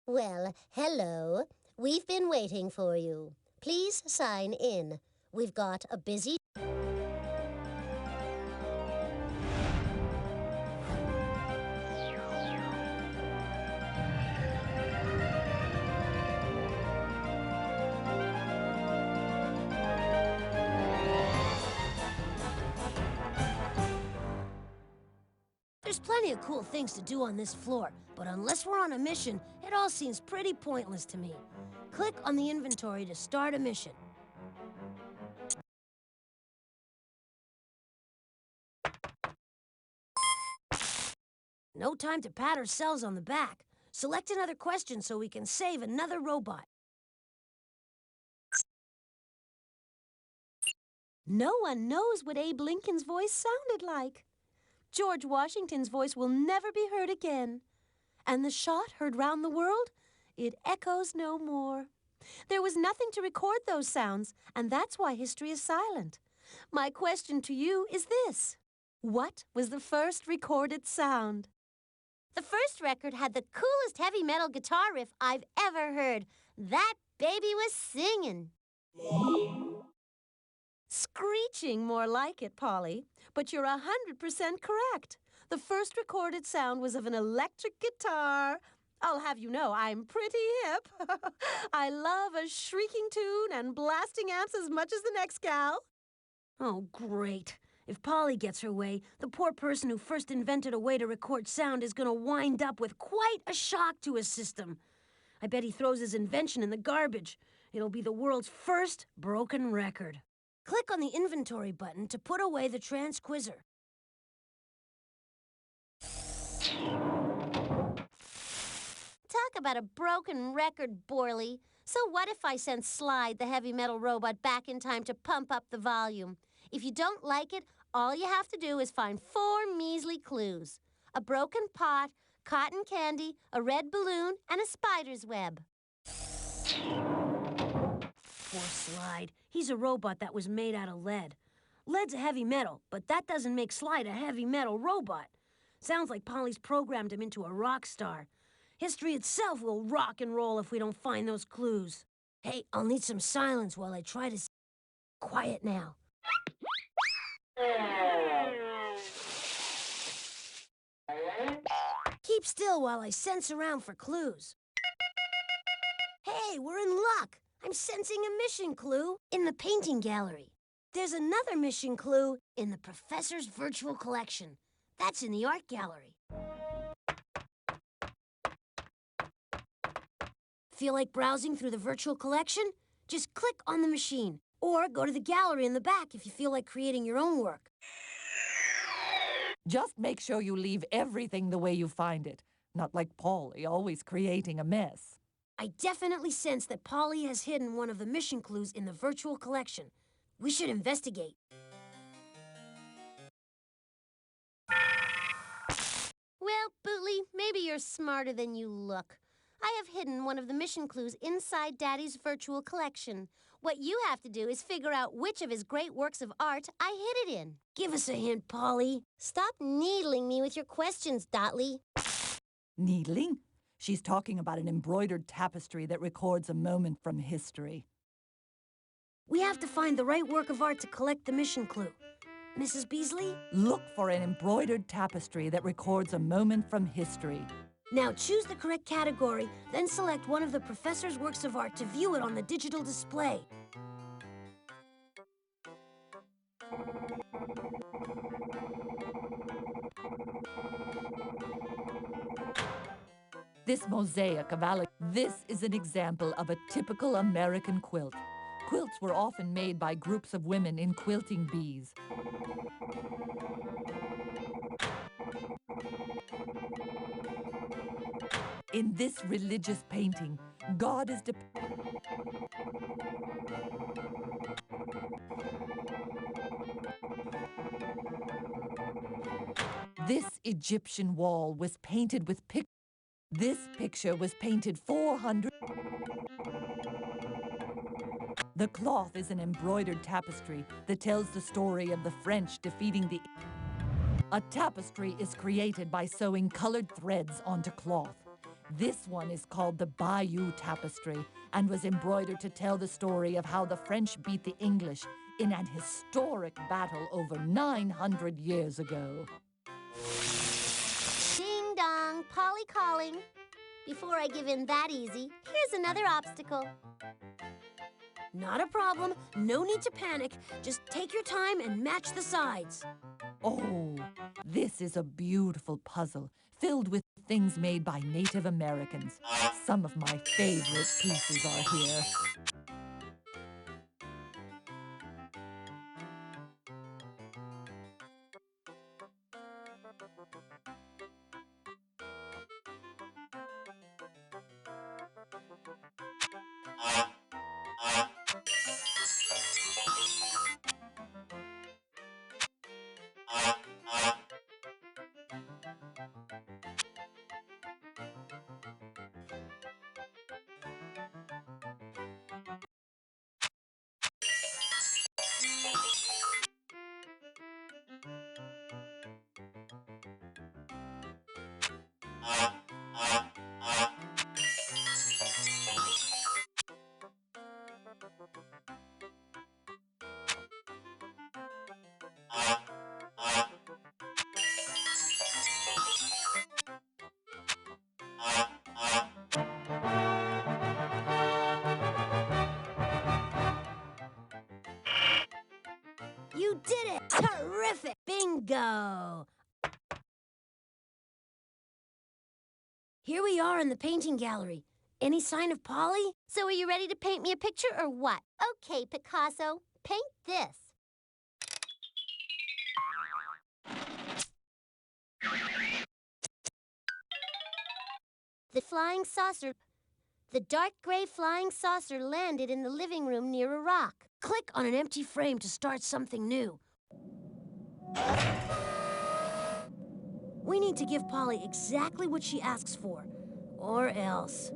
Well, hello. We've been waiting for you. Please sign in. We've got a busy... There's plenty of cool things to do on this floor, but unless we're on a mission, it all seems pretty pointless to me. Click on the inventory to start a mission. No time to pat ourselves on the back. Select another question so we can save another robot. No one knows what Abe Lincoln's voice sounded like. George Washington's voice will never be heard again. And the shot heard round the world, it echoes no more. There was nothing to record those sounds, and that's why history is silent. My question to you is this. What was the first recorded sound? The first record had the coolest heavy metal guitar riff I've ever heard. That baby was singing. Screeching, more like it, Polly. But you're 100% correct. The first recorded sound was of an electric guitar. I'll have you know, I'm pretty hip. I love a shrieking tune and blasting amps as much as the next gal. Oh, great. If Polly gets her way, the poor person who first invented a way to record sound is going to wind up with quite a shock to his system. I bet he throws his invention in the garbage. It'll be the world's first broken record. Click on the inventory button to put away the transquizzer. Talk about a broken record, Borley. So what if I sent Slide, the heavy metal robot, back in time to pump up the volume? If you don't like it, all you have to do is find 4 measly clues. A broken pot, cotton candy, a red balloon, and a spider's web. Poor Slide. He's a robot that was made out of lead. Lead's a heavy metal, but that doesn't make Slide a heavy metal robot. Sounds like Polly's programmed him into a rock star. History itself will rock and roll if we don't find those clues. Hey, I'll need some silence while I try to... Quiet now. Keep still while I sense around for clues. Hey, we're in luck. I'm sensing a mission clue in the painting gallery. There's another mission clue in the professor's virtual collection. That's in the art gallery. Feel like browsing through the virtual collection? Just click on the machine, or go to the gallery in the back if you feel like creating your own work. Just make sure you leave everything the way you find it. Not like Polly, always creating a mess. I definitely sense that Polly has hidden one of the mission clues in the virtual collection. We should investigate. Well, Bootley, maybe you're smarter than you look. I have hidden one of the mission clues inside Daddy's virtual collection. What you have to do is figure out which of his great works of art I hid it in. Give us a hint, Polly. Stop needling me with your questions, Dotley. Needling? She's talking about an embroidered tapestry that records a moment from history. We have to find the right work of art to collect the mission clue. Mrs. Beasley? Look for an embroidered tapestry that records a moment from history. Now choose the correct category, then select one of the professor's works of art to view it on the digital display. This mosaic of This is an example of a typical American quilt. Quilts were often made by groups of women in quilting bees. In this religious painting, God is This Egyptian wall was painted with This picture was painted 400. The cloth is an embroidered tapestry that tells the story of the French defeating the... A tapestry is created by sewing colored threads onto cloth. This one is called the Bayeux Tapestry and was embroidered to tell the story of how the French beat the English in an historic battle over 900 years ago. Ding dong, Polly calling. Before I give in that easy, here's another obstacle. Not a problem. No need to panic. Just take your time and match the sides. Oh, this is a beautiful puzzle filled with things made by Native Americans. Some of my favorite pieces are here. You did it! Terrific! Bingo! Here we are in the painting gallery. Any sign of Polly? So are you ready to paint me a picture or what? Okay, Picasso, paint this. The flying saucer. The dark gray flying saucer landed in the living room near a rock. Click on an empty frame to start something new. We need to give Polly exactly what she asks for, or else.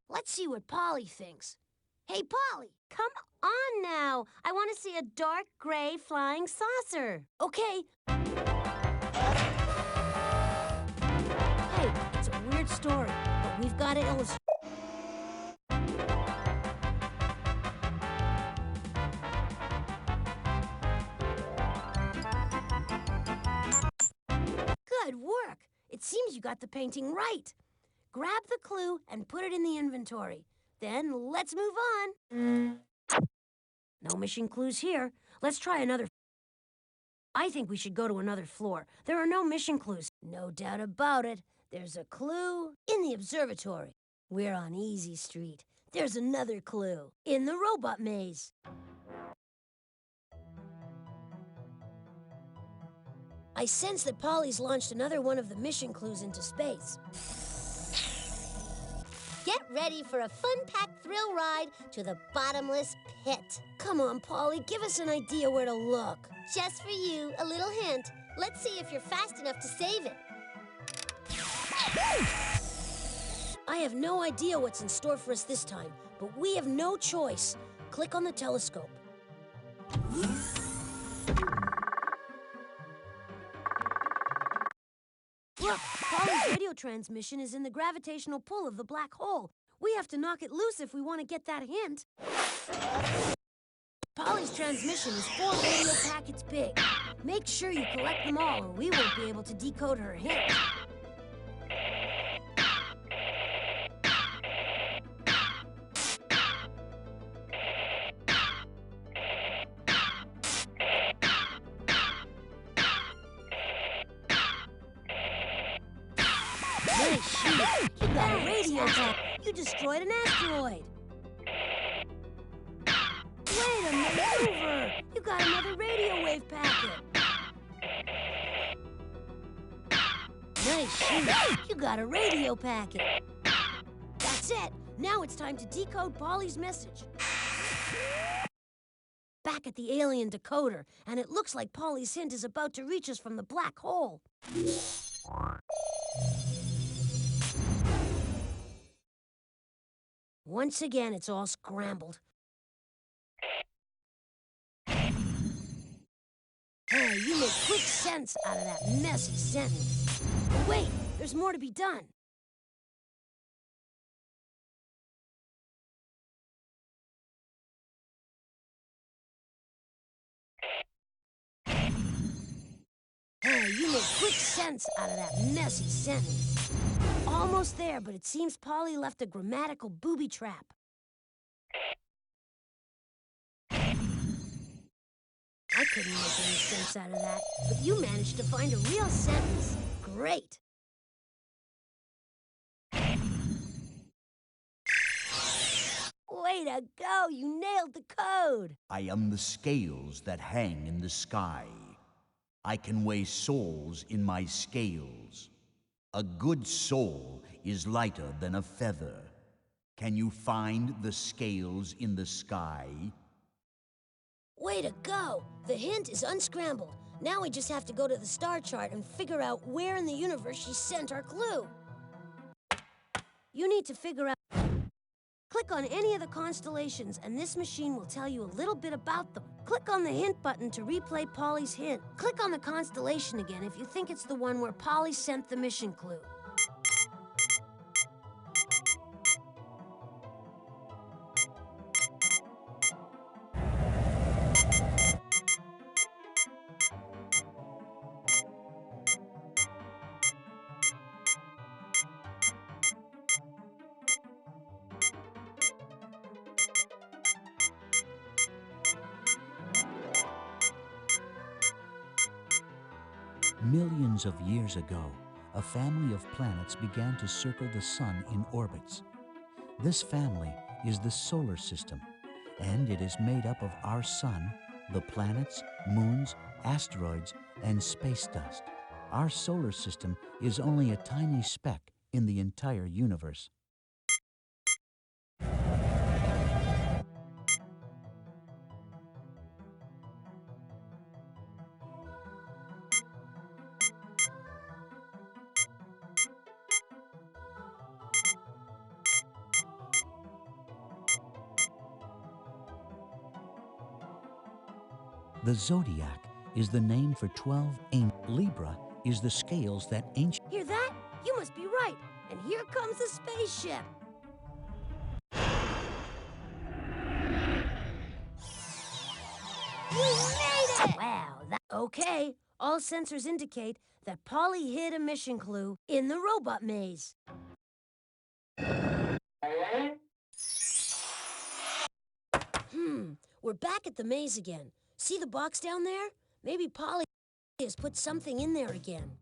Let's see what Polly thinks. Hey, Polly! Come on now. I want to see a dark gray flying saucer. Okay. Hey, it's a weird story, but we've got to illustrate. Good work! It seems you got the painting right. Grab the clue and put it in the inventory. Then let's move on. No missing clues here. Let's try another. I think we should go to another floor. There are no mission clues. No doubt about it. There's a clue in the observatory. We're on Easy Street. There's another clue in the robot maze. I sense that Polly's launched another one of the mission clues into space. Get ready for a fun-packed thrill ride to the bottomless pit. Come on, Polly, give us an idea where to look. Just for you, a little hint. Let's see if you're fast enough to save it. I have no idea what's in store for us this time, but we have no choice. Click on the telescope. Look, Polly's radio transmission is in the gravitational pull of the black hole. We have to knock it loose if we want to get that hint. Polly's transmission is 4 radio packets big. Make sure you collect them all or we won't be able to decode her hint. You got a radio tap. You destroyed an asteroid. Wait a maneuver! You got another radio wave packet. Nice shoot. You got a radio packet. That's it. Now it's time to decode Polly's message. Back at the alien decoder, and it looks like Polly's hint is about to reach us from the black hole. Once again, it's all scrambled. Hey, you make quick sense out of that messy sentence. But wait, there's more to be done. Hey, you make quick sense out of that messy sentence. Almost there, but it seems Polly left a grammatical booby trap. I couldn't make any sense out of that, but you managed to find a real sentence. Great. Way to go! You nailed the code! I am the scales that hang in the sky. I can weigh souls in my scales. A good soul is lighter than a feather. Can you find the scales in the sky? Way to go! The hint is unscrambled. Now we just have to go to the star chart and figure out where in the universe she sent our clue. You need to figure out... Click on any of the constellations, and this machine will tell you a little bit about them. Click on the hint button to replay Polly's hint. Click on the constellation again if you think it's the one where Polly sent the mission clue. Millions of years ago, a family of planets began to circle the sun in orbits. This family is the solar system, and it is made up of our sun, the planets, moons, asteroids, and space dust. Our solar system is only a tiny speck in the entire universe. The zodiac is the name for 12 ancient. Libra is the scales that ancient. Hear that? You must be right. And here comes the spaceship. We made it! Wow, okay. All sensors indicate that Polly hid a mission clue in the robot maze. We're back at the maze again. See the box down there? Maybe Polly has put something in there again.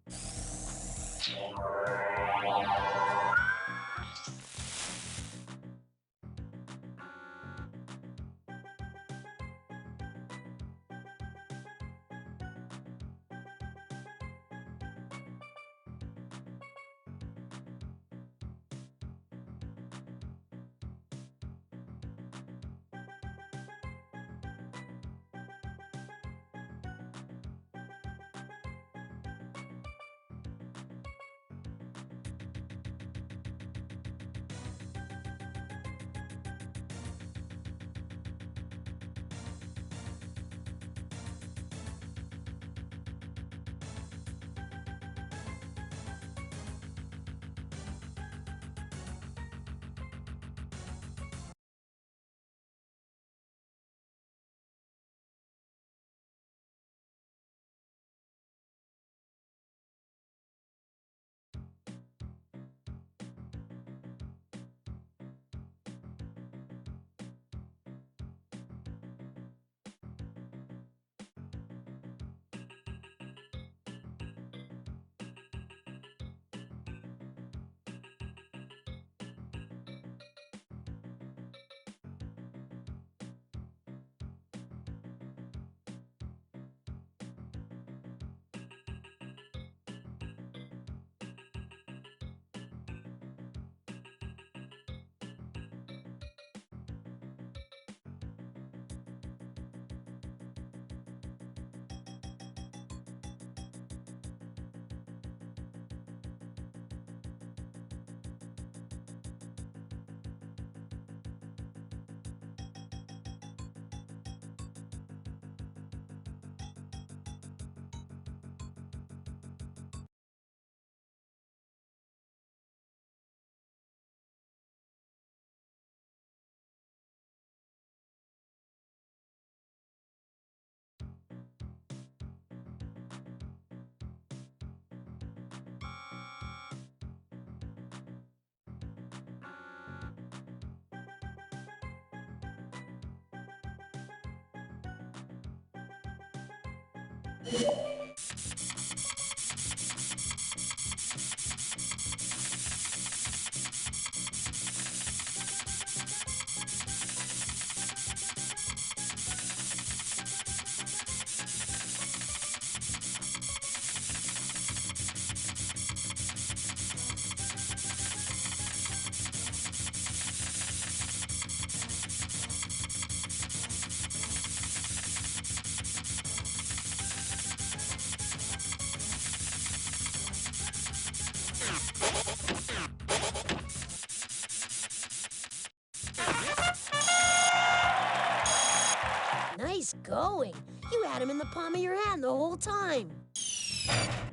Nice going. You had him in the palm of your hand the whole time.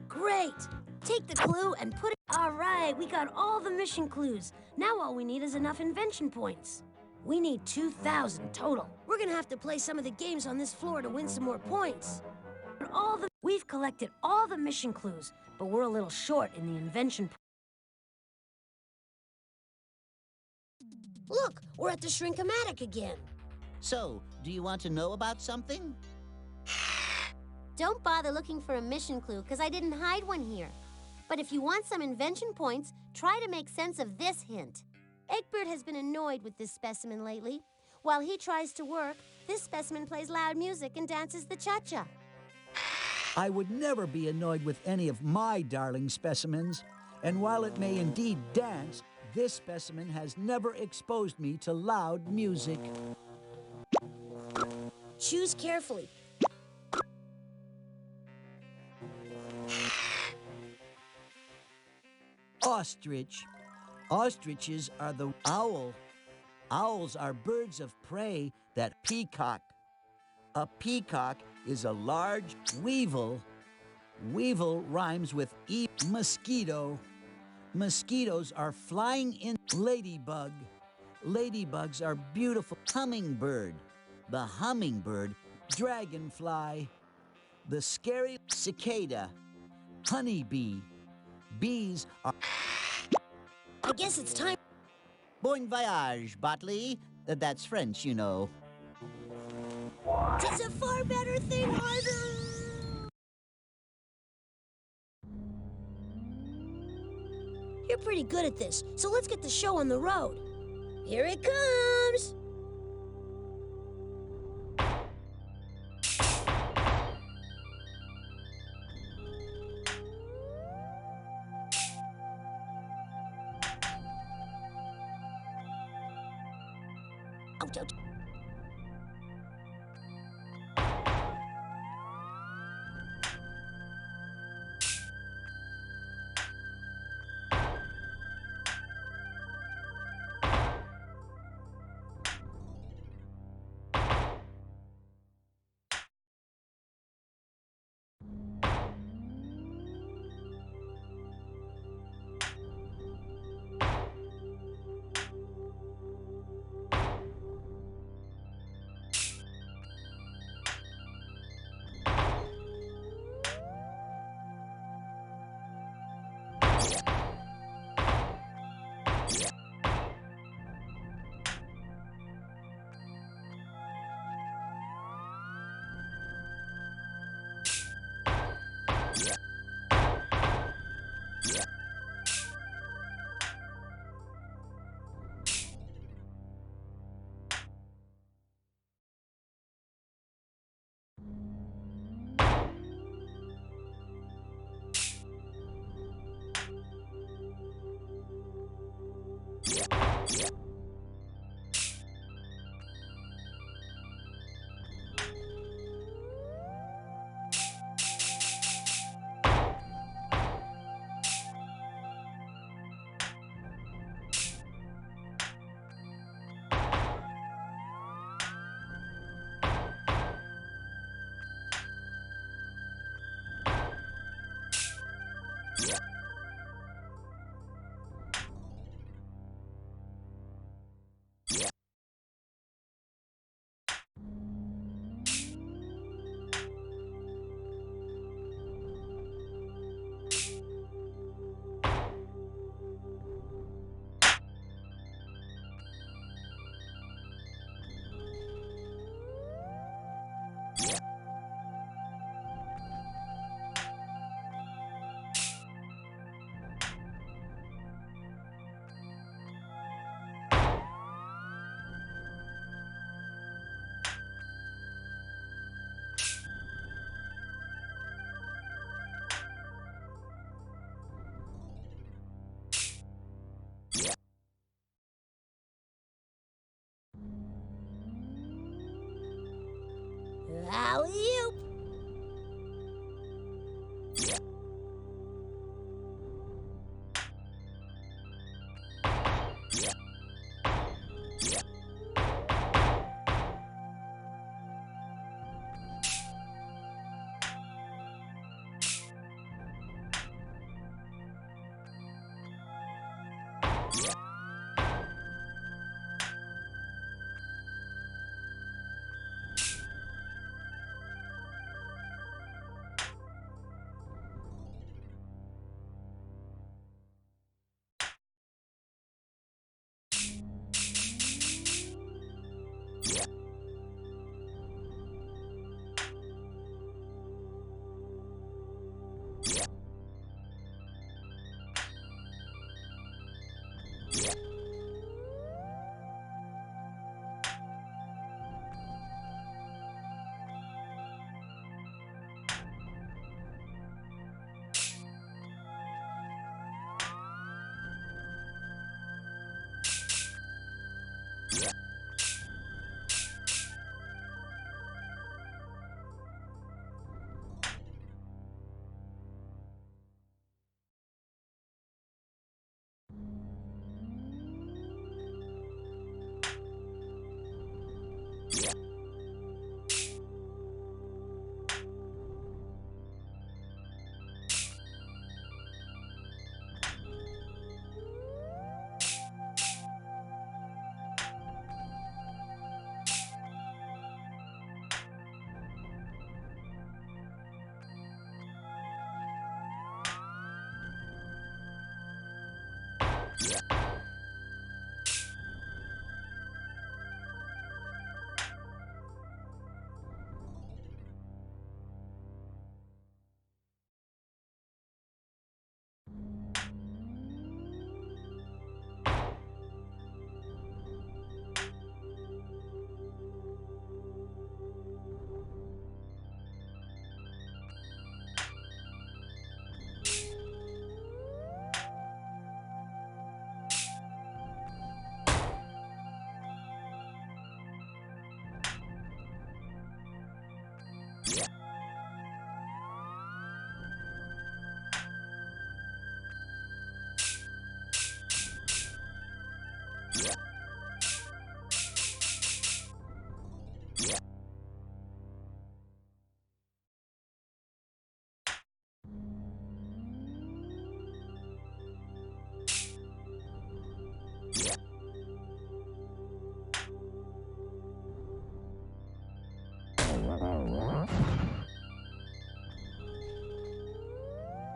Great. Take the clue and put it... All right, we got all the mission clues. Now all we need is enough invention points. We need 2,000 total. We're gonna have to play some of the games on this floor to win some more points. We've collected all the mission clues, but we're a little short in the invention. Look, we're at the Shrinkomatic again. So, do you want to know about something? Don't bother looking for a mission clue, because I didn't hide one here. But if you want some invention points, try to make sense of this hint. Egbert has been annoyed with this specimen lately. While he tries to work, this specimen plays loud music and dances the cha-cha. I would never be annoyed with any of my darling specimens, and while it may indeed dance, this specimen has never exposed me to loud music. Choose carefully. Ostrich. Ostriches are the owl. Owls are birds of prey that peacock. A peacock is a large weevil. Weevil rhymes with mosquito. Mosquitoes are flying in ladybug. Ladybugs are beautiful. Hummingbird. The hummingbird, dragonfly. The scary cicada. Honeybee. Bees are... I guess it's time. Bon voyage, Botley. That's French, you know. It's a far better thing, harder. You're pretty good at this, so let's get the show on the road. Here it comes. Ouch, ouch.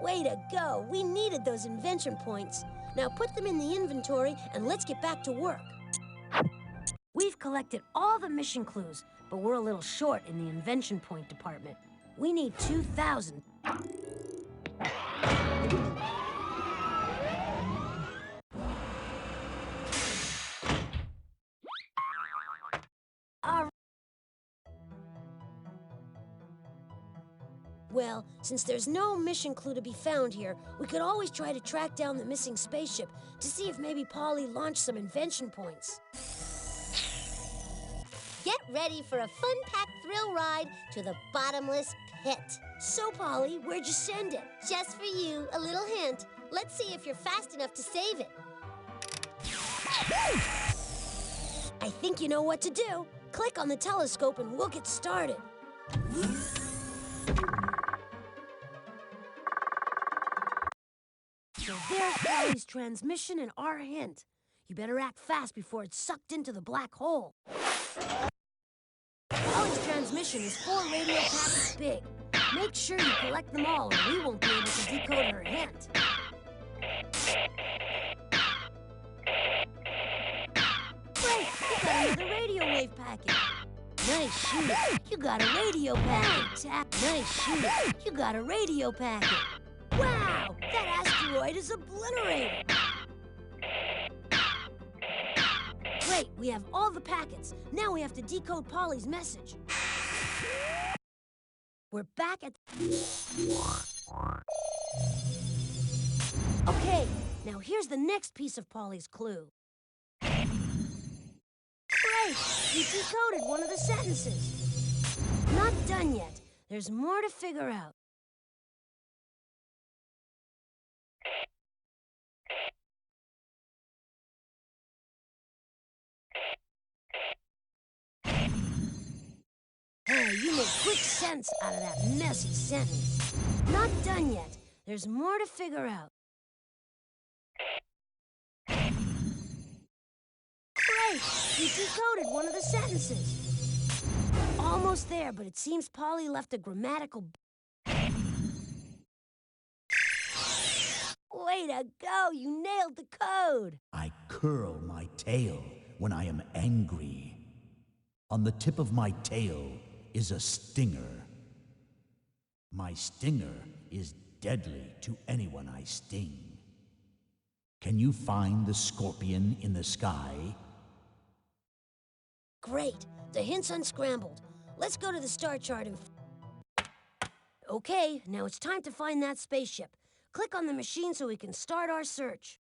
Way to go. We needed those invention points. Now put them in the inventory and let's get back to work. We've collected all the mission clues, but we're a little short in the invention point department. We need 2,000. Well, since there's no mission clue to be found here, we could always try to track down the missing spaceship to see if maybe Polly launched some invention points. Get ready for a fun-packed thrill ride to the bottomless pit. So, Polly, where'd you send it? Just for you, a little hint. Let's see if you're fast enough to save it. I think you know what to do. Click on the telescope and we'll get started. So there's Polly's transmission and our hint. You better act fast before it's sucked into the black hole. Polly's transmission is 4 radio packets big. Make sure you collect them all or we won't be able to decode her hint. Great! You got another radio wave packet. Nice shooting. You got a radio packet. Nice shooting. You got a radio packet. Wow! That asteroid is obliterated! Great, we have all the packets. Now we have to decode Polly's message. We're back at... Okay, now here's the next piece of Polly's clue. Great! You decoded one of the sentences. Not done yet. There's more to figure out. Hey, you make quick sense out of that messy sentence. Not done yet. There's more to figure out. Great! You decoded one of the sentences. Almost there, but it seems Polly left a grammatical... Way to go! You nailed the code! I curl my tail when I am angry. On the tip of my tail is a stinger. My stinger is deadly to anyone I sting. Can you find the scorpion in the sky? Great. The hint's unscrambled. Let's go to the star chart and... Okay, now it's time to find that spaceship. Click on the machine so we can start our search.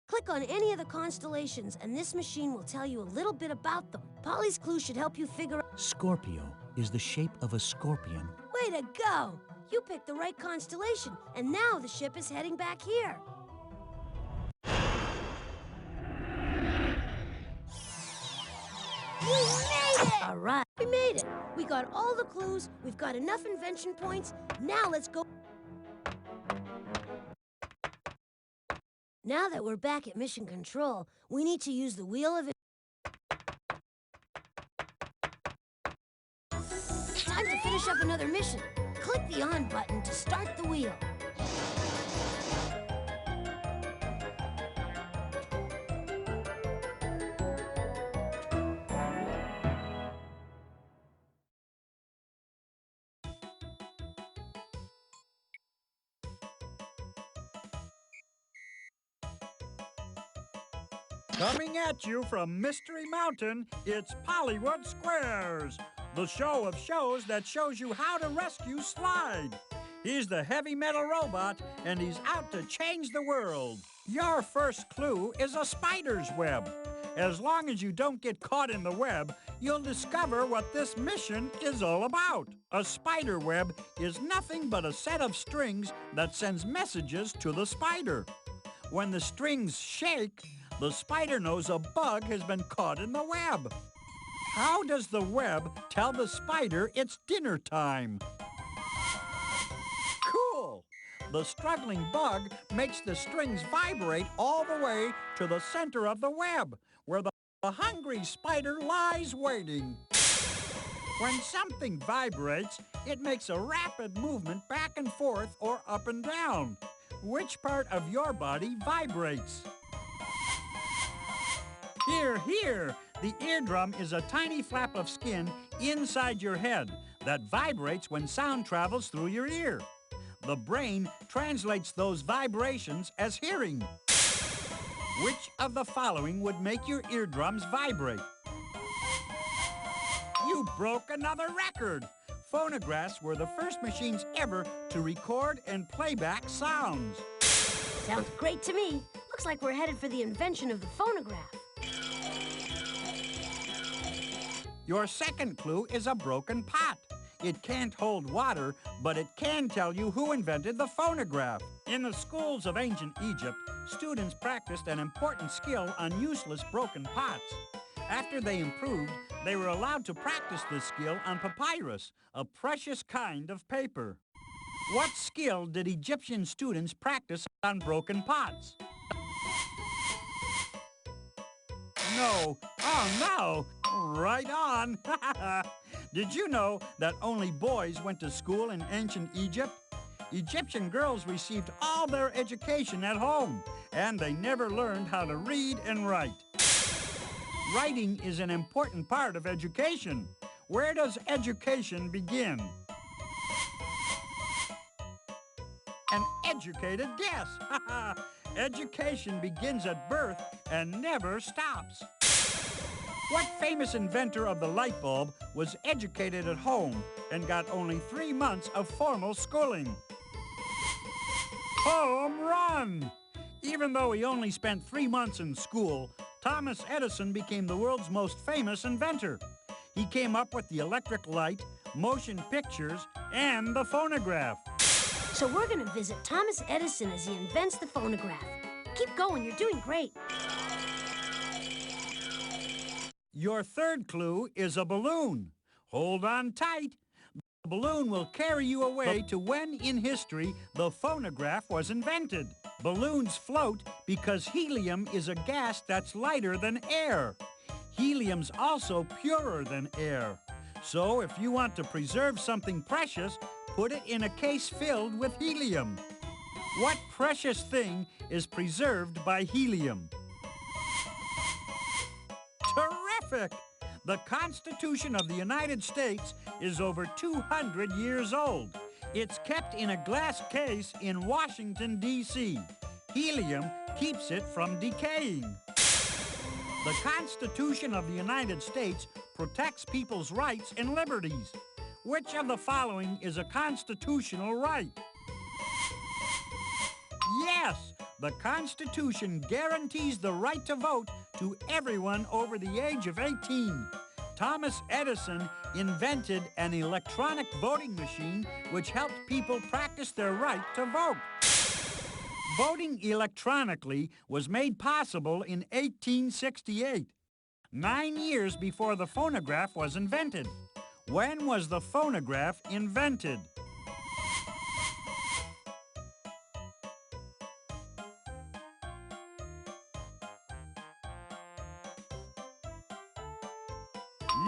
Click on any of the constellations, and this machine will tell you a little bit about them. Polly's clue should help you figure out... Scorpio is the shape of a scorpion. Way to go! You picked the right constellation, and now the ship is heading back here. We made it! All right, we made it. We got all the clues, we've got enough invention points. Now let's go... Now that we're back at Mission Control, we need to use the Wheel of... Time to finish up another mission. Click the on button to start the wheel. Coming at you from Mystery Mountain, it's Pollywood Squares, the show of shows that shows you how to rescue Slide. He's the heavy metal robot, and he's out to change the world. Your first clue is a spider's web. As long as you don't get caught in the web, you'll discover what this mission is all about. A spider web is nothing but a set of strings that sends messages to the spider. When the strings shake, the spider knows a bug has been caught in the web. How does the web tell the spider it's dinner time? Cool! The struggling bug makes the strings vibrate all the way to the center of the web, where the hungry spider lies waiting. When something vibrates, it makes a rapid movement back and forth or up and down. Which part of your body vibrates? Here! The eardrum is a tiny flap of skin inside your head that vibrates when sound travels through your ear. The brain translates those vibrations as hearing. Which of the following would make your eardrums vibrate? You broke another record! Phonographs were the first machines ever to record and play back sounds. Sounds great to me. Looks like we're headed for the invention of the phonograph. Your second clue is a broken pot. It can't hold water, but it can tell you who invented the phonograph. In the schools of ancient Egypt, students practiced an important skill on useless broken pots. After they improved, they were allowed to practice this skill on papyrus, a precious kind of paper. What skill did Egyptian students practice on broken pots? No. Oh, no. Right on. Did you know that only boys went to school in ancient Egypt? Egyptian girls received all their education at home, and they never learned how to read and write. Writing is an important part of education. Where does education begin? An educated guess. Education begins at birth and never stops. What famous inventor of the light bulb was educated at home and got only 3 months of formal schooling? Home run! Even though he only spent 3 months in school, Thomas Edison became the world's most famous inventor. He came up with the electric light, motion pictures, and the phonograph. So we're going to visit Thomas Edison as he invents the phonograph. Keep going, you're doing great. Your third clue is a balloon. Hold on tight. The balloon will carry you away to when in history the phonograph was invented. Balloons float because helium is a gas that's lighter than air. Helium's also purer than air. So if you want to preserve something precious, put it in a case filled with helium. What precious thing is preserved by helium? Terrific! The Constitution of the United States is over 200 years old. It's kept in a glass case in Washington, D.C. Helium keeps it from decaying. The Constitution of the United States protects people's rights and liberties. Which of the following is a constitutional right? Yes, the Constitution guarantees the right to vote to everyone over the age of 18. Thomas Edison invented an electronic voting machine which helped people practice their right to vote. Voting electronically was made possible in 1868, 9 years before the phonograph was invented. When was the phonograph invented?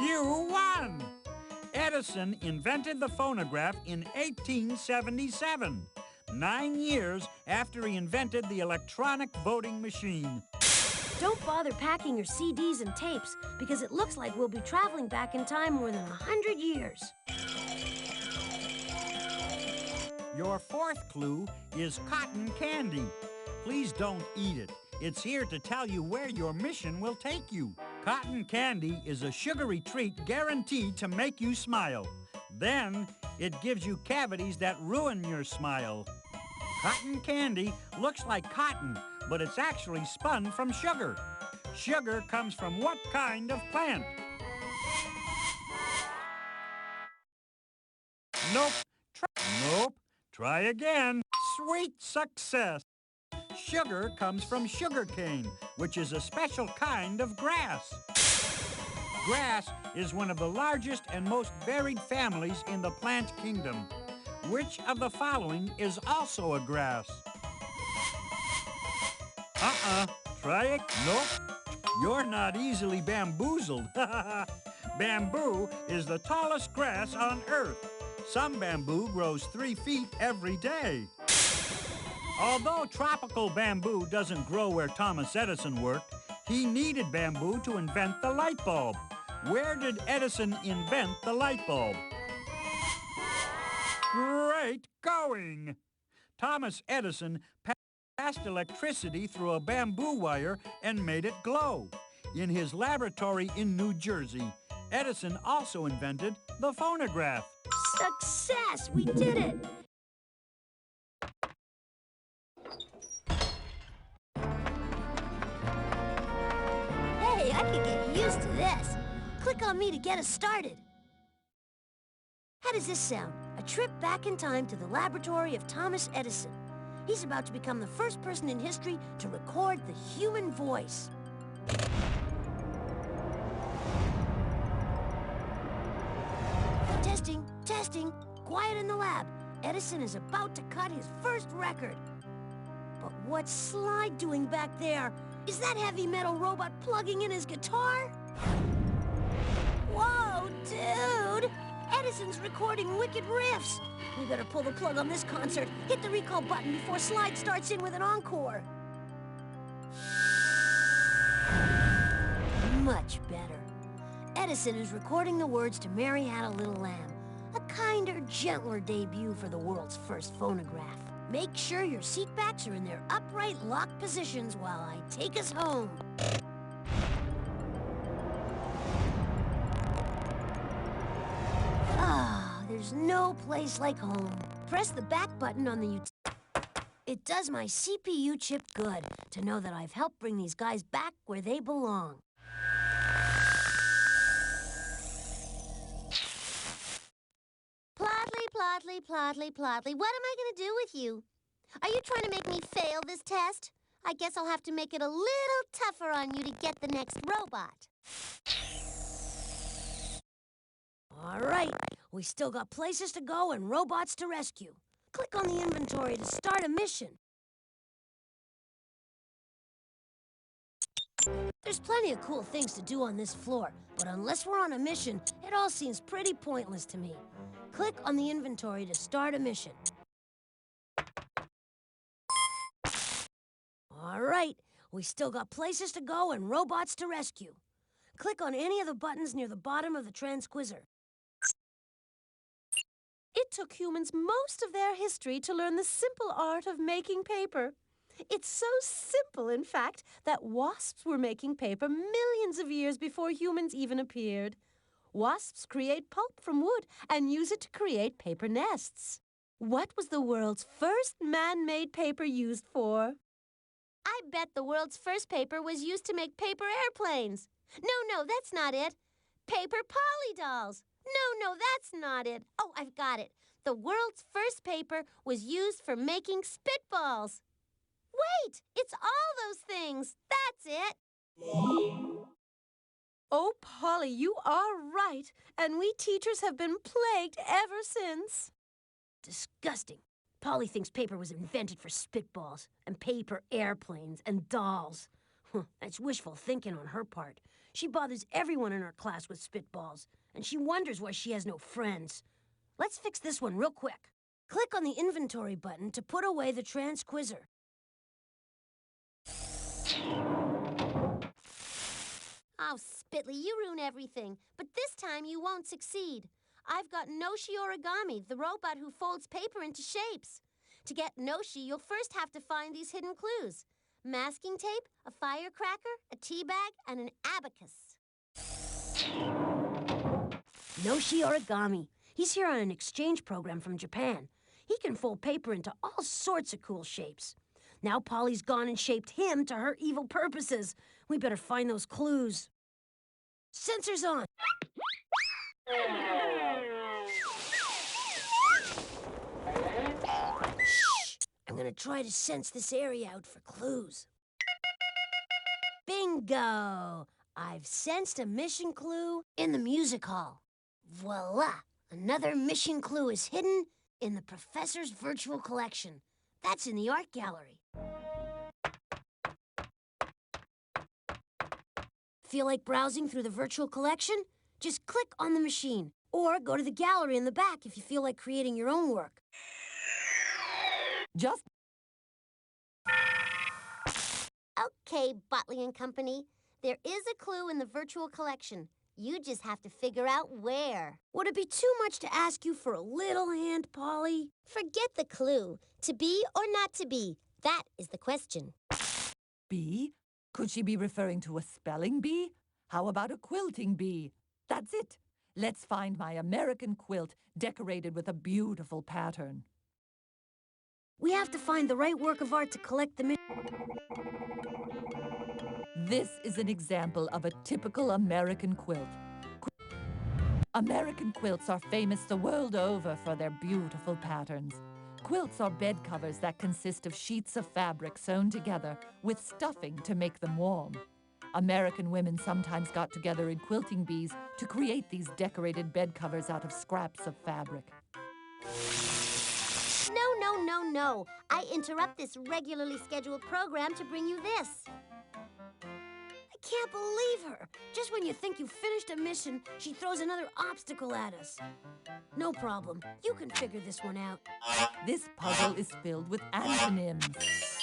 You won! Edison invented the phonograph in 1877, 9 years after he invented the electronic voting machine. Don't bother packing your CDs and tapes because it looks like we'll be traveling back in time more than 100 years. Your fourth clue is cotton candy. Please don't eat it. It's here to tell you where your mission will take you. Cotton candy is a sugary treat guaranteed to make you smile. Then, it gives you cavities that ruin your smile. Cotton candy looks like cotton, but it's actually spun from sugar. Sugar comes from what kind of plant? Nope. Nope. Try again. Sweet success. Sugar comes from sugarcane, which is a special kind of grass. Grass is one of the largest and most varied families in the plant kingdom. Which of the following is also a grass? Try it. Nope. You're not easily bamboozled. Bamboo is the tallest grass on Earth. Some bamboo grows 3 feet every day. Although tropical bamboo doesn't grow where Thomas Edison worked, he needed bamboo to invent the light bulb. Where did Edison invent the light bulb? Great going! Thomas Edison passed electricity through a bamboo wire and made it glow. In his laboratory in New Jersey, Edison also invented the phonograph. Success! We did it! Hey, I can get used to this. Click on me to get us started. How does this sound? A trip back in time to the laboratory of Thomas Edison. He's about to become the first person in history to record the human voice. Testing, testing. Quiet in the lab. Edison is about to cut his first record. But what's Slide doing back there? Is that heavy metal robot plugging in his guitar? Whoa, dude! Edison's recording wicked riffs. We better pull the plug on this concert. Hit the recall button before Slide starts in with an encore. Much better. Edison is recording the words to Mary Had a Little Lamb, a kinder, gentler debut for the world's first phonograph. Make sure your seat backs are in their upright, locked positions while I take us home. There's no place like home. Press the back button on the It does my CPU chip good to know that I've helped bring these guys back where they belong. Plotly, what am I gonna do with you? Are you trying to make me fail this test? I guess I'll have to make it a little tougher on you to get the next robot. All right, we still got places to go and robots to rescue. Click on the inventory to start a mission. There's plenty of cool things to do on this floor, but unless we're on a mission, it all seems pretty pointless to me. Click on the inventory to start a mission. All right, we still got places to go and robots to rescue. Click on any of the buttons near the bottom of the transquisor. It took humans most of their history to learn the simple art of making paper. It's so simple, in fact, that wasps were making paper millions of years before humans even appeared. Wasps create pulp from wood and use it to create paper nests. What was the world's first man-made paper used for? I bet the world's first paper was used to make paper airplanes. No, that's not it. Paper polydolls. No, that's not it. Oh, I've got it. The world's first paper was used for making spitballs. Wait, it's all those things. That's it. Oh, Polly, you are right, and we teachers have been plagued ever since. Disgusting. Polly thinks paper was invented for spitballs and paper airplanes and dolls. That's wishful thinking on her part. She bothers everyone in her class with spitballs, and she wonders why she has no friends. Let's fix this one real quick. Click on the inventory button to put away the transquisor. Oh, Spitley, you ruin everything. But this time you won't succeed. I've got Noshi Origami, the robot who folds paper into shapes. To get Noshi, you'll first have to find these hidden clues. Masking tape, a firecracker, a tea bag, and an abacus. Noshi Origami. He's here on an exchange program from Japan. He can fold paper into all sorts of cool shapes. Now Polly's gone and shaped him to her evil purposes. We better find those clues. Sensors on. Shh! I'm gonna try to sense this area out for clues. Bingo! I've sensed a mission clue in the music hall. Voila! Another mission clue is hidden in the professor's virtual collection. That's in the art gallery. Feel like browsing through the virtual collection? Just click on the machine, or go to the gallery in the back if you feel like creating your own work. Just Okay, Botley and Company. There is a clue in the virtual collection. You just have to figure out where. Would it be too much to ask you for a little hand, Polly? Forget the clue. To be or not to be? That is the question. bee? Could she be referring to a spelling bee? How about a quilting bee? That's it. Let's find my American quilt decorated with a beautiful pattern. We have to find the right work of art to collect the... This is an example of a typical American quilt. American quilts are famous the world over for their beautiful patterns. Quilts are bed covers that consist of sheets of fabric sewn together with stuffing to make them warm. American women sometimes got together in quilting bees to create these decorated bed covers out of scraps of fabric. No. I interrupt this regularly scheduled program to bring you this. I can't believe her. Just when you think you've finished a mission, she throws another obstacle at us. No problem. You can figure this one out. This puzzle is filled with antonyms.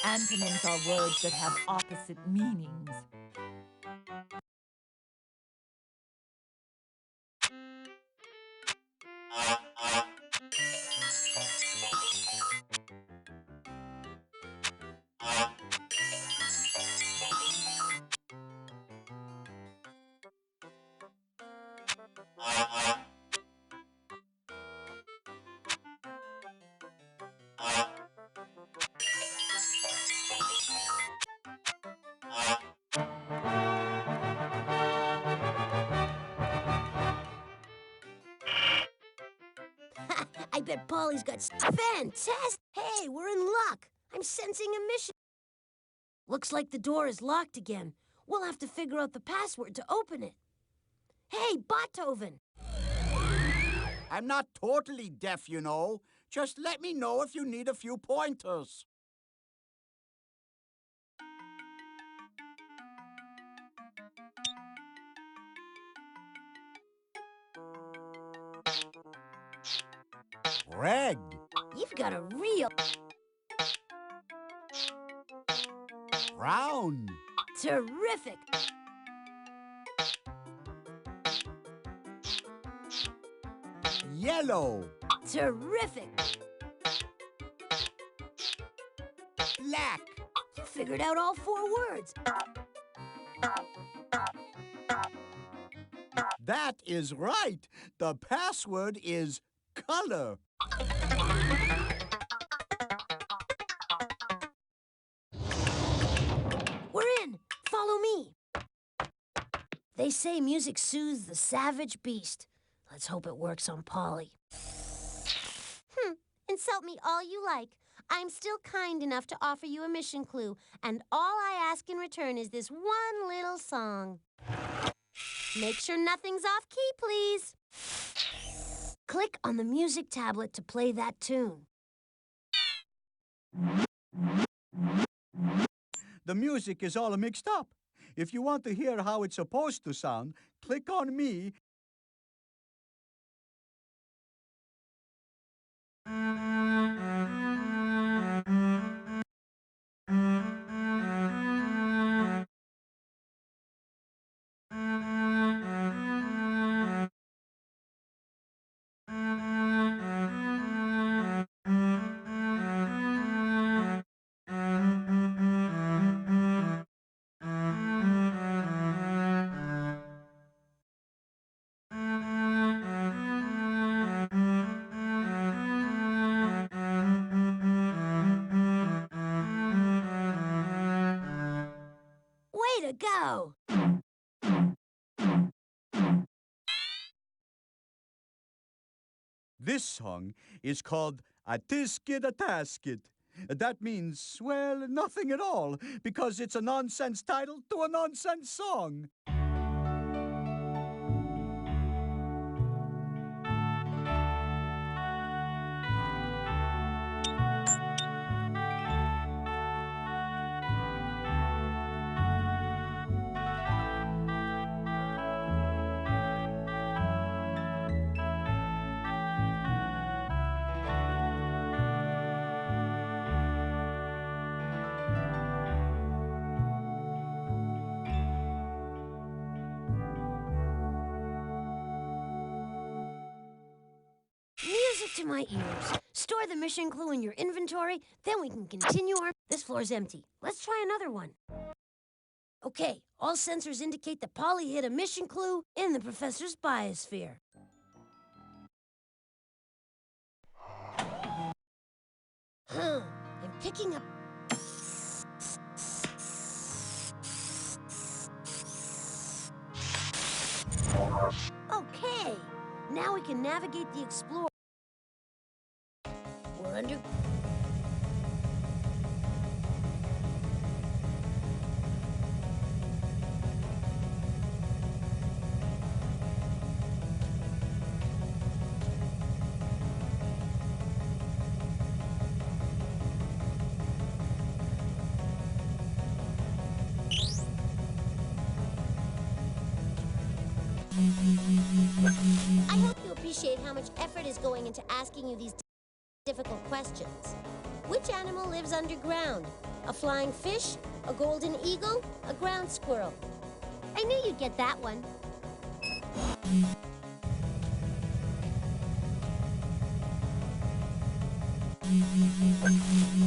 Antonyms are words that have opposite meanings. I bet Polly's got... Fantastic! Hey, we're in luck. I'm sensing a mission. Looks like the door is locked again. We'll have to figure out the password to open it. Hey, Beethoven! I'm not totally deaf, you know. Just let me know if you need a few pointers. Red. You've got a real... Brown. Terrific! Yellow. Terrific! Black. You figured out all 4 words. That is right. The password is color. We're in. Follow me. They say music soothes the savage beast. Let's hope it works on Polly. Insult me all you like. I'm still kind enough to offer you a mission clue, and all I ask in return is this one little song. Make sure nothing's off key, please. Click on the music tablet to play that tune. The music is all mixed up. If you want to hear how it's supposed to sound, click on me. Way to go! This song is called A Tisket a Tasket. That means, well, nothing at all, because it's a nonsense title to a nonsense song. to my ears. Store the mission clue in your inventory, then we can continue our... This floor's empty. Let's try another one. Okay, all sensors indicate that Polly hid a mission clue in the professor's biosphere. I'm picking up... Okay, now we can navigate the Explorer. We're under... I hope you appreciate how much effort is going into asking you these difficult questions. Which animal lives underground? A flying fish? A golden eagle? A ground squirrel? I knew you'd get that one.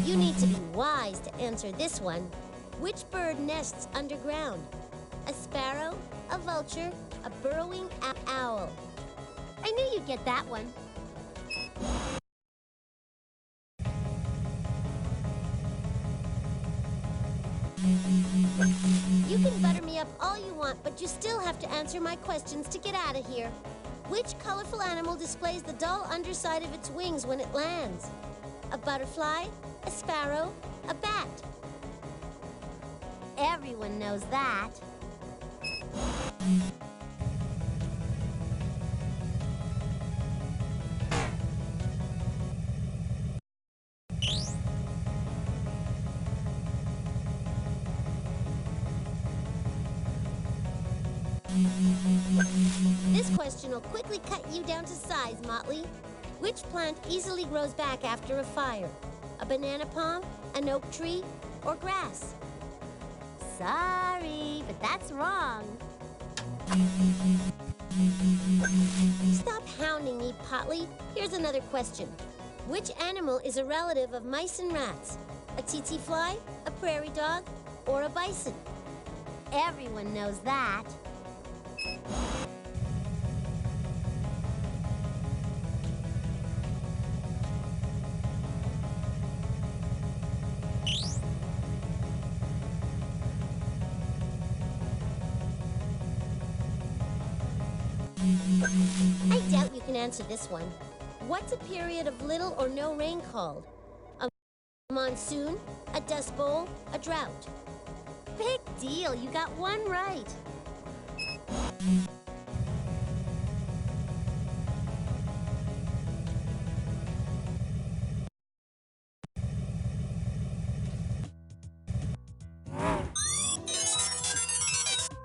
You need to be wise to answer this one. Which bird nests underground? A sparrow? A vulture? A burrowing owl? I knew you'd get that one. You can butter me up all you want, but you still have to answer my questions to get out of here. Which colorful animal displays the dull underside of its wings when it lands? A butterfly? A sparrow? A bat? Everyone knows that. This question will quickly cut you down to size, Motley. Which plant easily grows back after a fire? A banana palm, an oak tree, or grass? Sorry, but that's wrong. Stop hounding me, Potley. Here's another question. Which animal is a relative of mice and rats? A tsetse fly, a prairie dog, or a bison? Everyone knows that. I doubt you can answer this one. What's a period of little or no rain called? A monsoon, a dust bowl, a drought? Big deal, you got one right.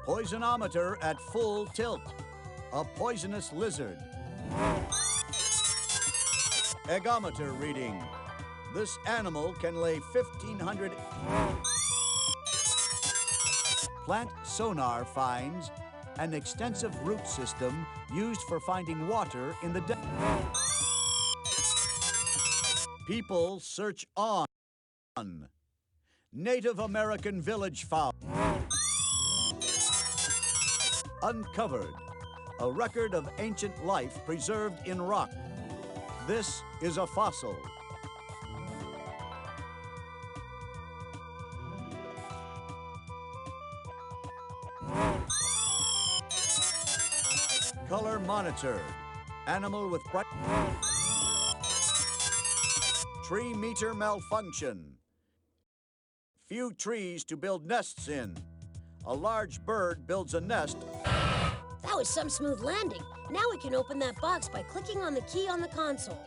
Poisonometer at full tilt. A poisonous lizard. Eggometer reading. This animal can lay 1,500... Plant sonar finds an extensive root system used for finding water in the desert. People search on. Native American village found. Uncovered. A record of ancient life preserved in rock. This is a fossil. Color monitored. Animal with bright... Tree meter malfunction. Few trees to build nests in. A large bird builds a nest. That was some smooth landing. Now we can open that box by clicking on the key on the console.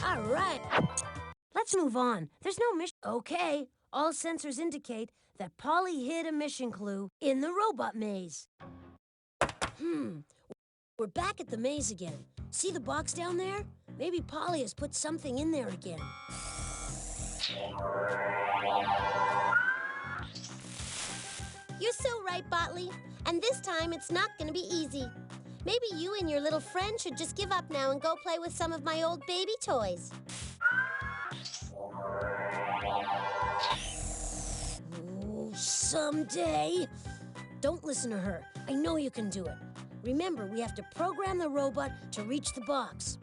All right. Let's move on. There's no mission. Okay. All sensors indicate that Polly hid a mission clue in the robot maze. We're back at the maze again. See the box down there? Maybe Polly has put something in there again. You're so right, Botley. And this time, it's not going to be easy. Maybe you and your little friend should just give up now and go play with some of my old baby toys. Oh, someday. Don't listen to her. I know you can do it. Remember, we have to program the robot to reach the box.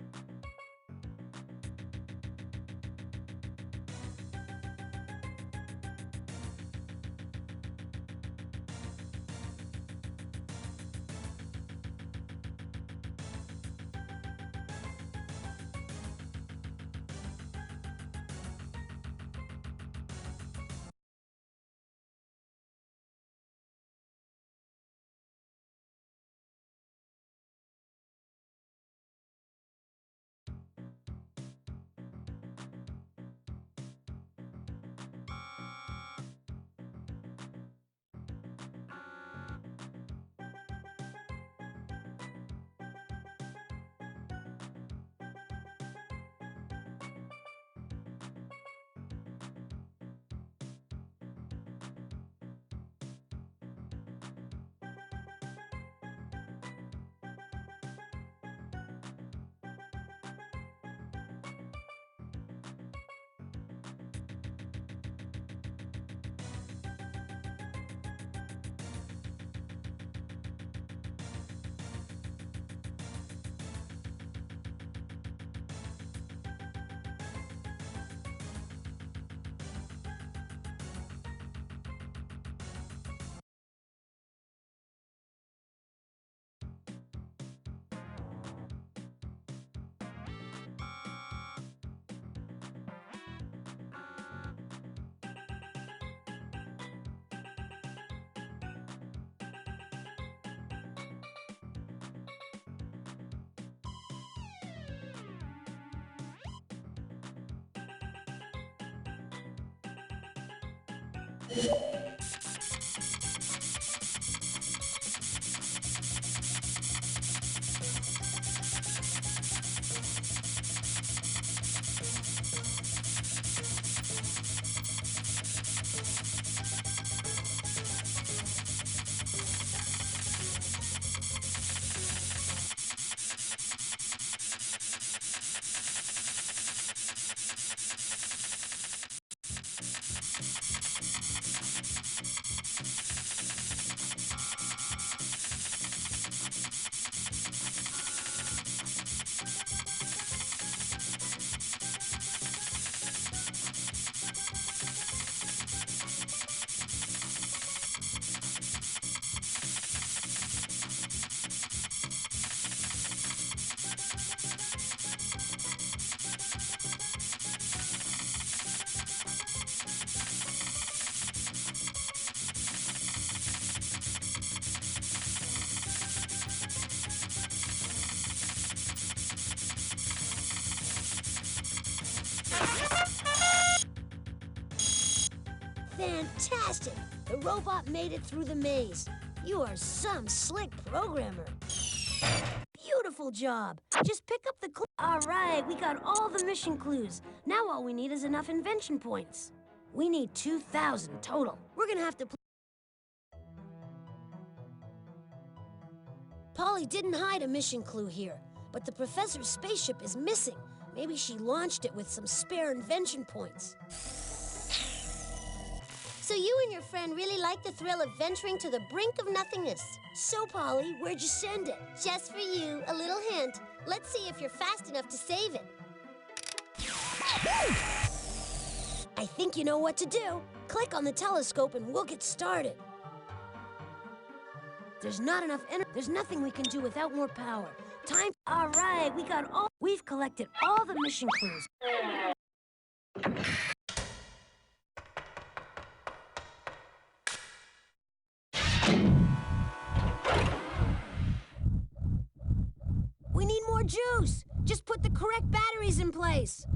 Fantastic! The robot made it through the maze. You are some slick programmer. Beautiful job. Just pick up the clue. All right, we got all the mission clues. Now all we need is enough invention points. We need 2,000 total. We're gonna have to Polly didn't hide a mission clue here, but the professor's spaceship is missing. Maybe she launched it with some spare invention points. So you and your friend really like the thrill of venturing to the brink of nothingness. So, Polly, where'd you send it? Just for you, a little hint. Let's see if you're fast enough to save it. I think you know what to do. Click on the telescope and we'll get started. There's not enough energy. There's nothing we can do without more power. Time. All right, we've collected all the mission clues. We need more juice. Just put the correct batteries in place.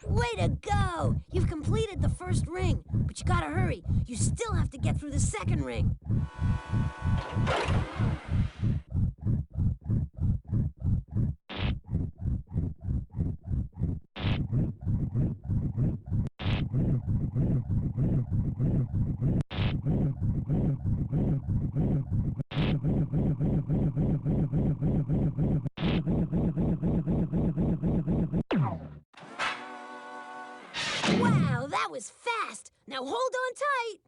Way to go! You've completed the first ring, but you gotta hurry. You still have to get through the second ring. Wow, that was fast. Now hold on tight.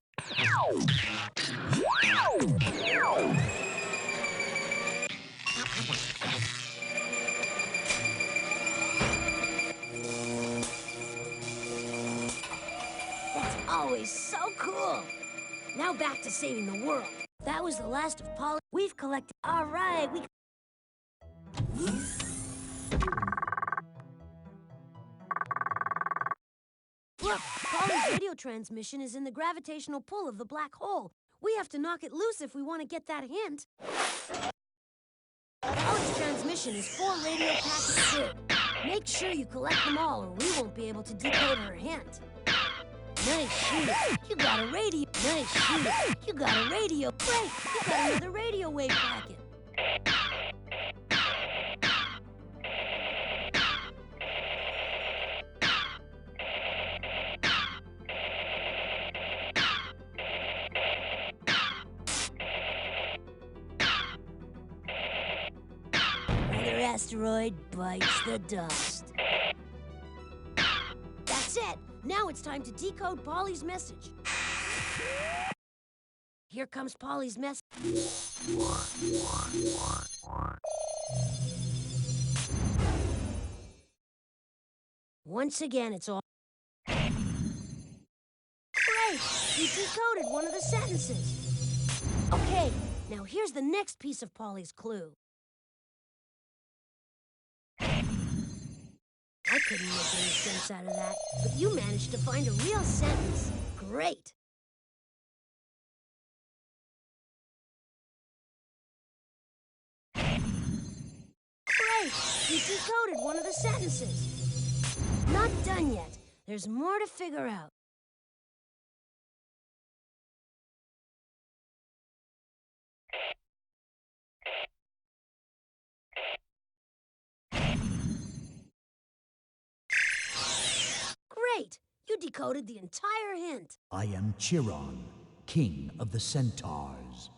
That's always so cool. Now back to saving the world. That was the last of Polly. We've collected. All right, Look, Polly's radio transmission is in the gravitational pull of the black hole. We have to knock it loose if we want to get that hint. Polly's transmission is 4 radio packets big. Make sure you collect them all or we won't be able to decode her hint. Nice shooting. You got a radio. Nice shooting. You got a radio. Great. You got another radio wave packet. Another asteroid bites the dust. That's it. Now it's time to decode Polly's message. Here comes Polly's message. Once again, it's all... Great! You decoded one of the sentences. Okay, now here's the next piece of Polly's clue. I couldn't make any sense out of that, but you managed to find a real sentence. Great! Great! You decoded one of the sentences. Not done yet. There's more to figure out. Great! You decoded the entire hint. I am Chiron, king of the centaurs.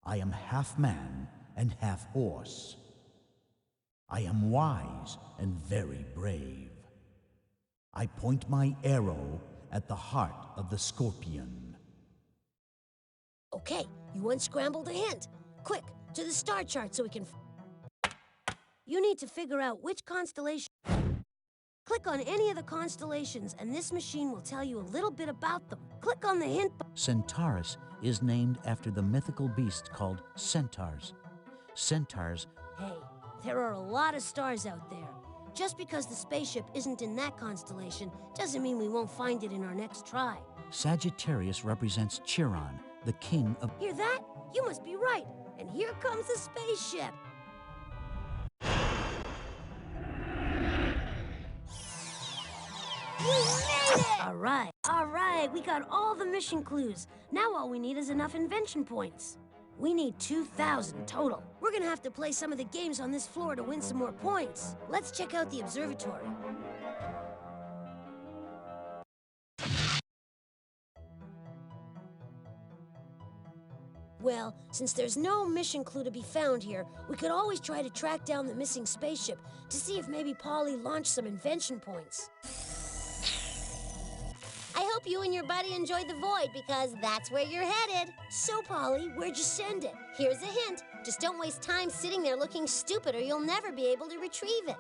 I am half man and half horse. I am wise and very brave. I point my arrow at the heart of the scorpion. Okay, you unscrambled a hint. Quick, to the star chart so we can... You need to figure out which constellation... Click on any of the constellations, and this machine will tell you a little bit about them. Click on the hint... Centaurus is named after the mythical beast called centaurs. Centaurs... Hey, there are a lot of stars out there. Just because the spaceship isn't in that constellation doesn't mean we won't find it in our next try. Sagittarius represents Chiron, the king of... Hear that? You must be right. And here comes the spaceship. We made it! All right, we got all the mission clues. Now all we need is enough invention points. We need 2,000 total. We're gonna have to play some of the games on this floor to win some more points. Let's check out the observatory. Well, since there's no mission clue to be found here, we could always try to track down the missing spaceship to see if maybe Polly launched some invention points. I hope you and your buddy enjoyed the void, because that's where you're headed. So, Polly, where'd you send it? Here's a hint. Just don't waste time sitting there looking stupid or you'll never be able to retrieve it.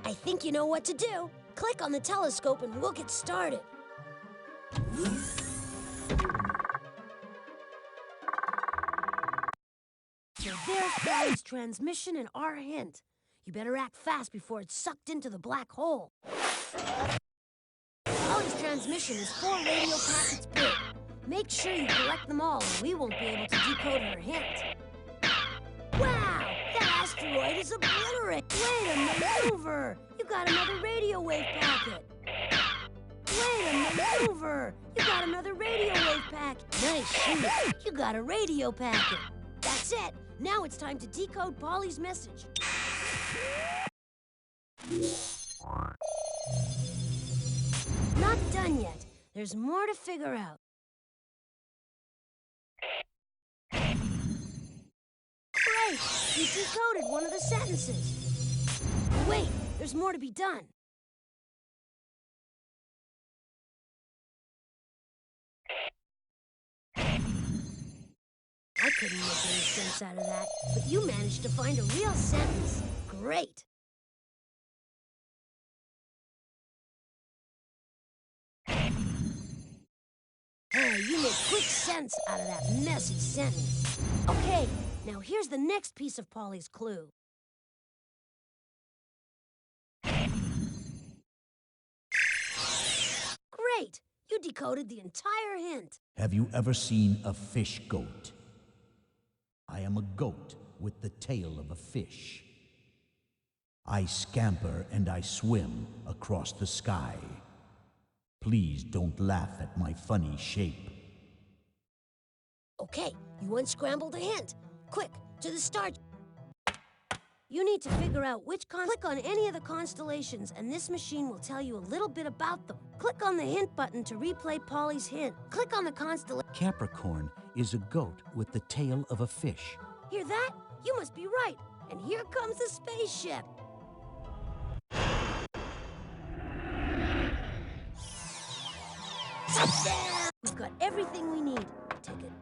I think you know what to do. Click on the telescope and we'll get started. So there's Polly's transmission and our hint. You better act fast before it's sucked into the black hole. Polly's transmission is 4 radio packets big. Make sure you collect them all or we won't be able to decode her hint. Wow! That asteroid is obliterated! Way to maneuver! You got another radio wave packet! Way to maneuver! You got another radio wave packet! Nice shooting! You got a radio packet! That's it! Now it's time to decode Polly's message. Not done yet. There's more to figure out. Great! You decoded one of the sentences. Wait, There's more to be done. I couldn't make any sense out of that, but you managed to find a real sentence. Great. You made quick sense out of that messy sentence. Okay, now here's the next piece of Polly's clue. Great! You decoded the entire hint. Have you ever seen a fish goat? I am a goat with the tail of a fish. I scamper and I swim across the sky. Please don't laugh at my funny shape. Okay, you unscrambled a hint. Quick, to the start. You need to figure out which click on any of the constellations, and this machine will tell you a little bit about them. Click on the hint button to replay Polly's hint. Click on the constellation. Capricorn is a goat with the tail of a fish. Hear that? You must be right. And here comes the spaceship. Touchdown! We've got everything we need. Take it.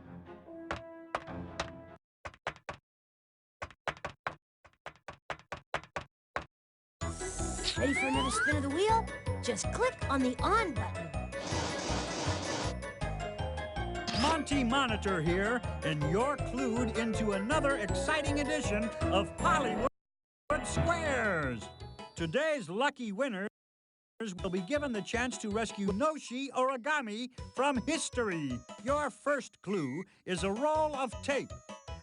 Ready for another spin of the wheel? Just click on the on button. Monty Monitor here, and you're clued into another exciting edition of Hollywood Squares. Today's lucky winners will be given the chance to rescue Noshi Origami from history. Your first clue is a roll of tape,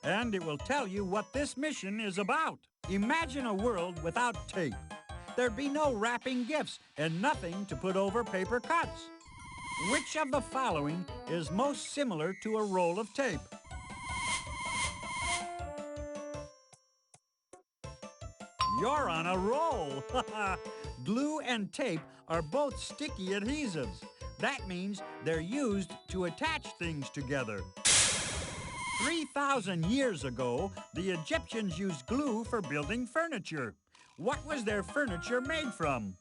and it will tell you what this mission is about. Imagine a world without tape. There'd be no wrapping gifts and nothing to put over paper cuts. Which of the following is most similar to a roll of tape? You're on a roll! Glue and tape are both sticky adhesives. That means they're used to attach things together. 3,000 years ago, the Egyptians used glue for building furniture. What was their furniture made from?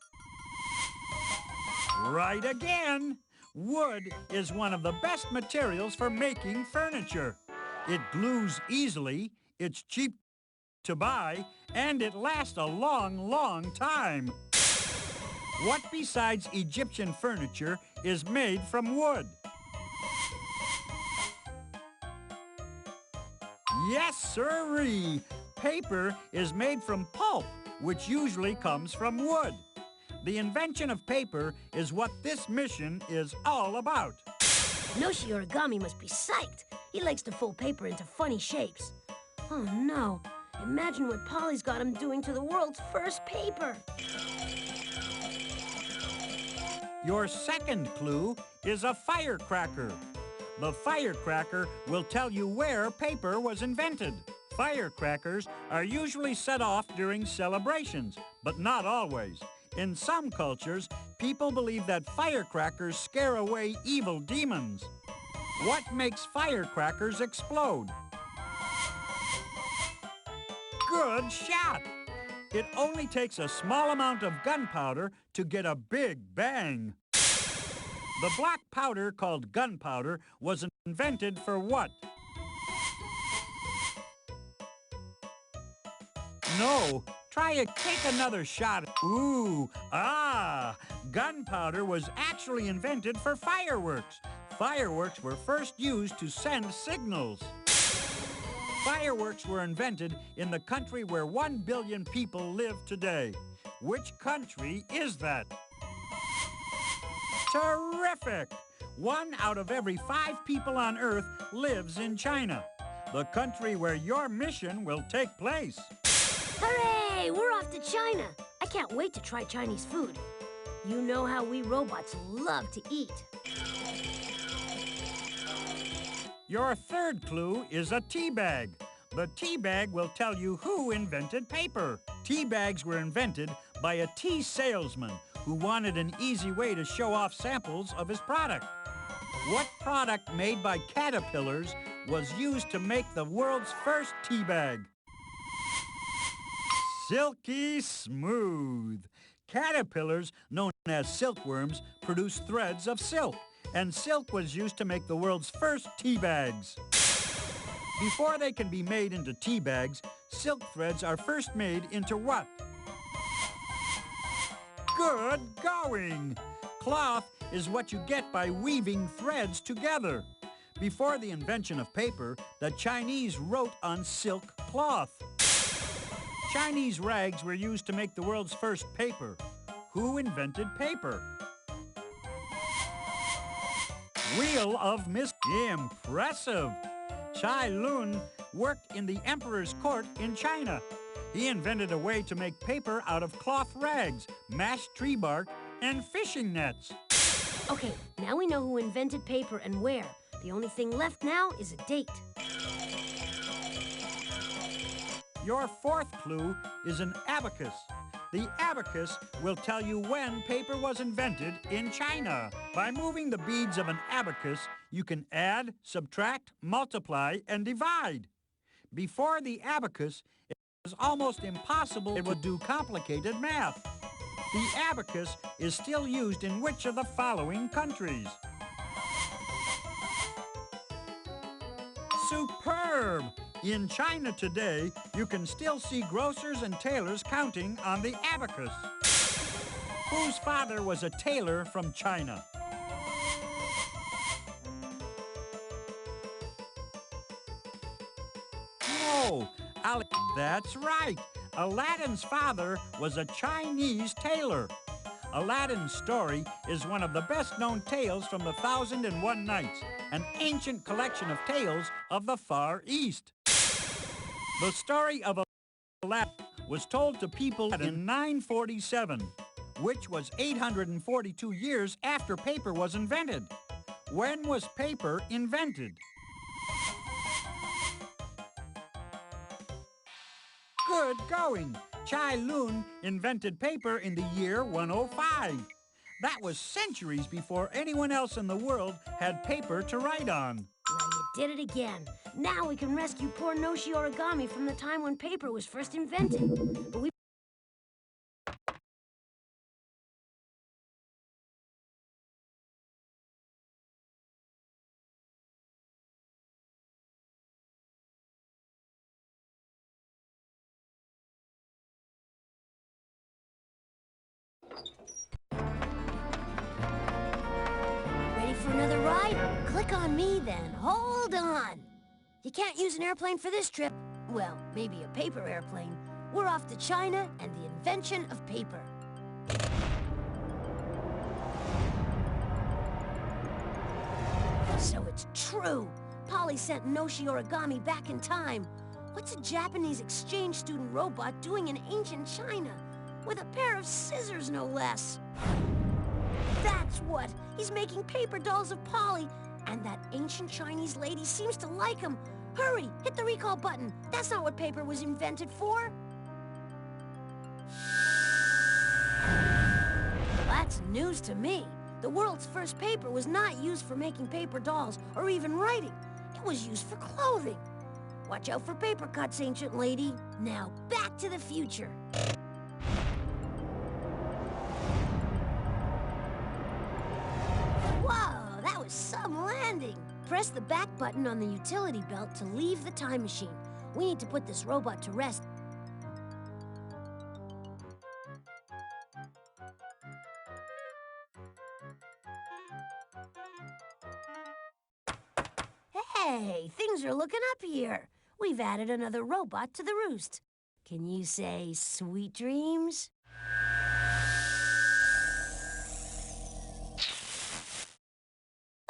Right again! Wood is one of the best materials for making furniture. It glues easily, it's cheap to buy, and it lasts a long, long time. What besides Egyptian furniture is made from wood? Yes, sirree! Paper is made from pulp, which usually comes from wood. The invention of paper is what this mission is all about. Noshi Origami must be psyched. He likes to fold paper into funny shapes. Oh, no. Imagine what Polly's got him doing to the world's first paper. Your second clue is a firecracker. The firecracker will tell you where paper was invented. Firecrackers are usually set off during celebrations, but not always. In some cultures, people believe that firecrackers scare away evil demons. What makes firecrackers explode? Good shot! It only takes a small amount of gunpowder to get a big bang. The black powder called gunpowder was invented for what? No. Take another shot. Ooh, gunpowder was actually invented for fireworks. Fireworks were first used to send signals. Fireworks were invented in the country where 1 billion people live today. Which country is that? Terrific! 1 out of every 5 people on Earth lives in China, the country where your mission will take place. Hooray! We're off to China. I can't wait to try Chinese food. You know how we robots love to eat. Your third clue is a tea bag. The tea bag will tell you who invented paper. Tea bags were invented by a tea salesman who wanted an easy way to show off samples of his product. What product made by caterpillars was used to make the world's first tea bag? silky smooth. Caterpillars, known as silkworms, produce threads of silk, and silk was used to make the world's first tea bags. Before they can be made into tea bags, silk threads are first made into what? Good going! Cloth is what you get by weaving threads together. Before the invention of paper, the Chinese wrote on silk cloth. Chinese rags were used to make the world's first paper. Who invented paper? Wheel of Mist. Impressive! Ts'ai Lun worked in the emperor's court in China. He invented a way to make paper out of cloth rags, mashed tree bark, and fishing nets. Okay, now we know who invented paper and where. The only thing left now is a date. Your fourth clue is an abacus. The abacus will tell you when paper was invented in China. By moving the beads of an abacus, you can add, subtract, multiply, and divide. Before the abacus, it was almost impossible to do complicated math. The abacus is still used in which of the following countries? Superb! In China today, you can still see grocers and tailors counting on the abacus. Whose father was a tailor from China? No, that's right. Aladdin's father was a Chinese tailor. Aladdin's story is one of the best-known tales from the 1001 Nights, an ancient collection of tales of the Far East. The story of Aladdin was told to people in 947, which was 842 years after paper was invented. When was paper invented? Good going! Ts'ai Lun invented paper in the year 105. That was centuries before anyone else in the world had paper to write on. Well, you did it again. Now we can rescue poor Noshi Origami from the time when paper was first invented. But we... Ready for another ride? Click on me then. Hold on. You can't use an airplane for this trip. Well, maybe a paper airplane. We're off to China and the invention of paper. So it's true. Polly sent Noshi Origami back in time. What's a Japanese exchange student robot doing in ancient China? With a pair of scissors, no less. That's what! He's making paper dolls of Polly, and that ancient Chinese lady seems to like him. Hurry, hit the recall button. That's not what paper was invented for. That's news to me. The world's first paper was not used for making paper dolls or even writing. It was used for clothing. Watch out for paper cuts, ancient lady. Now, back to the future. Whoa, that was some landing. Press the back button on the utility belt to leave the time machine. We need to put this robot to rest. Hey, things are looking up here. We've added another robot to the roost. Can you say sweet dreams?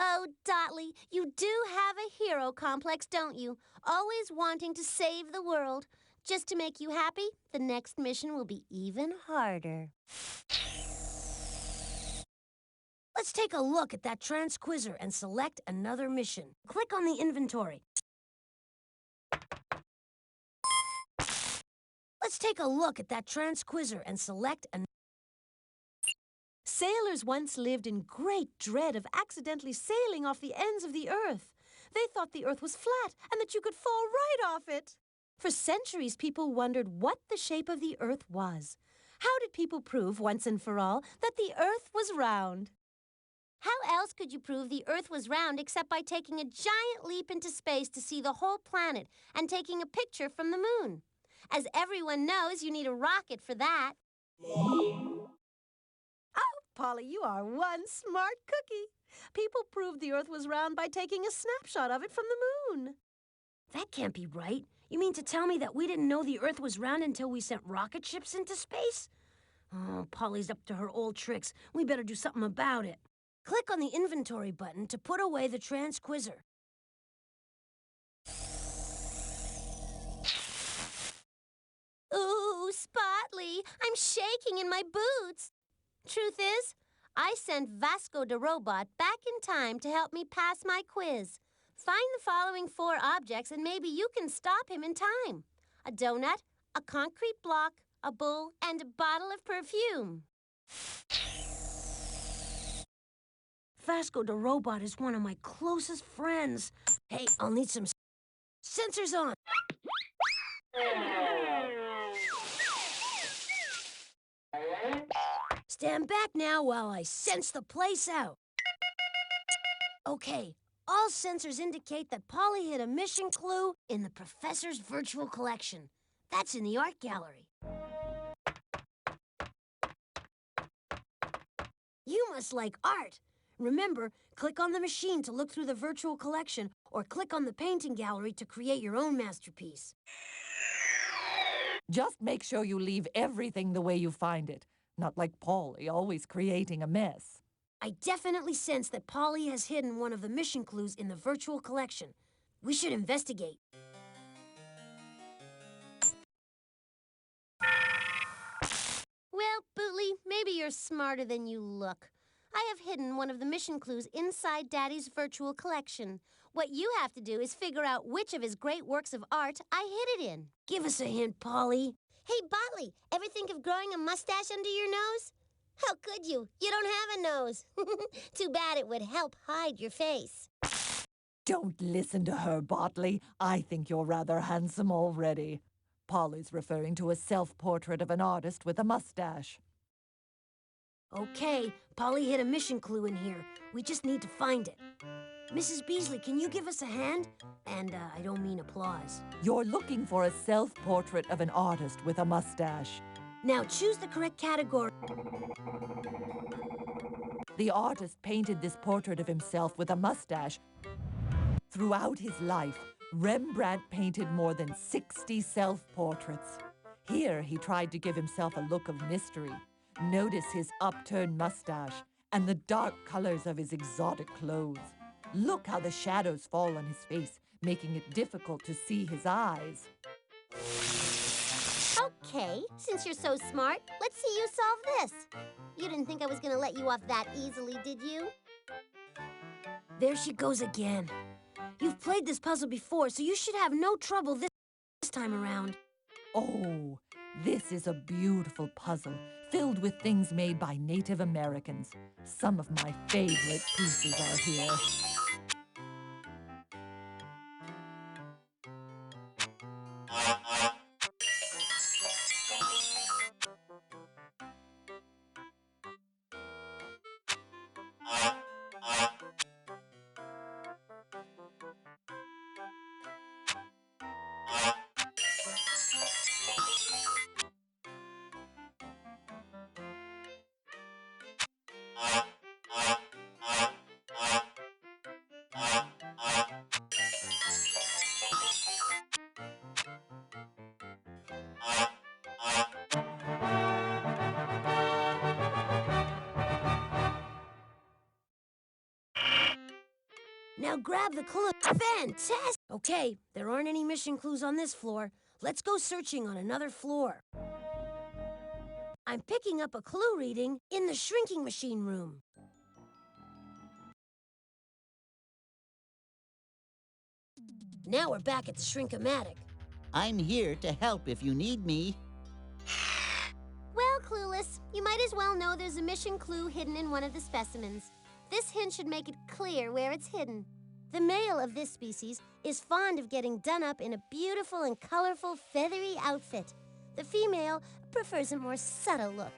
Oh, Dotley, you do have a hero complex, don't you? Always wanting to save the world. Just to make you happy, the next mission will be even harder. Let's take a look at that transquizzer and select another mission. Click on the inventory. Let's take a look at that transquizzer and select an... Sailors once lived in great dread of accidentally sailing off the ends of the earth. They thought the earth was flat and that you could fall right off it. For centuries, people wondered what the shape of the Earth was. How did people prove once and for all that the Earth was round? How else could you prove the Earth was round except by taking a giant leap into space to see the whole planet and taking a picture from the moon? As everyone knows, you need a rocket for that. Oh, Polly, you are one smart cookie. People proved the Earth was round by taking a snapshot of it from the moon. That can't be right. You mean to tell me that we didn't know the Earth was round until we sent rocket ships into space? Oh, Polly's up to her old tricks. We better do something about it. Click on the inventory button to put away the transquizzer. Ooh, Spotly, I'm shaking in my boots. Truth is, I sent Vasco da Robot back in time to help me pass my quiz. Find the following 4 objects and maybe you can stop him in time. A donut, a concrete block, a bull, and a bottle of perfume. Vasco da Robot is one of my closest friends. Hey, I'll need some sensors on. Stand back now while I sense the place out. Okay, all sensors indicate that Polly hid a mission clue in the professor's virtual collection. That's in the art gallery. You must like art. Remember, click on the machine to look through the virtual collection, or click on the painting gallery to create your own masterpiece. Just make sure you leave everything the way you find it. Not like Polly, always creating a mess. I definitely sense that Polly has hidden one of the mission clues in the virtual collection. We should investigate. Well, Bootly, maybe you're smarter than you look. I have hidden one of the mission clues inside Daddy's virtual collection. What you have to do is figure out which of his great works of art I hid it in. Give us a hint, Polly. Hey, Botley, ever think of growing a mustache under your nose? How could you? You don't have a nose. Too bad it would help hide your face. Don't listen to her, Botley. I think you're rather handsome already. Polly's referring to a self-portrait of an artist with a mustache. Okay, Polly hid a mission clue in here. We just need to find it. Mrs. Beasley, can you give us a hand? And I don't mean applause. You're looking for a self-portrait of an artist with a mustache. Now choose the correct category. The artist painted this portrait of himself with a mustache. Throughout his life, Rembrandt painted more than 60 self-portraits. Here, he tried to give himself a look of mystery. Notice his upturned mustache and the dark colors of his exotic clothes. Look how the shadows fall on his face, making it difficult to see his eyes. Okay, since you're so smart, let's see you solve this. You didn't think I was going to let you off that easily, did you? There she goes again. You've played this puzzle before, so you should have no trouble this time around. Oh, this is a beautiful puzzle filled with things made by Native Americans. Some of my favorite pieces are here. Now grab the clue. Fantastic! Okay, there aren't any mission clues on this floor. Let's go searching on another floor. I'm picking up a clue reading in the shrinking machine room. Now we're back at the Shrink-O-Matic. I'm here to help if you need me. Well, Clueless, you might as well know there's a mission clue hidden in one of the specimens. This hint should make it clear where it's hidden. The male of this species is fond of getting done up in a beautiful and colorful feathery outfit. The female prefers a more subtle look.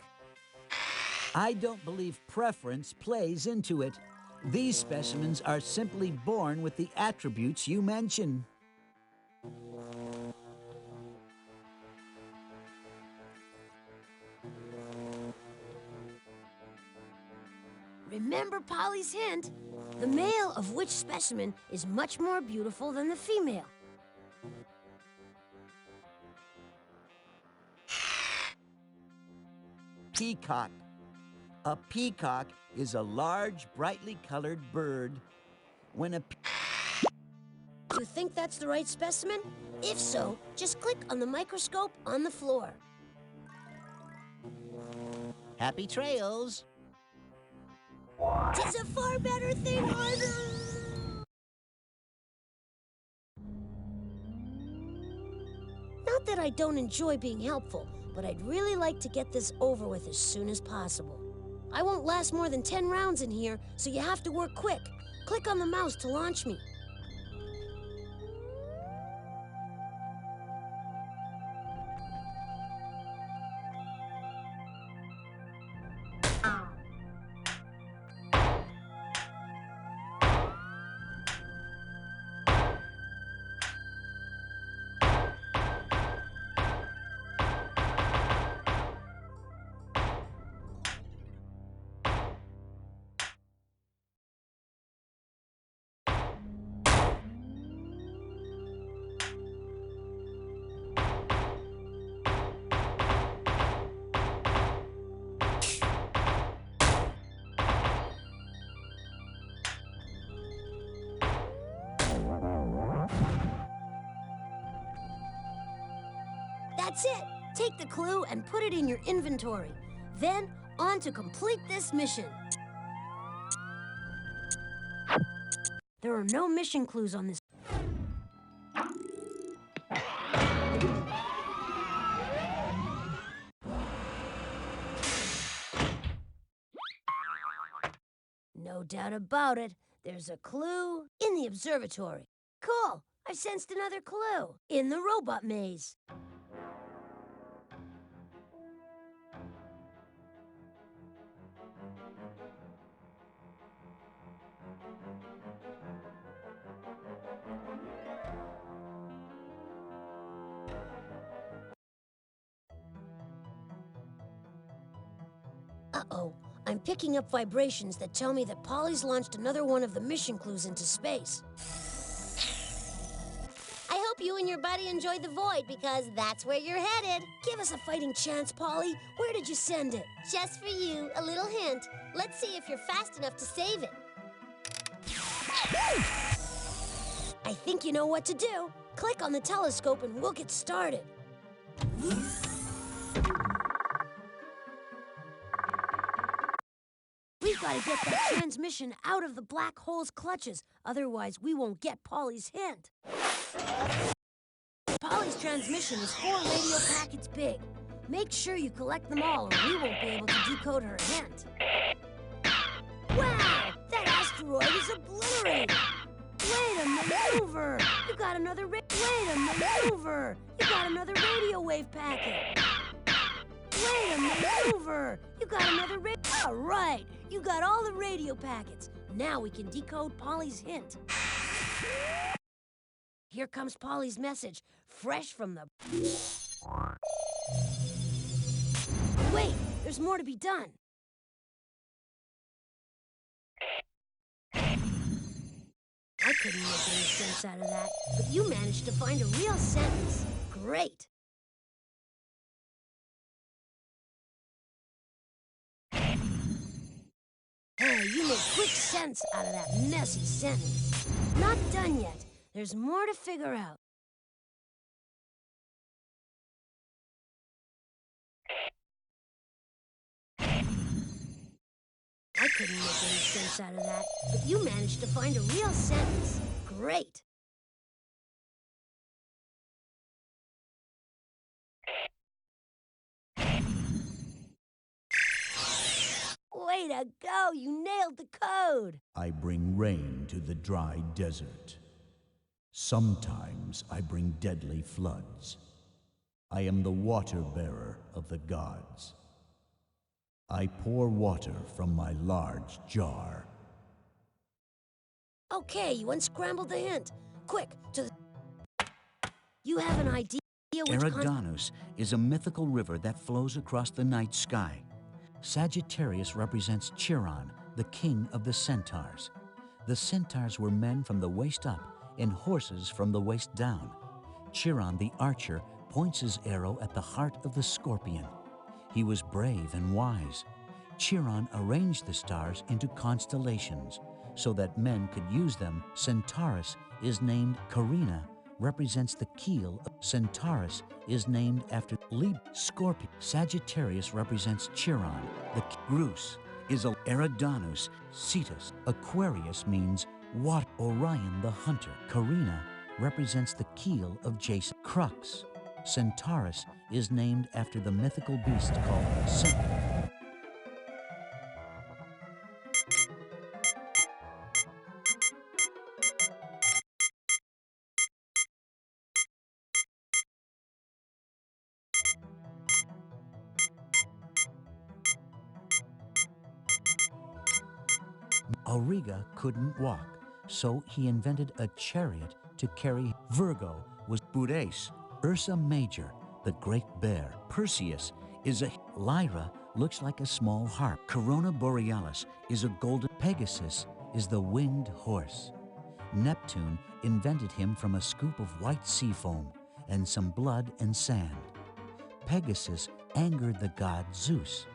I don't believe preference plays into it. These specimens are simply born with the attributes you mention. Remember Polly's hint? The male of which specimen is much more beautiful than the female. Peacock. A peacock is a large, brightly colored bird. When a You think that's the right specimen? If so, just click on the microscope on the floor. Happy trails. 'Tis a far better thing, Arthur! Not that I don't enjoy being helpful, but I'd really like to get this over with as soon as possible. I won't last more than 10 rounds in here, so you have to work quick. Click on the mouse to launch me. That's it! Take the clue and put it in your inventory. Then, on to complete this mission. There are no mission clues on this. No doubt about it, there's a clue in the observatory. Cool! I've sensed another clue in the robot maze. Uh-oh, I'm picking up vibrations that tell me that Polly's launched another one of the mission clues into space. I hope you and your buddy enjoyed the void, because that's where you're headed. Give us a fighting chance, Polly. Where did you send it? Just for you, a little hint. Let's see if you're fast enough to save it. I think you know what to do. Click on the telescope and we'll get started. We've got to get that transmission out of the black hole's clutches. Otherwise, we won't get Polly's hint. Polly's transmission is 4 radio packets big. Make sure you collect them all or we won't be able to decode her hint. Wow! That asteroid is obliterated! Wait a maneuver! You got another Wait a maneuver! You got another radio wave packet! Wait a maneuver! You got another All right! You got all the radio packets. Now we can decode Polly's hint. Here comes Polly's message, fresh from the... Wait, there's more to be done. I couldn't make any sense out of that, but you managed to find a real sentence. Great. Hey, you made quick sense out of that messy sentence. Not done yet. There's more to figure out. I couldn't make any sense out of that, but you managed to find a real sentence. Great. Way to go! You nailed the code! I bring rain to the dry desert. Sometimes I bring deadly floods. I am the water bearer of the gods. I pour water from my large jar. Okay, you unscrambled the hint. Quick, to the... You have an idea which Eridanus is a mythical river that flows across the night sky. Sagittarius represents Chiron, the king of the centaurs. The centaurs were men from the waist up and horses from the waist down. Chiron, the archer, points his arrow at the heart of the scorpion. He was brave and wise. Chiron arranged the stars into constellations so that men could use them. Centaurus is named Carina, represents the keel. Centaurus is named after Scorpion. Sagittarius represents Chiron. The Grus is Eridanus. Cetus. Aquarius means water. Orion the hunter. Carina represents the keel of Jason. Crux. Centaurus is named after the mythical beast called Centaur. Auriga couldn't walk, so he invented a chariot to carry. Virgo was Boudace. Ursa Major, the great bear. Perseus is a... Lyra looks like a small harp. Corona Borealis is a golden... Pegasus is the winged horse. Neptune invented him from a scoop of white sea foam and some blood and sand. Pegasus angered the god Zeus.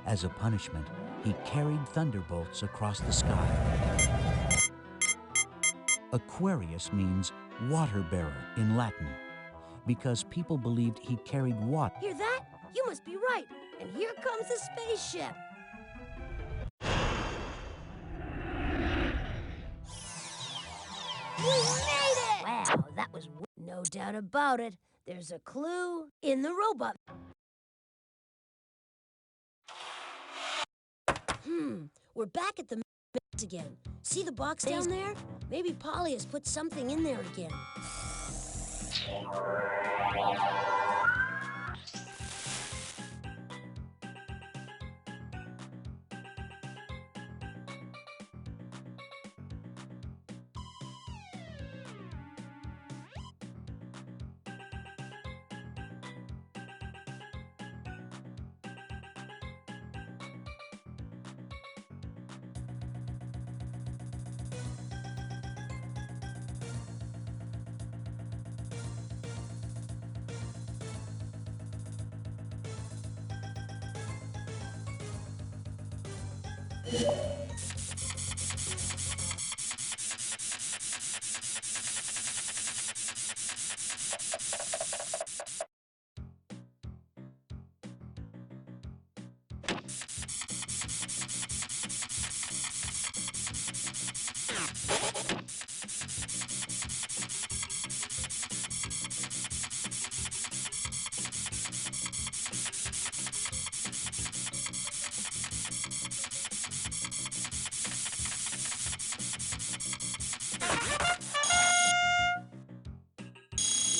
As a punishment, he carried thunderbolts across the sky. Aquarius means water bearer in Latin, because people believed he carried water. Hear that? You must be right. And here comes the spaceship. We made it! Wow, that was... No doubt about it. There's a clue in the robot. We're back at the again. See the box down there? Maybe Polly has put something in there again.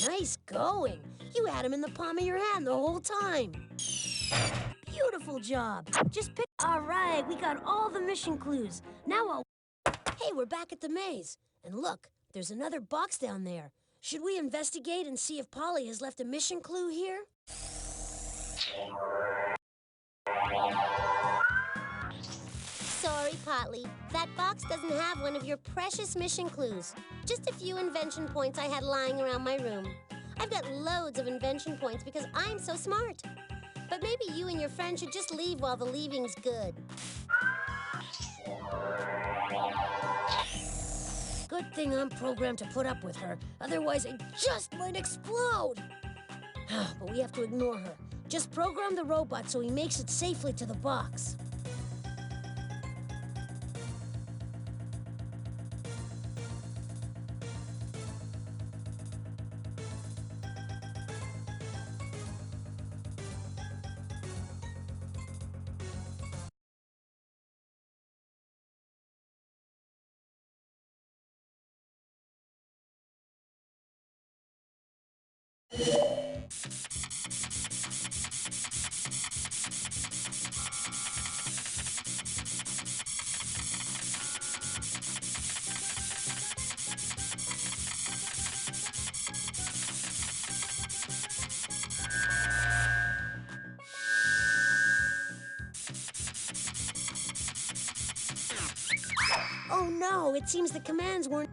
Nice going. You had him in the palm of your hand the whole time. Beautiful job. Just pick... All right, we got all the mission clues. Now I'll... Hey, we're back at the maze. And look, there's another box down there. Should we investigate and see if Polly has left a mission clue here? Sorry, Potley. That box doesn't have one of your precious mission clues. Just a few invention points I had lying around my room. I've got loads of invention points because I'm so smart. But maybe you and your friend should just leave while the leaving's good. Good thing I'm programmed to put up with her. Otherwise, I just might explode. But we have to ignore her. Just program the robot so he makes it safely to the box. Oh no, it seems the commands weren't...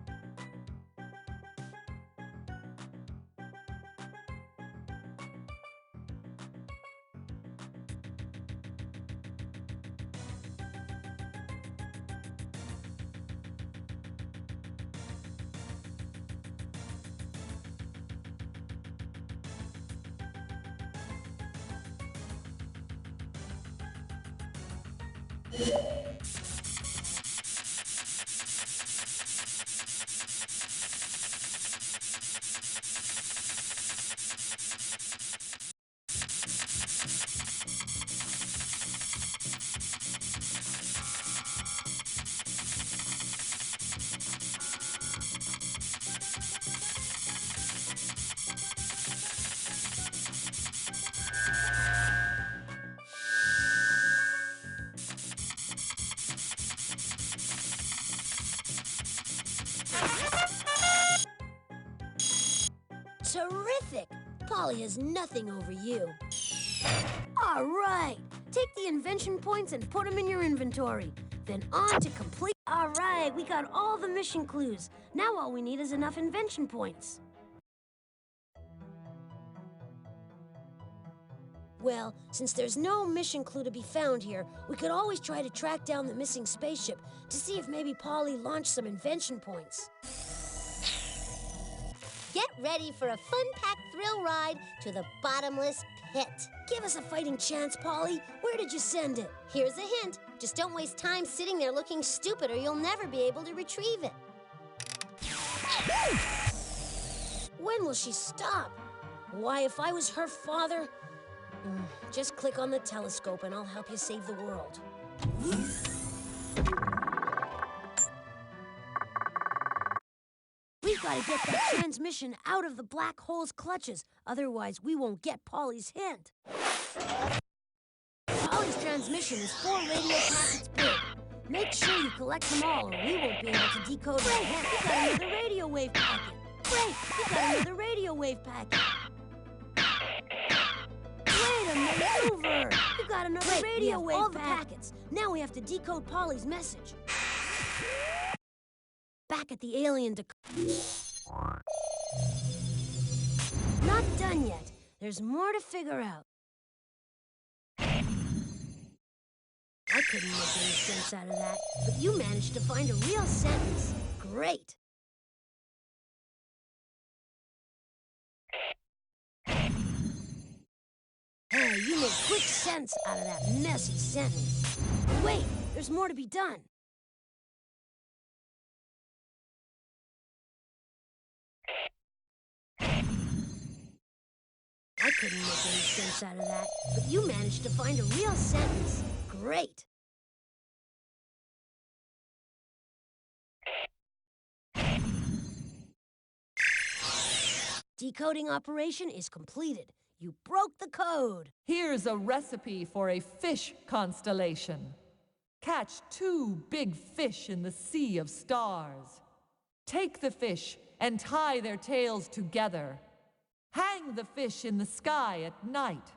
Terrific! Polly has nothing over you. All right, take the invention points and put them in your inventory. Then on to complete... All right, we got all the mission clues. Now all we need is enough invention points. Well, since there's no mission clue to be found here, we could always try to track down the missing spaceship to see if maybe Polly launched some invention points. Get ready for a fun-packed thrill ride to the bottomless pit. Give us a fighting chance, Polly. Where did you send it? Here's a hint. Just don't waste time sitting there looking stupid or you'll never be able to retrieve it. When will she stop? Why, if I was her father... Just click on the telescope and I'll help you save the world. We've got to get that transmission out of the black hole's clutches. Otherwise, we won't get Polly's hint. Polly's transmission is 4 radio packets big. Make sure you collect them all, or we won't be able to decode the hint. We got another radio wave packet. Great! We got another radio wave packet. Wait a maneuver! We got another radio wave all the packets. Now we have to decode Polly's message. Back at the alien Not done yet. There's more to figure out. I couldn't make any sense out of that, but you managed to find a real sentence. Great. Hey, you made quick sense out of that messy sentence. But wait, there's more to be done. I couldn't make any sense out of that, but you managed to find a real sentence. Great. Decoding operation is completed. You broke the code. Here's a recipe for a fish constellation. Catch 2 big fish in the sea of stars. Take the fish and tie their tails together. Hang the fish in the sky at night.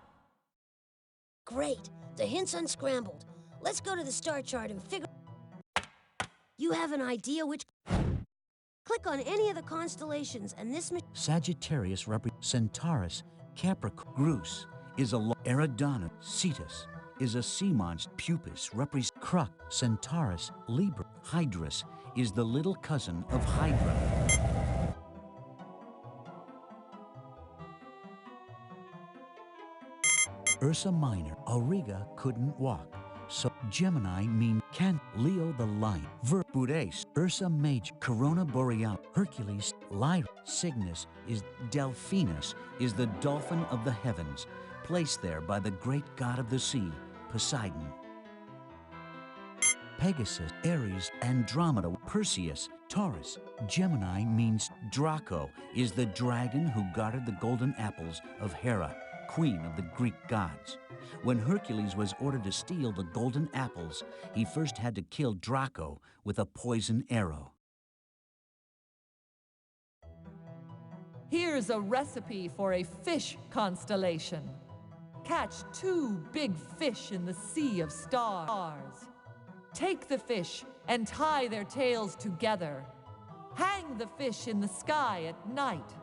Great. The hint's unscrambled. Let's go to the star chart and figure... You have an idea which... Click on any of the constellations and this... Sagittarius represents Centaurus, Capricorn, Grus is a Eridanus, Cetus is a sea monster, Pupus represents Crux, Centaurus, Libra, Hydrus is the little cousin of Hydra. Ursa Minor, Auriga couldn't walk, so Gemini mean can Leo the lion, Virbudes, Ursa Major, Corona Borealis, Hercules, Lyra, Cygnus is Delphinus is the dolphin of the heavens, placed there by the great god of the sea, Poseidon. Pegasus, Aries, Andromeda, Perseus, Taurus. Gemini means Draco, is the dragon who guarded the golden apples of Hera, queen of the Greek gods. When Hercules was ordered to steal the golden apples, he first had to kill Draco with a poison arrow. Here's a recipe for a fish constellation. Catch 2 big fish in the sea of stars. Take the fish and tie their tails together. Hang the fish in the sky at night.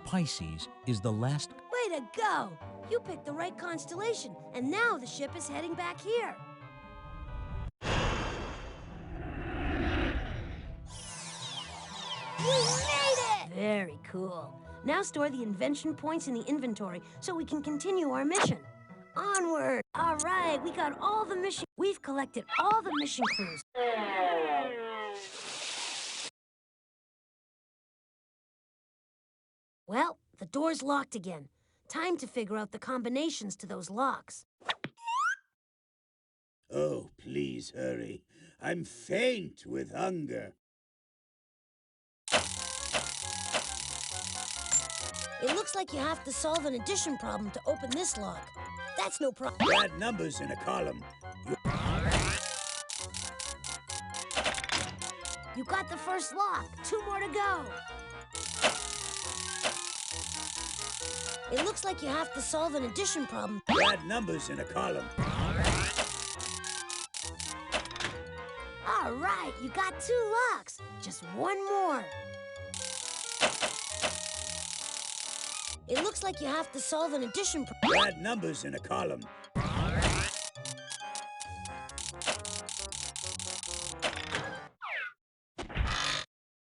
Pisces is the last. Way to go! You picked the right constellation, and now the ship is heading back here. We made it! Very cool. Now store the invention points in the inventory so we can continue our mission. Onward! All right, we got all the mission. We've collected all the mission clues. Well, the door's locked again. Time to figure out the combinations to those locks. Oh, please hurry. I'm faint with hunger. It looks like you have to solve an addition problem to open this lock. That's no problem. Add numbers in a column. You got the first lock. 2 more to go. It looks like you have to solve an addition problem. Add numbers in a column. All right, you got 2 locks. Just 1 more. It looks like you have to solve an addition problem. Add numbers in a column.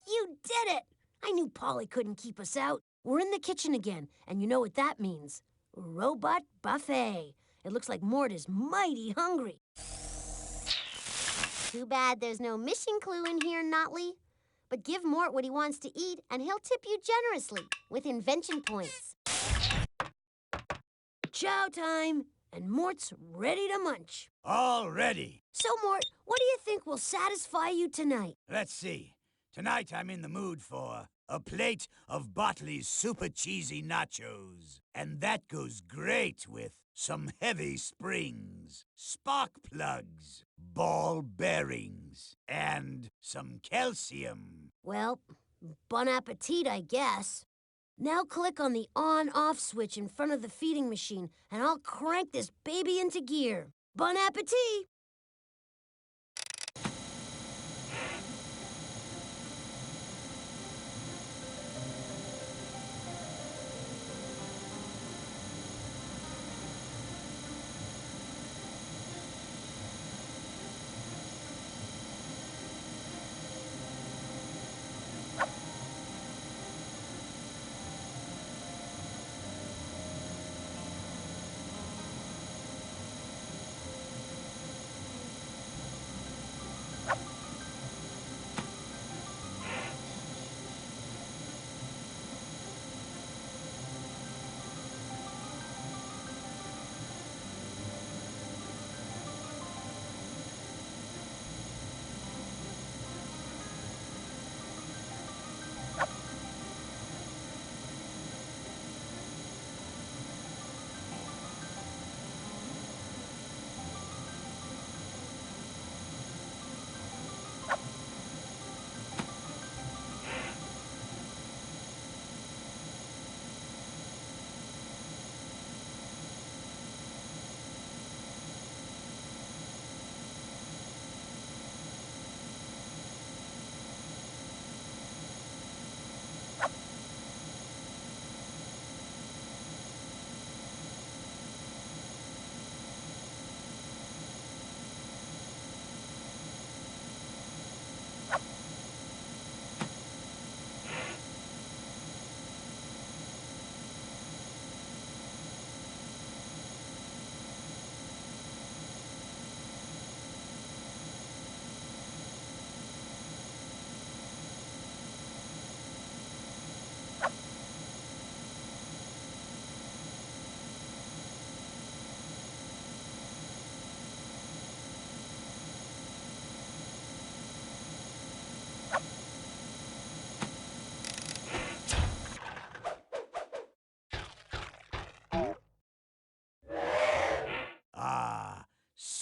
You did it! I knew Polly couldn't keep us out. We're in the kitchen again, and you know what that means. Robot buffet. It looks like Mort is mighty hungry. Too bad there's no mission clue in here, Notley. But give Mort what he wants to eat, and he'll tip you generously with invention points. Chow time, and Mort's ready to munch. All ready. So, Mort, what do you think will satisfy you tonight? Let's see. Tonight I'm in the mood for a plate of Botley's super cheesy nachos. And that goes great with some heavy springs, spark plugs, ball bearings, and some calcium. Well, bon appetit, I guess. Now click on the on-off switch in front of the feeding machine, and I'll crank this baby into gear. Bon appetit!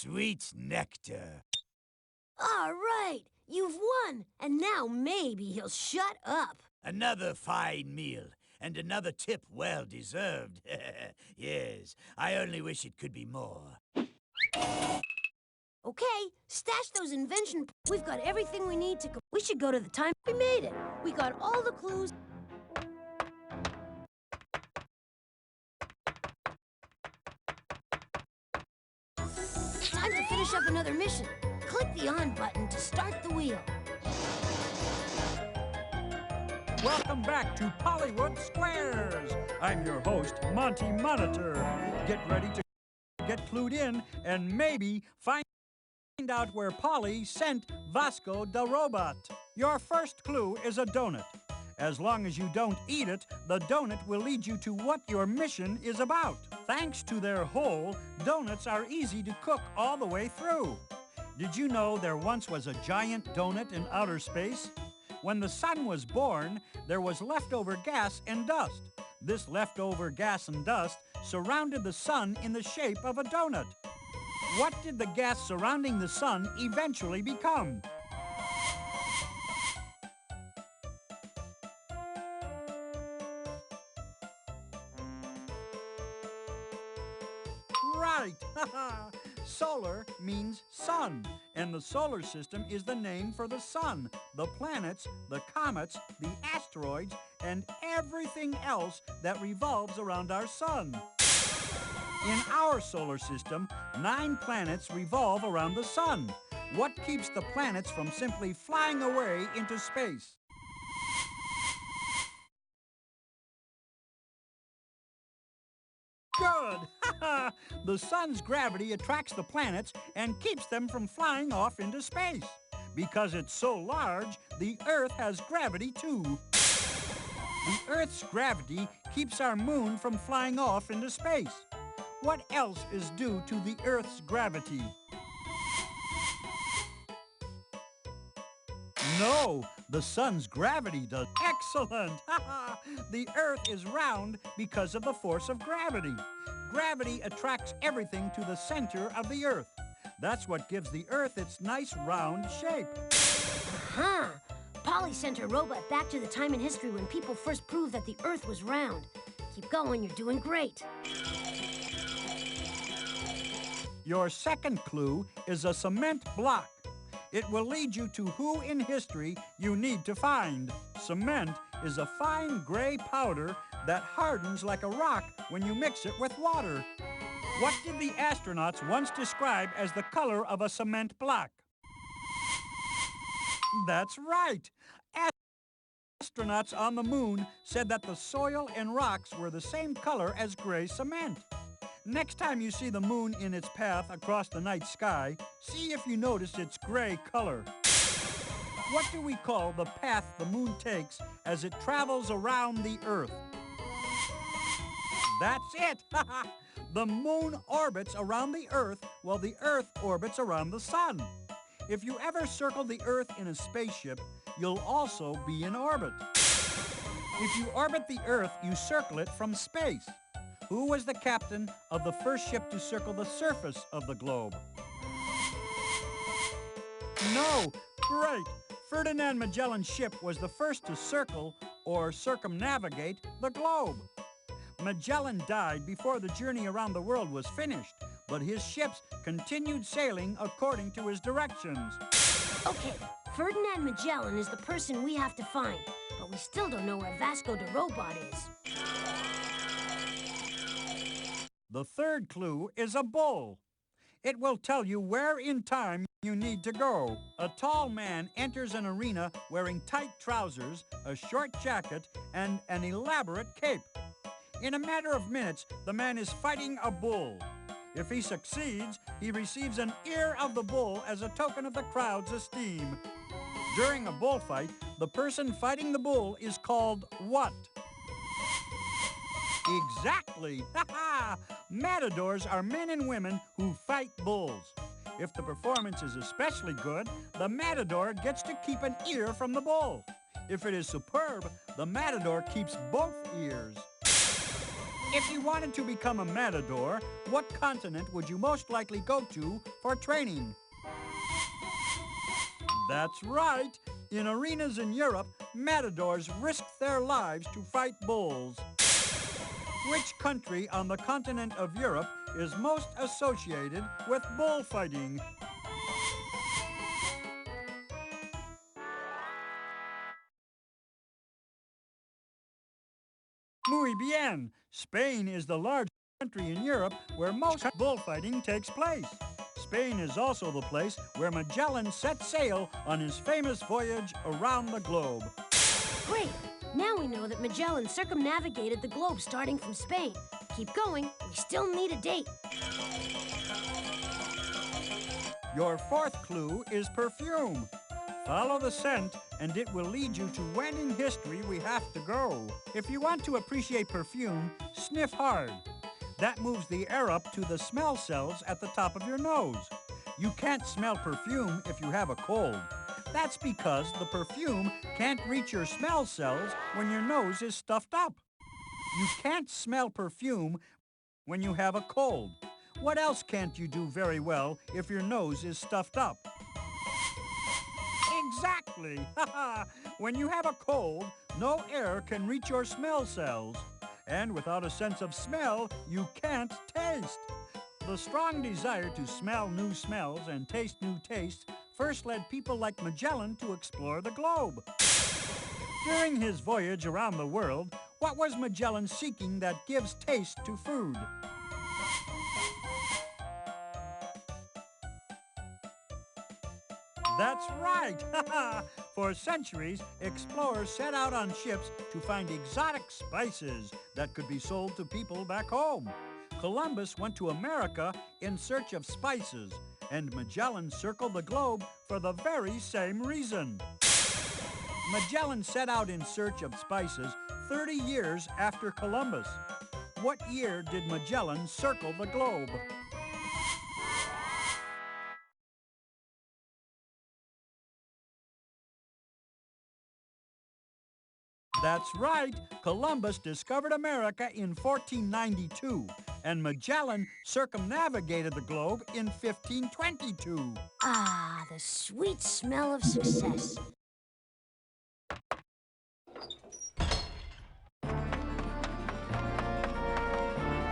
sweet nectar. All right, you've won, and now maybe he'll shut up. Another fine meal, and another tip well deserved. Yes, I only wish it could be more. Okay, stash those invention. We've got everything we need to go. We should go to the time we made it. We got all the clues. Time to finish up another mission. Click the on button to start the wheel. Welcome back to Pollywood Squares. I'm your host, Monty Monitor. Get ready to get clued in and maybe find out where Polly sent Vasco da Robot. Your first clue is a donut. As long as you don't eat it, the donut will lead you to what your mission is about. Thanks to their hole, donuts are easy to cook all the way through. Did you know there once was a giant donut in outer space? When the sun was born, there was leftover gas and dust. This leftover gas and dust surrounded the sun in the shape of a donut. What did the gas surrounding the sun eventually become? Right! Solar means sun, and the solar system is the name for the sun, the planets, the comets, the asteroids, and everything else that revolves around our sun. In our solar system, 9 planets revolve around the sun. What keeps the planets from simply flying away into space? Good! The sun's gravity attracts the planets and keeps them from flying off into space. Because it's so large, the Earth has gravity too. The Earth's gravity keeps our moon from flying off into space. What else is due to the Earth's gravity? No, the sun's gravity does. Excellent! The Earth is round because of the force of gravity. Gravity attracts everything to the center of the Earth. That's what gives the Earth its nice round shape. Huh. Polly sent her robot back to the time in history when people first proved that the Earth was round. Keep going, you're doing great. Your second clue is a cement block. It will lead you to who in history you need to find. Cement is a fine gray powder that hardens like a rock when you mix it with water. What did the astronauts once describe as the color of a cement block? That's right. Astronauts on the moon said that the soil and rocks were the same color as gray cement. Next time you see the moon in its path across the night sky, see if you notice its gray color. What do we call the path the moon takes as it travels around the Earth? That's it! The moon orbits around the Earth while the Earth orbits around the sun. If you ever circle the Earth in a spaceship, you'll also be in orbit. If you orbit the Earth, you circle it from space. Who was the captain of the first ship to circle the surface of the globe? No! Great! Ferdinand Magellan's ship was the first to circle, or circumnavigate, the globe. Magellan died before the journey around the world was finished, but his ships continued sailing according to his directions. Okay, Ferdinand Magellan is the person we have to find, but we still don't know where Vasco da Robot is. The third clue is a bull. It will tell you where in time you need to go. A tall man enters an arena wearing tight trousers, a short jacket, and an elaborate cape. In a matter of minutes, the man is fighting a bull. If he succeeds, he receives an ear of the bull as a token of the crowd's esteem. During a bullfight, the person fighting the bull is called what? Exactly! Matadors are men and women who fight bulls. If the performance is especially good, the matador gets to keep an ear from the bull. If it is superb, the matador keeps both ears. If you wanted to become a matador, what continent would you most likely go to for training? That's right. In arenas in Europe, matadors risk their lives to fight bulls. Which country on the continent of Europe is most associated with bullfighting? Muy bien. Spain is the largest country in Europe where most bullfighting takes place. Spain is also the place where Magellan set sail on his famous voyage around the globe. Great! Now we know that Magellan circumnavigated the globe starting from Spain. Keep going, we still need a date. Your fourth clue is perfume. Follow the scent, and it will lead you to when in history we have to go. If you want to appreciate perfume, sniff hard. That moves the air up to the smell cells at the top of your nose. You can't smell perfume if you have a cold. That's because the perfume can't reach your smell cells when your nose is stuffed up. You can't smell perfume when you have a cold. What else can't you do very well if your nose is stuffed up? Exactly! When you have a cold, no air can reach your smell cells. And without a sense of smell, you can't taste. The strong desire to smell new smells and taste new tastes first led people like Magellan to explore the globe. During his voyage around the world, what was Magellan seeking that gives taste to food? That's right! For centuries, explorers set out on ships to find exotic spices that could be sold to people back home. Columbus went to America in search of spices, and Magellan circled the globe for the very same reason. Magellan set out in search of spices 30 years after Columbus. What year did Magellan circle the globe? That's right. Columbus discovered America in 1492, and Magellan circumnavigated the globe in 1522. Ah, the sweet smell of success.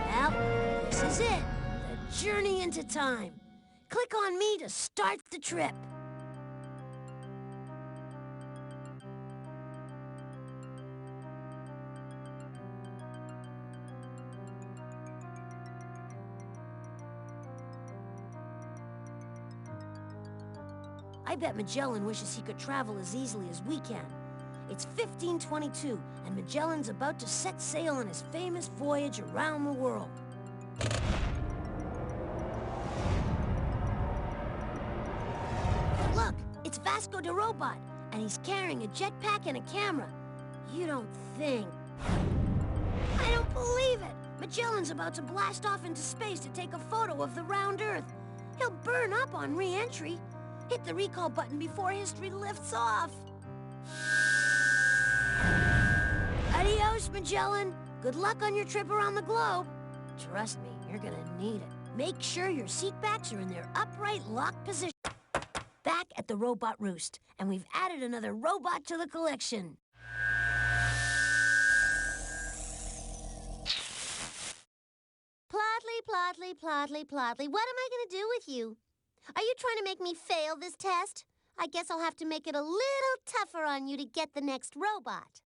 Well, this is it. The journey into time. Click on me to start the trip. I bet Magellan wishes he could travel as easily as we can. It's 1522, and Magellan's about to set sail on his famous voyage around the world. Look, it's Vasco da Robot, and he's carrying a jetpack and a camera. You don't think... I don't believe it! Magellan's about to blast off into space to take a photo of the round Earth. He'll burn up on re-entry. Hit the recall button before history lifts off. Adios, Magellan. Good luck on your trip around the globe. Trust me, you're gonna need it. Make sure your seat backs are in their upright locked position. Back at the robot roost, and we've added another robot to the collection. Plotly, Plotly, what am I gonna do with you? Are you trying to make me fail this test? I guess I'll have to make it a little tougher on you to get the next robot.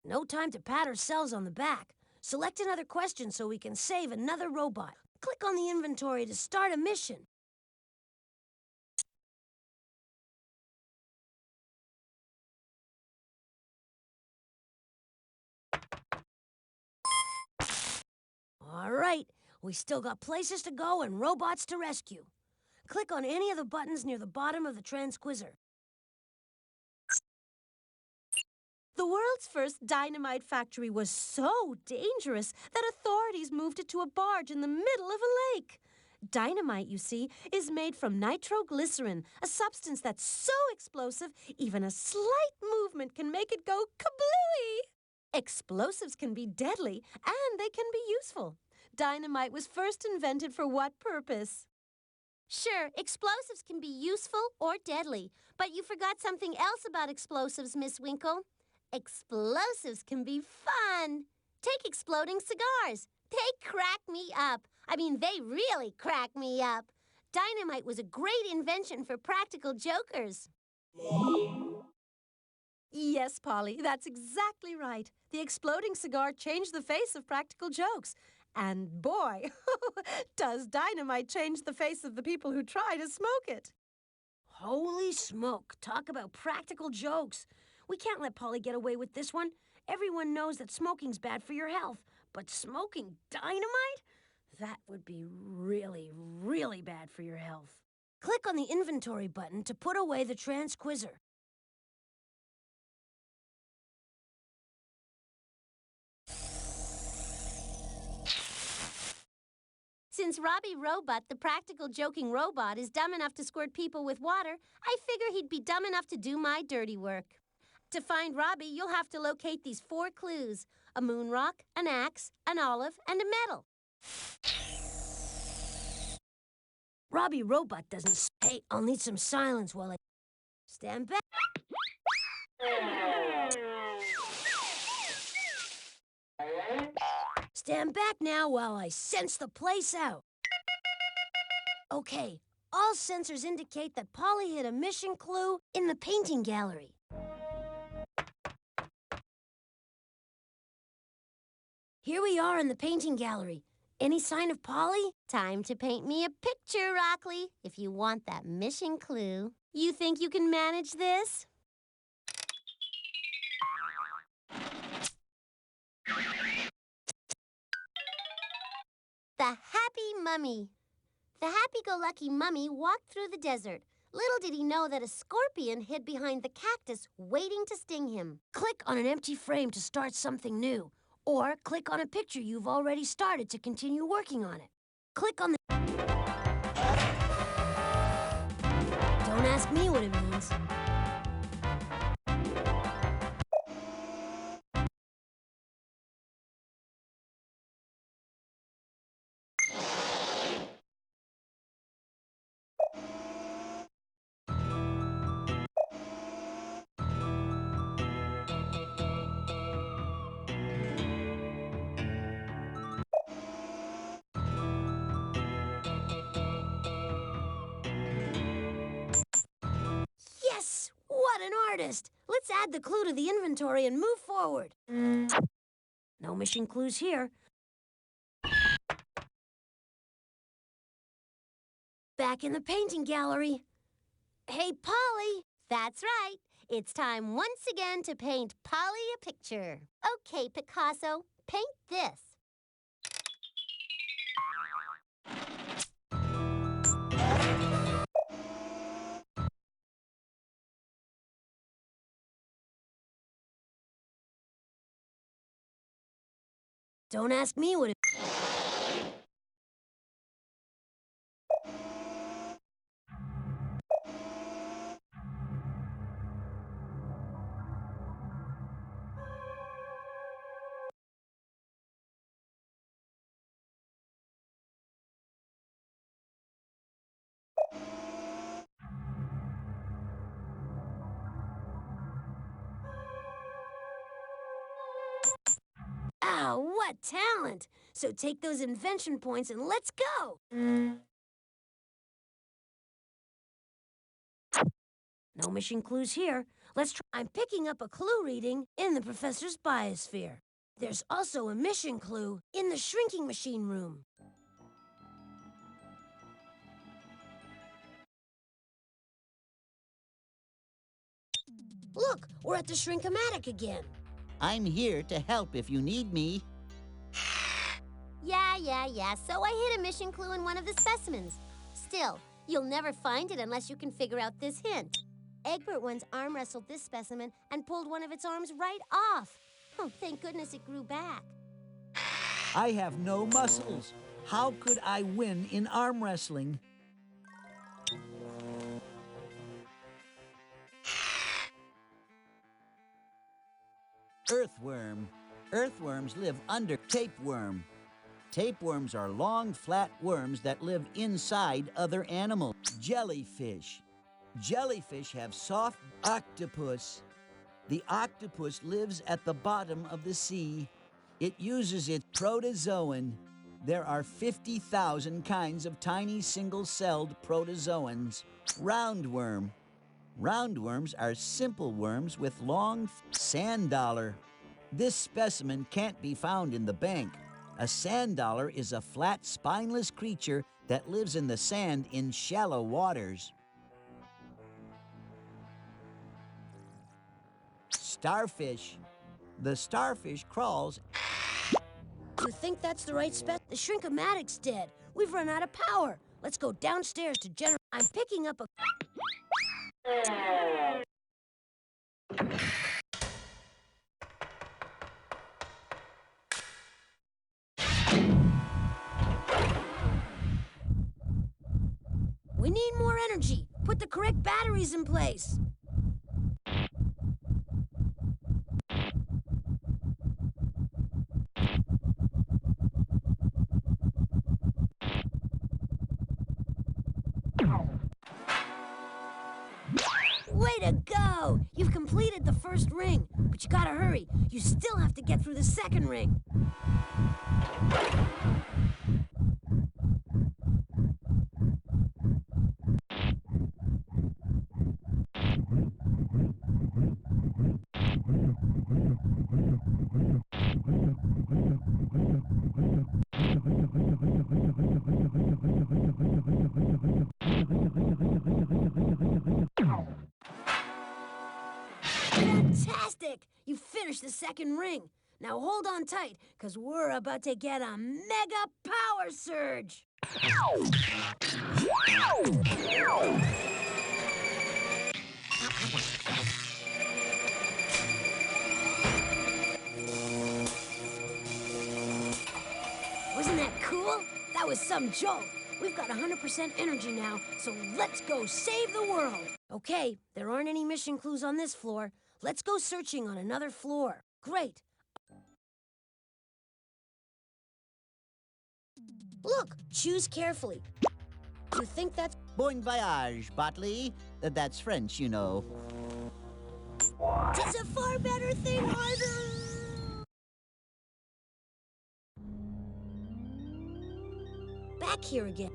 No time to pat ourselves on the back. Select another question so we can save another robot. Click on the inventory to start a mission. All right. We still got places to go and robots to rescue. Click on any of the buttons near the bottom of the transquisor. The world's first dynamite factory was so dangerous that authorities moved it to a barge in the middle of a lake. Dynamite, you see, is made from nitroglycerin, a substance that's so explosive, even a slight movement can make it go kablooey. Explosives can be deadly, and they can be useful. Dynamite was first invented for what purpose? Sure, explosives can be useful or deadly, but you forgot something else about explosives, Miss Winkle. Explosives can be fun. Take exploding cigars. They crack me up. I mean, they really crack me up. Dynamite was a great invention for practical jokers. Yes, Polly, that's exactly right. The exploding cigar changed the face of practical jokes. And boy, does dynamite change the face of the people who try to smoke it. Holy smoke, talk about practical jokes. We can't let Polly get away with this one. Everyone knows that smoking's bad for your health, but smoking dynamite? That would be really, really bad for your health. Click on the inventory button to put away the transquizzer. Since Robby Robot, the practical joking robot, is dumb enough to squirt people with water, I figure he'd be dumb enough to do my dirty work. To find Robby, you'll have to locate these 4 clues: a moon rock, an axe, an olive, and a medal. Robby Robot doesn't... Hey, I'll need some silence while I... Stand back. Stand back now while I sense the place out. Okay, all sensors indicate that Polly hid a mission clue in the painting gallery. Here we are in the painting gallery. Any sign of Polly? Time to paint me a picture, Rockley, if you want that mission clue. You think you can manage this? The Happy Mummy. The happy-go-lucky mummy walked through the desert. Little did he know that a scorpion hid behind the cactus, waiting to sting him. Click on an empty frame to start something new. Or click on a picture you've already started to continue working on it. Click on the... Don't ask me what it means. Yes! What an artist! Let's add the clue to the inventory and move forward. No mission clues here. Back in the painting gallery. Hey, Polly! That's right. It's time once again to paint Polly a picture. Okay, Picasso, paint this. Don't ask me what it... Wow, what talent! So take those invention points and let's go! No mission clues here. Let's try. I'm picking up a clue reading in the professor's biosphere. There's also a mission clue in the shrinking machine room. Look, we're at the Shrink-O-Matic again. I'm here to help if you need me. Yeah. So I hid a mission clue in one of the specimens. Still, you'll never find it unless you can figure out this hint. Egbert once arm wrestled this specimen and pulled one of its arms right off. Oh, thank goodness it grew back. I have no muscles. How could I win in arm wrestling? Earthworm. Earthworms live under tapeworm. Tapeworms are long, flat worms that live inside other animals. Jellyfish. Jellyfish have soft octopus. The octopus lives at the bottom of the sea. It uses its protozoan. There are 50,000 kinds of tiny single-celled protozoans. Roundworm. Roundworms are simple worms with long sand dollar. This specimen can't be found in the bank. A sand dollar is a flat, spineless creature that lives in the sand in shallow waters. Starfish. The starfish crawls. You think that's the right spec? The Shrinkomatic's dead. We've run out of power. Let's go downstairs to generate. I'm picking up a... We need more energy. Put the correct batteries in place. Way to go! You've completed the first ring, but you gotta hurry. You still have to get through the second ring. Fantastic! You finished the second ring. Now hold on tight, because we're about to get a mega power surge. Wasn't that cool? That was some jolt. We've got 100% energy now, so let's go save the world. Okay, there aren't any mission clues on this floor. Let's go searching on another floor. Great. Look, choose carefully. You think that's... Bon voyage, Botley. That's French, you know. It's a far better thing, Arthur! Back here again.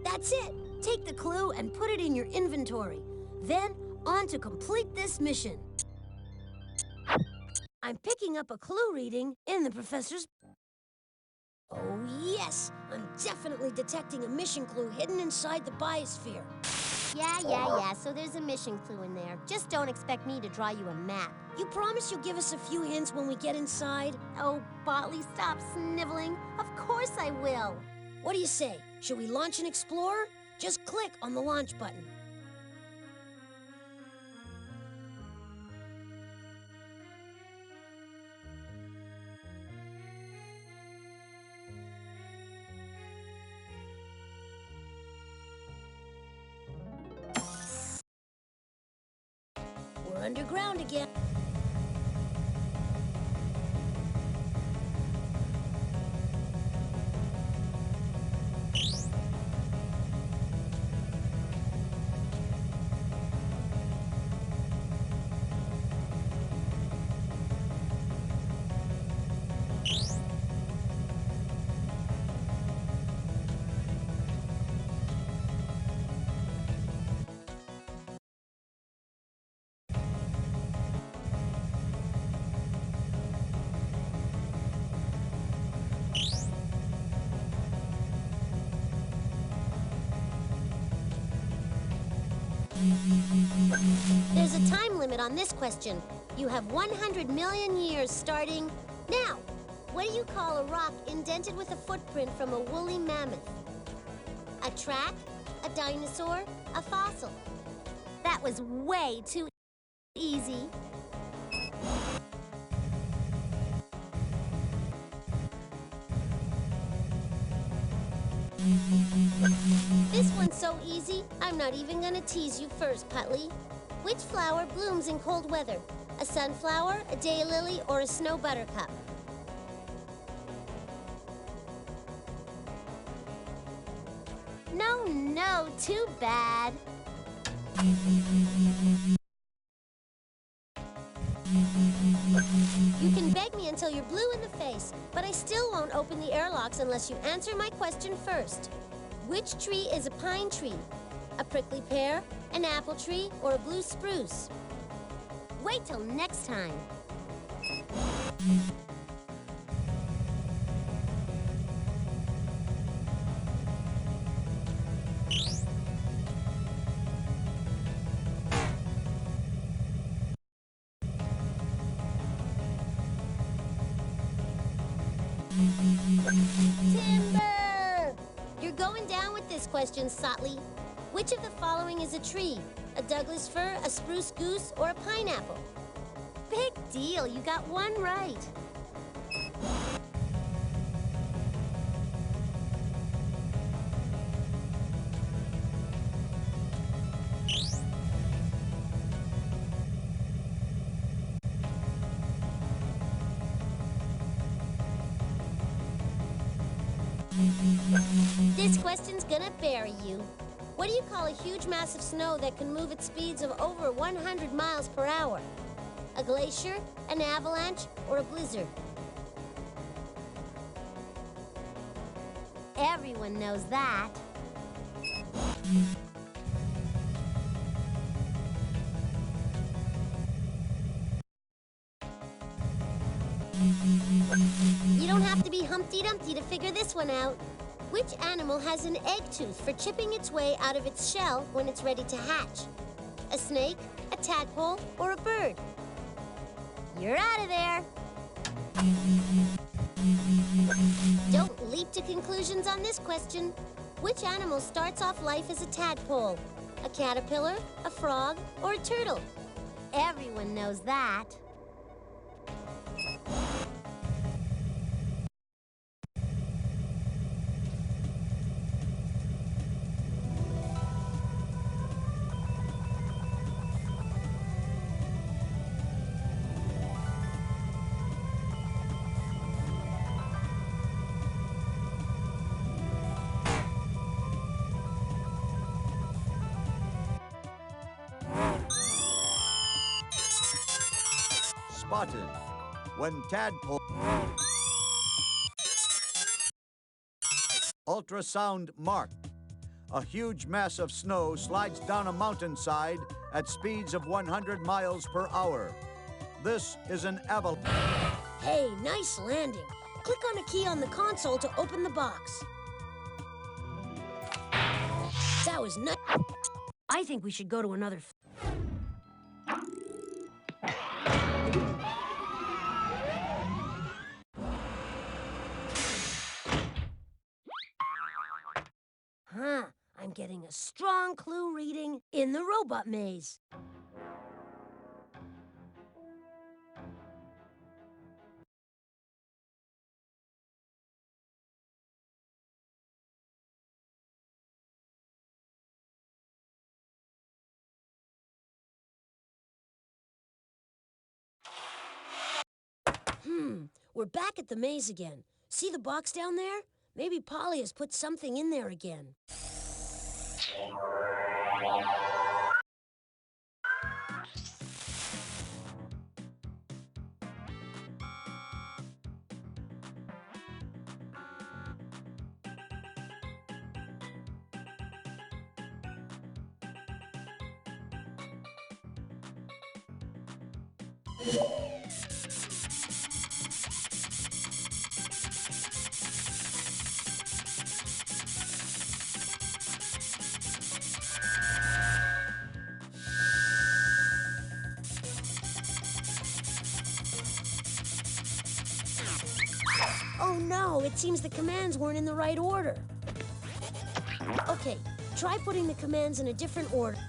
That's it. Take the clue and put it in your inventory. Then, on to complete this mission. I'm picking up a clue reading in the professor's... Oh, yes! I'm definitely detecting a mission clue hidden inside the biosphere. Yeah, so there's a mission clue in there. Just don't expect me to draw you a map. You promise you'll give us a few hints when we get inside? Oh, Botley, stop sniveling. Of course I will. What do you say? Should we launch an explorer? Just click on the launch button. We're underground again. There's a time limit on this question. You have 100 million years starting now. What do you call a rock indented with a footprint from a woolly mammoth? A track? A dinosaur? A fossil? That was way too easy. This one's so easy, I'm not even gonna tease you first, Putley. Which flower blooms in cold weather? A sunflower, a daylily, or a snow buttercup? No, too bad. You can beg me until you're blue in the face, but I still won't open the airlocks unless you answer my question first. Which tree is a pine tree? A prickly pear, an apple tree, or a blue spruce? Wait till next time. Timber! You're going down with this question, Sotley. Which of the following is a tree? A Douglas fir, a spruce goose, or a pineapple? Big deal, you got one right. This question's gonna bury you. What do you call a huge mass of snow that can move at speeds of over 100 miles per hour? A glacier, an avalanche, or a blizzard? Everyone knows that. You don't have to be Humpty Dumpty to figure this one out. Which animal has an egg tooth for chipping its way out of its shell when it's ready to hatch? A snake, a tadpole, or a bird? You're out of there. Don't leap to conclusions on this question. Which animal starts off life as a tadpole? A caterpillar, a frog, or a turtle? Everyone knows that. Spotted. When tadpole... Ultrasound marked. A huge mass of snow slides down a mountainside at speeds of 100 miles per hour. This is an avalanche. Hey, nice landing. Click on a key on the console to open the box. That was nuts. I think we should go to another... Huh, I'm getting a strong clue reading in the robot maze. We're back at the maze again. See the box down there? Maybe Polly has put something in there again. Oh no, it seems the commands weren't in the right order. Okay, try putting the commands in a different order.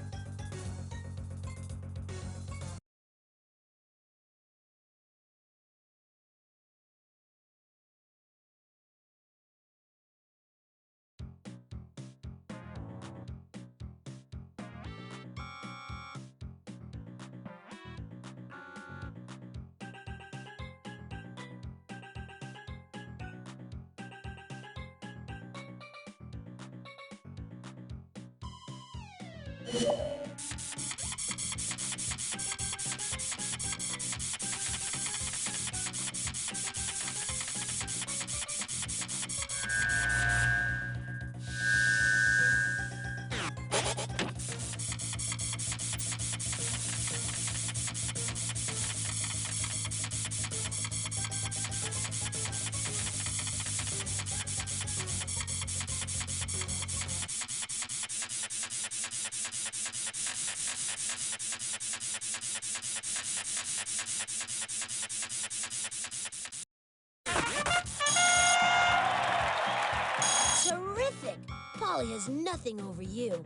Terrific! Polly has nothing over you.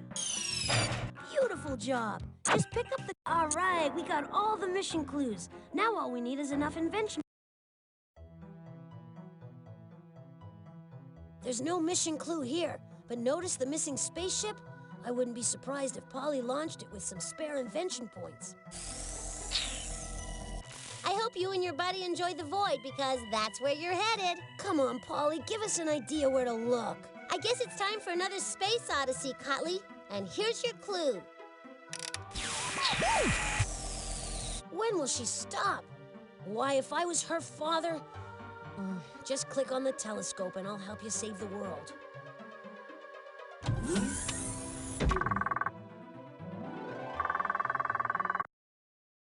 Beautiful job. Just pick up the... All right, we got all the mission clues. Now all we need is enough invention. There's no mission clue here, but notice the missing spaceship? I wouldn't be surprised if Polly launched it with some spare invention points. I hope you and your buddy enjoyed the void, because that's where you're headed. Come on, Polly, give us an idea where to look. I guess it's time for another space odyssey, Cutley. And here's your clue. When will she stop? Why, if I was her father... just click on the telescope and I'll help you save the world.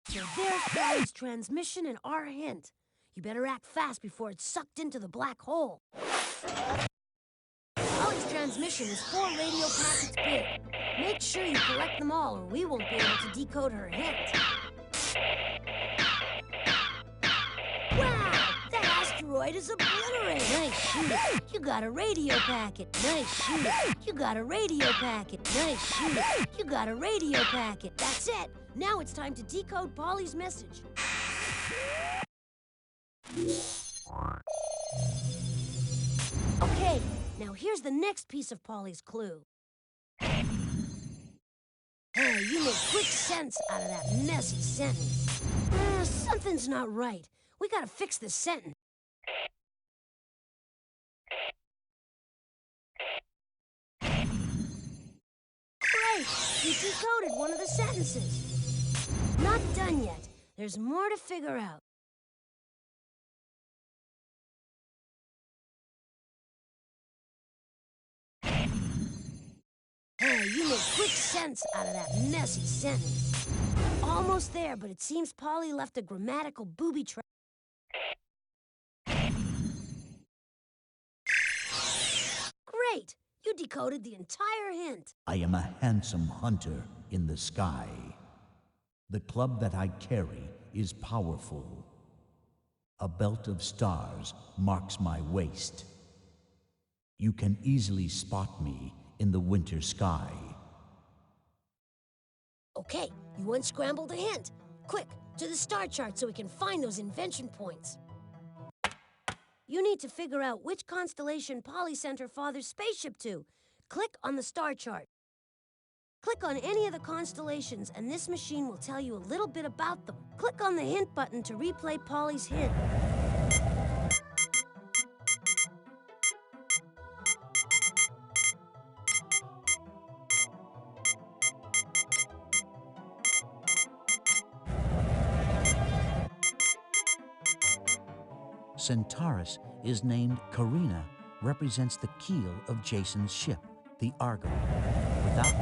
So there's Polly's transmission and our hint. You better act fast before it's sucked into the black hole. Polly's transmission is 4 radio packets big. Make sure you collect them all or we won't be able to decode her hint. Wow! That asteroid asteroid is obliterated. Nice shooting. You got a radio packet. Nice shooting. You got a radio packet. Nice shooting. You got a radio packet. That's it. Now it's time to decode Polly's message. Okay, now here's the next piece of Polly's clue. Hey, you make quick sense out of that messy sentence. Something's not right. We gotta fix this sentence. Great! You decoded one of the sentences. Not done yet. There's more to figure out. Hey, you make quick sense out of that messy sentence. Almost there, but it seems Polly left a grammatical booby trap. Great! You decoded the entire hint. I am a handsome hunter in the sky. The club that I carry is powerful. A belt of stars marks my waist. You can easily spot me in the winter sky. Okay, you unscrambled a hint. Quick, to the star chart so we can find those invention points. You need to figure out which constellation Polly sent her father's spaceship to. Click on the star chart. Click on any of the constellations and this machine will tell you a little bit about them. Click on the hint button to replay Polly's hint. Centaurus is named Carina, represents the keel of Jason's ship, the Argo. Without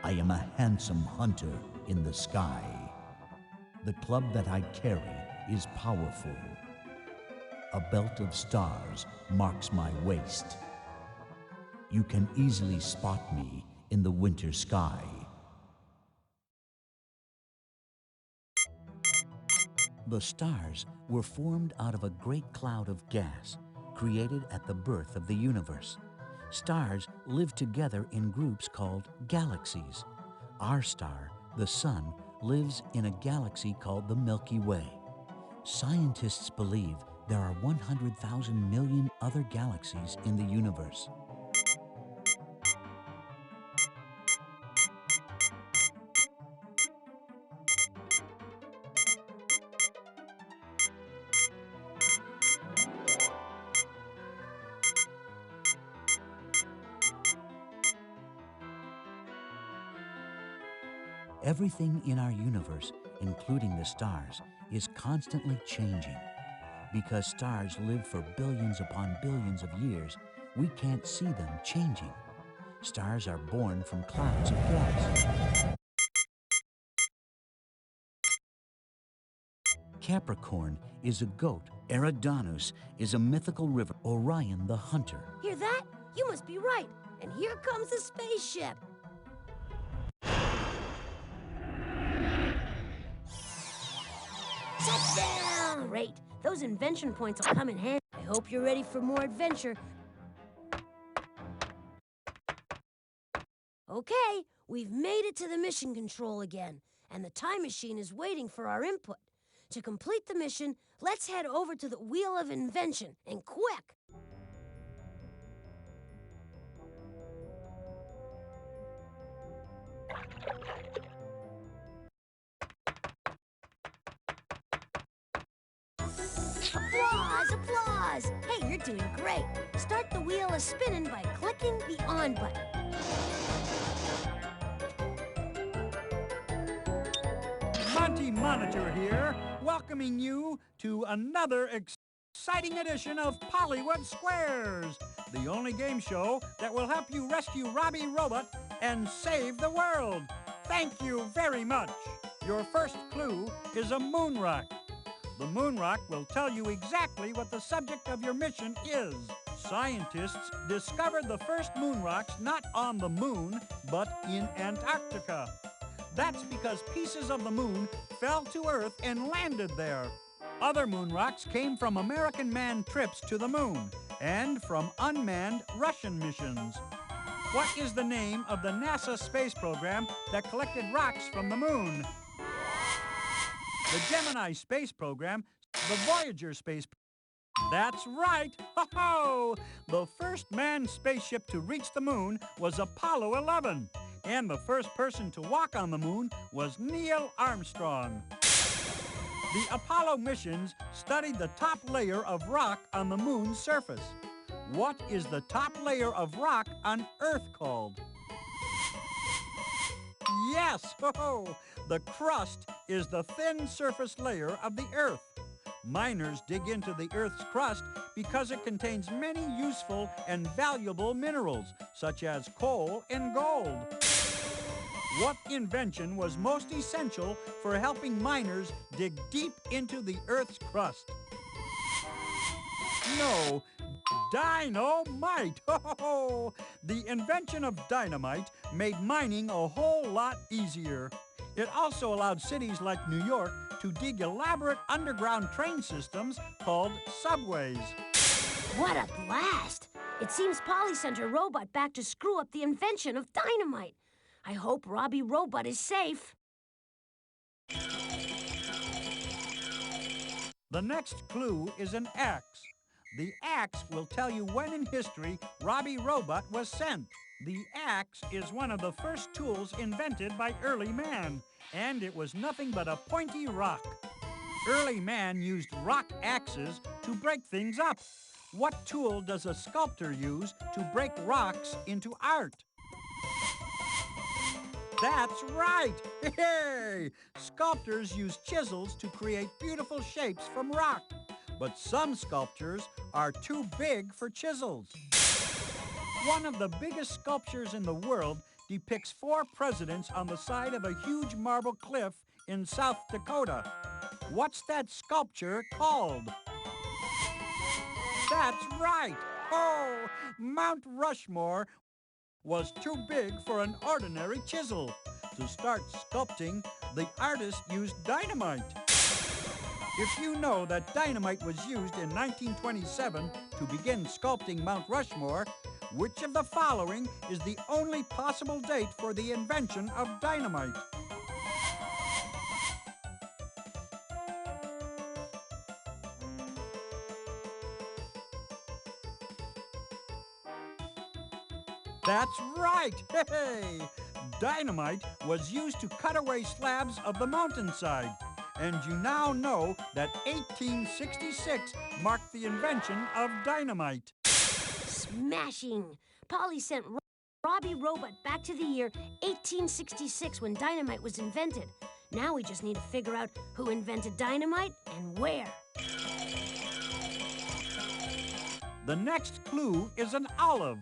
I am a handsome hunter in the sky. The club that I carry is powerful. A belt of stars marks my waist. You can easily spot me in the winter sky. The stars were formed out of a great cloud of gas created at the birth of the universe. Stars live together in groups called galaxies. Our star, the Sun, lives in a galaxy called the Milky Way. Scientists believe there are 100,000 million other galaxies in the universe. Everything in our universe, including the stars, is constantly changing. Because stars live for billions upon billions of years, we can't see them changing. Stars are born from clouds of gas. Capricorn is a goat. Eridanus is a mythical river. Orion the hunter. Hear that? You must be right. And here comes the spaceship. Touchdown! Great. Those invention points will come in handy. I hope you're ready for more adventure. Okay, we've made it to the mission control again, and the time machine is waiting for our input. To complete the mission, let's head over to the Wheel of Invention, and quick! Applause, applause! Hey, you're doing great. Start the wheel a-spinning by clicking the on button. Monty Monitor here, welcoming you to another exciting edition of Pollywood Squares, the only game show that will help you rescue Robby Robot and save the world. Thank you very much. Your first clue is a moon rock. The moon rock will tell you exactly what the subject of your mission is. Scientists discovered the first moon rocks not on the moon, but in Antarctica. That's because pieces of the moon fell to Earth and landed there. Other moon rocks came from American manned trips to the moon and from unmanned Russian missions. What is the name of the NASA space program that collected rocks from the moon? The Gemini space program, the Voyager space program. That's right! Ho-ho! The first manned spaceship to reach the moon was Apollo 11. And the first person to walk on the moon was Neil Armstrong. The Apollo missions studied the top layer of rock on the moon's surface. What is the top layer of rock on Earth called? Yes! Ho-ho! The crust is the thin surface layer of the Earth. Miners dig into the Earth's crust because it contains many useful and valuable minerals, such as coal and gold. What invention was most essential for helping miners dig deep into the Earth's crust? No, dynamite! Ho, ho, ho. The invention of dynamite made mining a whole lot easier. It also allowed cities like New York to dig elaborate underground train systems called subways. What a blast! It seems Polly sent her robot back to screw up the invention of dynamite. I hope Robby Robot is safe. The next clue is an axe. The axe will tell you when in history Robby Robot was sent. The axe is one of the first tools invented by early man, and it was nothing but a pointy rock. Early man used rock axes to break things up. What tool does a sculptor use to break rocks into art? That's right! Hey! Sculptors use chisels to create beautiful shapes from rock. But some sculptures are too big for chisels. One of the biggest sculptures in the world depicts 4 presidents on the side of a huge marble cliff in South Dakota. What's that sculpture called? That's right! Oh, Mount Rushmore was too big for an ordinary chisel. To start sculpting, the artist used dynamite. If you know that dynamite was used in 1927 to begin sculpting Mount Rushmore, which of the following is the only possible date for the invention of dynamite? That's right! Hey! Dynamite was used to cut away slabs of the mountainside. And you now know that 1866 marked the invention of dynamite. Smashing! Polly sent Robby Robot back to the year 1866 when dynamite was invented. Now we just need to figure out who invented dynamite and where. The next clue is an olive.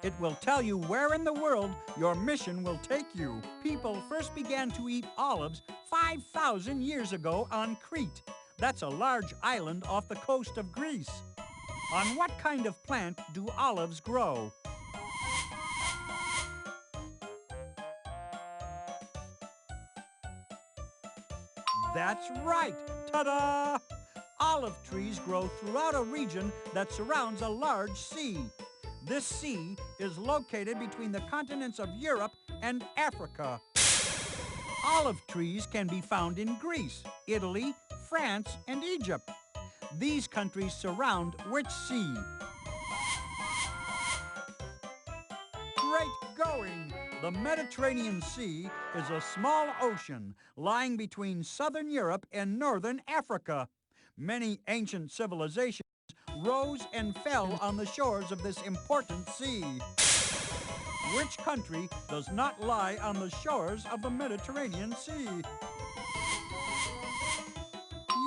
It will tell you where in the world your mission will take you. People first began to eat olives 5,000 years ago on Crete. That's a large island off the coast of Greece. On what kind of plant do olives grow? That's right! Ta-da! Olive trees grow throughout a region that surrounds a large sea. This sea is located between the continents of Europe and Africa. Olive trees can be found in Greece, Italy, France, and Egypt. These countries surround which sea? Great going! The Mediterranean Sea is a small ocean lying between southern Europe and northern Africa. Many ancient civilizations rose and fell on the shores of this important sea. Which country does not lie on the shores of the Mediterranean Sea?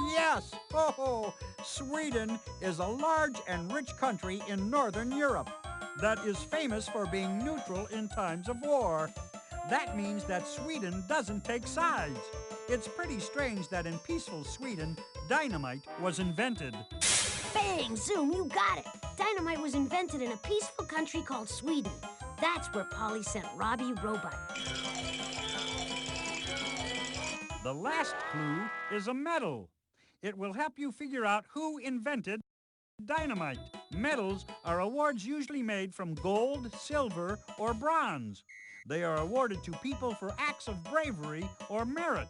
Yes! Oh, Sweden is a large and rich country in northern Europe that is famous for being neutral in times of war. That means that Sweden doesn't take sides. It's pretty strange that in peaceful Sweden, dynamite was invented? Bang! Zoom, you got it! Dynamite was invented in a peaceful country called Sweden. That's where Polly sent Robby Robot. The last clue is a medal. It will help you figure out who invented dynamite. Medals are awards usually made from gold, silver, or bronze. They are awarded to people for acts of bravery or merit.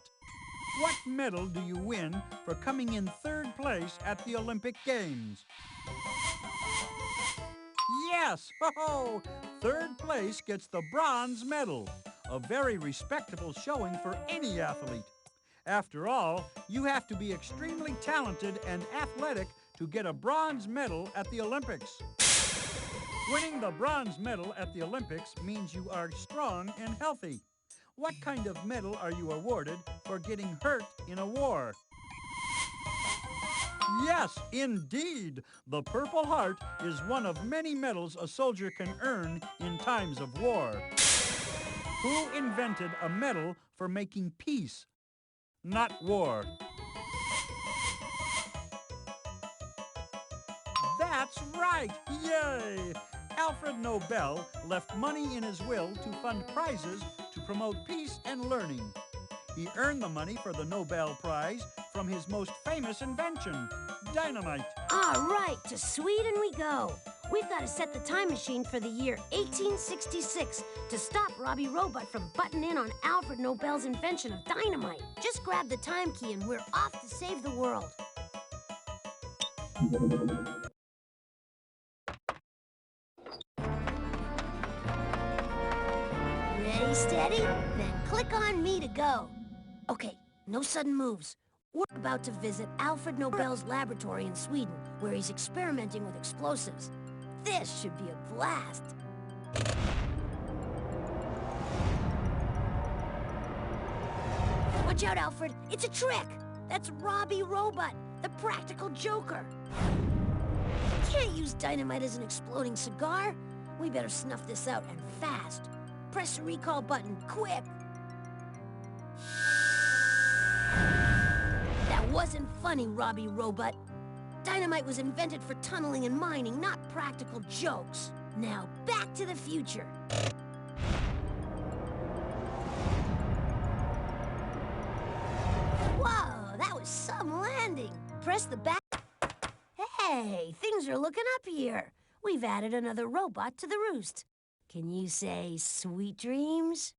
What medal do you win for coming in third place at the Olympic Games? Yes! Oh, third place gets the bronze medal, a very respectable showing for any athlete. After all, you have to be extremely talented and athletic to get a bronze medal at the Olympics. Winning the bronze medal at the Olympics means you are strong and healthy. What kind of medal are you awarded for getting hurt in a war? Yes, indeed. The Purple Heart is one of many medals a soldier can earn in times of war. Who invented a medal for making peace, not war? That's right! Yay! Alfred Nobel left money in his will to fund prizes to promote peace and learning. He earned the money for the Nobel Prize from his most famous invention, dynamite. All right, to Sweden we go. We've got to set the time machine for the year 1866 to stop Robby Robot from butting in on Alfred Nobel's invention of dynamite. Just grab the time key and we're off to save the world. Ready, steady? Then click on me to go. Okay, no sudden moves. We're about to visit Alfred Nobel's laboratory in Sweden, where he's experimenting with explosives. This should be a blast. Watch out, Alfred. It's a trick. That's Robby Robot, the practical joker. Can't use dynamite as an exploding cigar. We better snuff this out, and fast. Press the recall button, quick. That wasn't funny, Robby Robot. Dynamite was invented for tunneling and mining, not practical jokes. Now, back to the future. Whoa, that was some landing. Press the back. Hey, things are looking up here. We've added another robot to the roost. Can you say sweet dreams?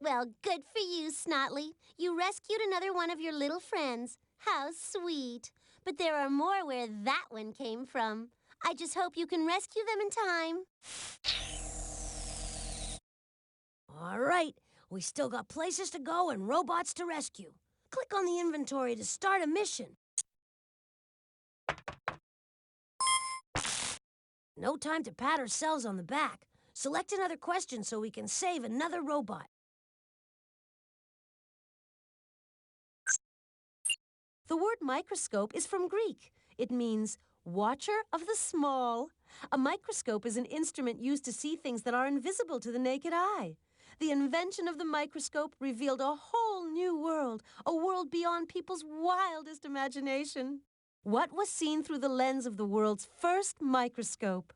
Well, good for you, Snotley. You rescued another one of your little friends. How sweet. But there are more where that one came from. I just hope you can rescue them in time. All right, we still got places to go and robots to rescue. Click on the inventory to start a mission. No time to pat ourselves on the back. Select another question so we can save another robot. The word microscope is from Greek. It means watcher of the small. A microscope is an instrument used to see things that are invisible to the naked eye. The invention of the microscope revealed a whole new world, a world beyond people's wildest imagination. What was seen through the lens of the world's first microscope?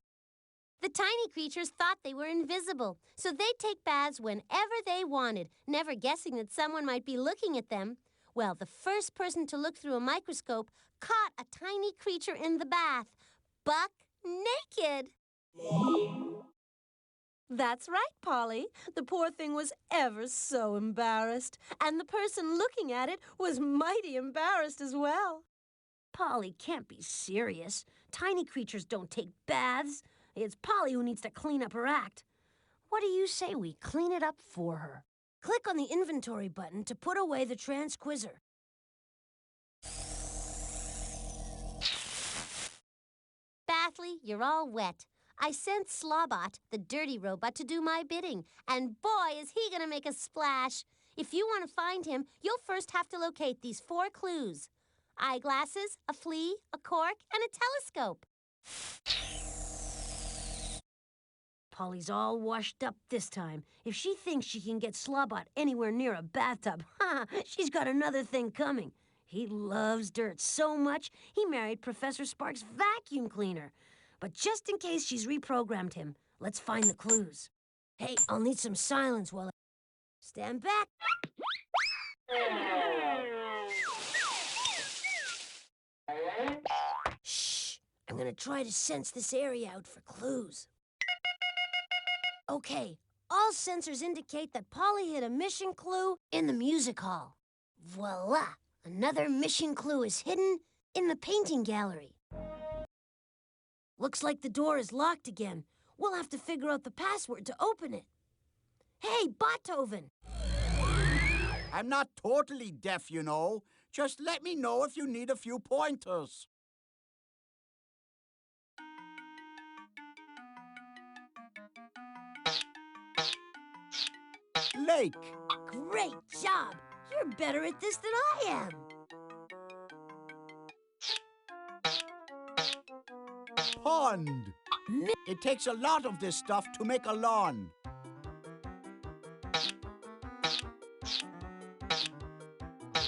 The tiny creatures thought they were invisible, so they'd take baths whenever they wanted, never guessing that someone might be looking at them. Well, the first person to look through a microscope caught a tiny creature in the bath, buck naked. That's right, Polly. The poor thing was ever so embarrassed. And the person looking at it was mighty embarrassed as well. Polly can't be serious. Tiny creatures don't take baths. It's Polly who needs to clean up her act. What do you say we clean it up for her? Click on the inventory button to put away the transquizzer. Bathley, you're all wet. I sent Slobot, the dirty robot, to do my bidding, and boy, is he gonna make a splash. If you want to find him, you'll first have to locate these 4 clues. Eyeglasses, a flea, a cork, and a telescope. Polly's all washed up this time. If she thinks she can get Slobot anywhere near a bathtub, she's got another thing coming. He loves dirt so much, he married Professor Sparks' vacuum cleaner. But just in case she's reprogrammed him, let's find the clues. Hey, I'll need some silence while I... Stand back. Shh! I'm gonna try to sense this area out for clues. Okay, all sensors indicate that Polly hid a mission clue in the music hall. Voila! Another mission clue is hidden in the painting gallery. Looks like the door is locked again. We'll have to figure out the password to open it. Hey, Beethoven! I'm not totally deaf, you know. Just let me know if you need a few pointers. Lake. Great job! You're better at this than I am. Pond. It takes a lot of this stuff to make a lawn.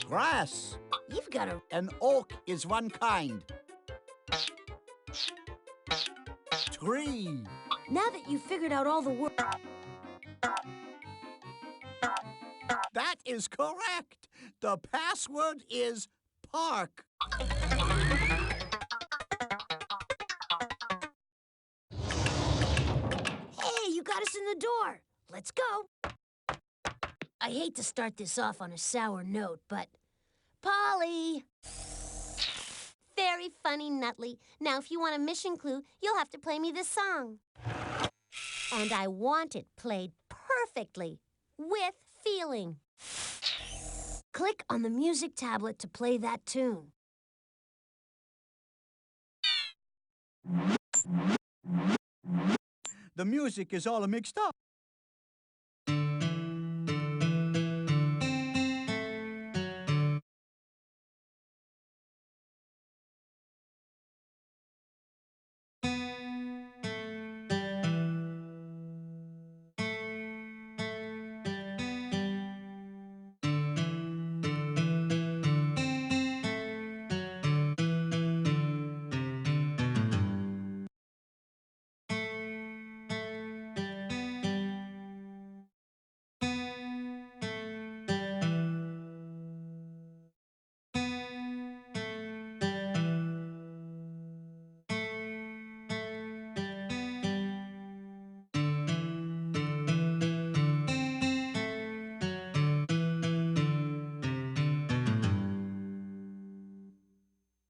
Grass. You've got a... An oak is one kind. Tree. Now that you've figured out all the words... That is correct. The password is park. Hey, you got us in the door. Let's go. I hate to start this off on a sour note, but... Polly! Very funny, Nutley. Now, if you want a mission clue, you'll have to play me this song. And I want it played perfectly, with feeling. Click on the music tablet to play that tune. The music is all mixed up.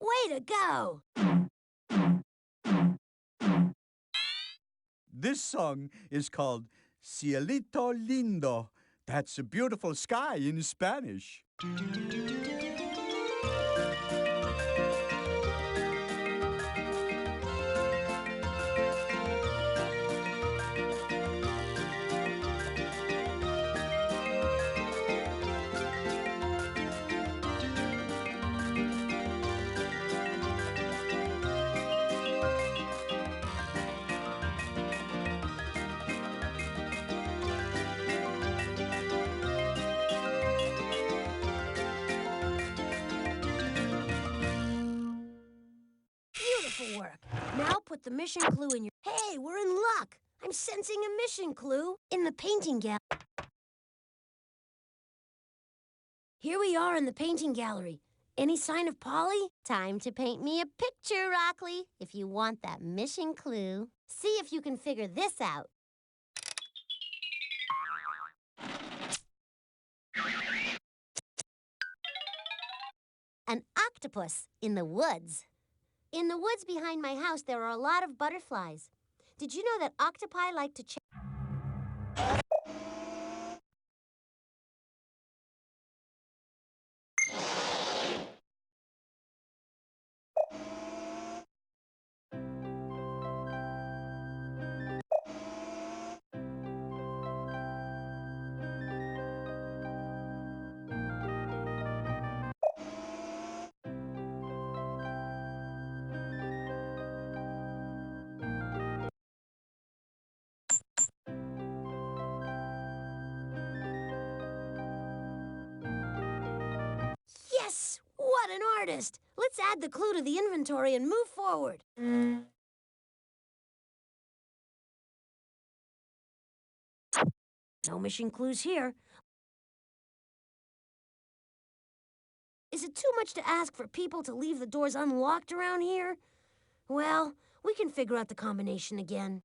Way to go! This song is called Cielito Lindo. That's a beautiful sky in Spanish. Beautiful work. Now put the mission clue in your... Hey, we're in luck. I'm sensing a mission clue in the painting gallery. Here we are in the painting gallery. Any sign of Polly? Time to paint me a picture, Rockley, if you want that mission clue. See if you can figure this out. An octopus in the woods. In the woods behind my house, there are a lot of butterflies. Did you know that octopi like to an artist. Let's add the clue to the inventory and move forward. No mission clues here. Is it too much to ask for people to leave the doors unlocked around here? Well, we can figure out the combination again.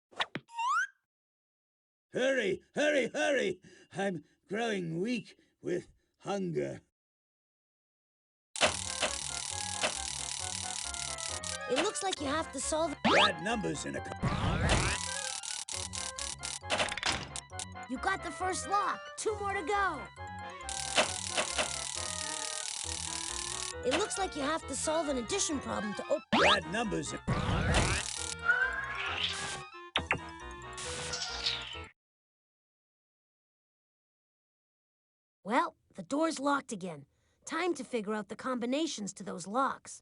Hurry, hurry, hurry! I'm growing weak with hunger. It looks like you have to solve... Bad numbers in a... You got the first lock. 2 more to go. It looks like you have to solve an addition problem to open... Bad numbers... Well, the door's locked again. Time to figure out the combinations to those locks.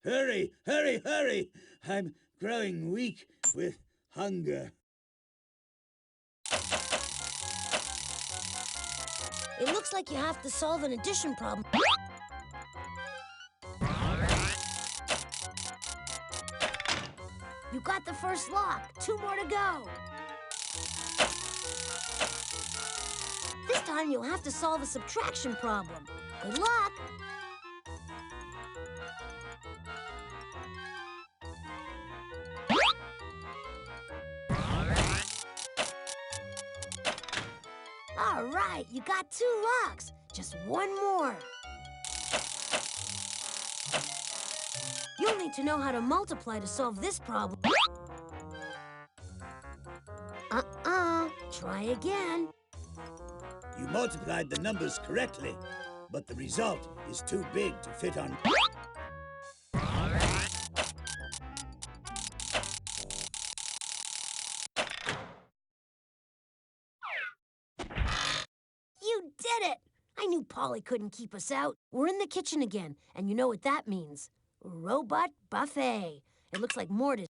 Hurry, hurry, hurry! I'm growing weak with hunger. It looks like you have to solve an addition problem. You got the first lock. 2 more to go. This time you'll have to solve a subtraction problem. Good luck. All right, you got 2 locks. Just 1 more. You'll need to know how to multiply to solve this problem. Try again. You multiplied the numbers correctly, but the result is too big to fit on... You did it! I knew Polly couldn't keep us out. We're in the kitchen again, and you know what that means. Robot buffet. It looks like Mort is...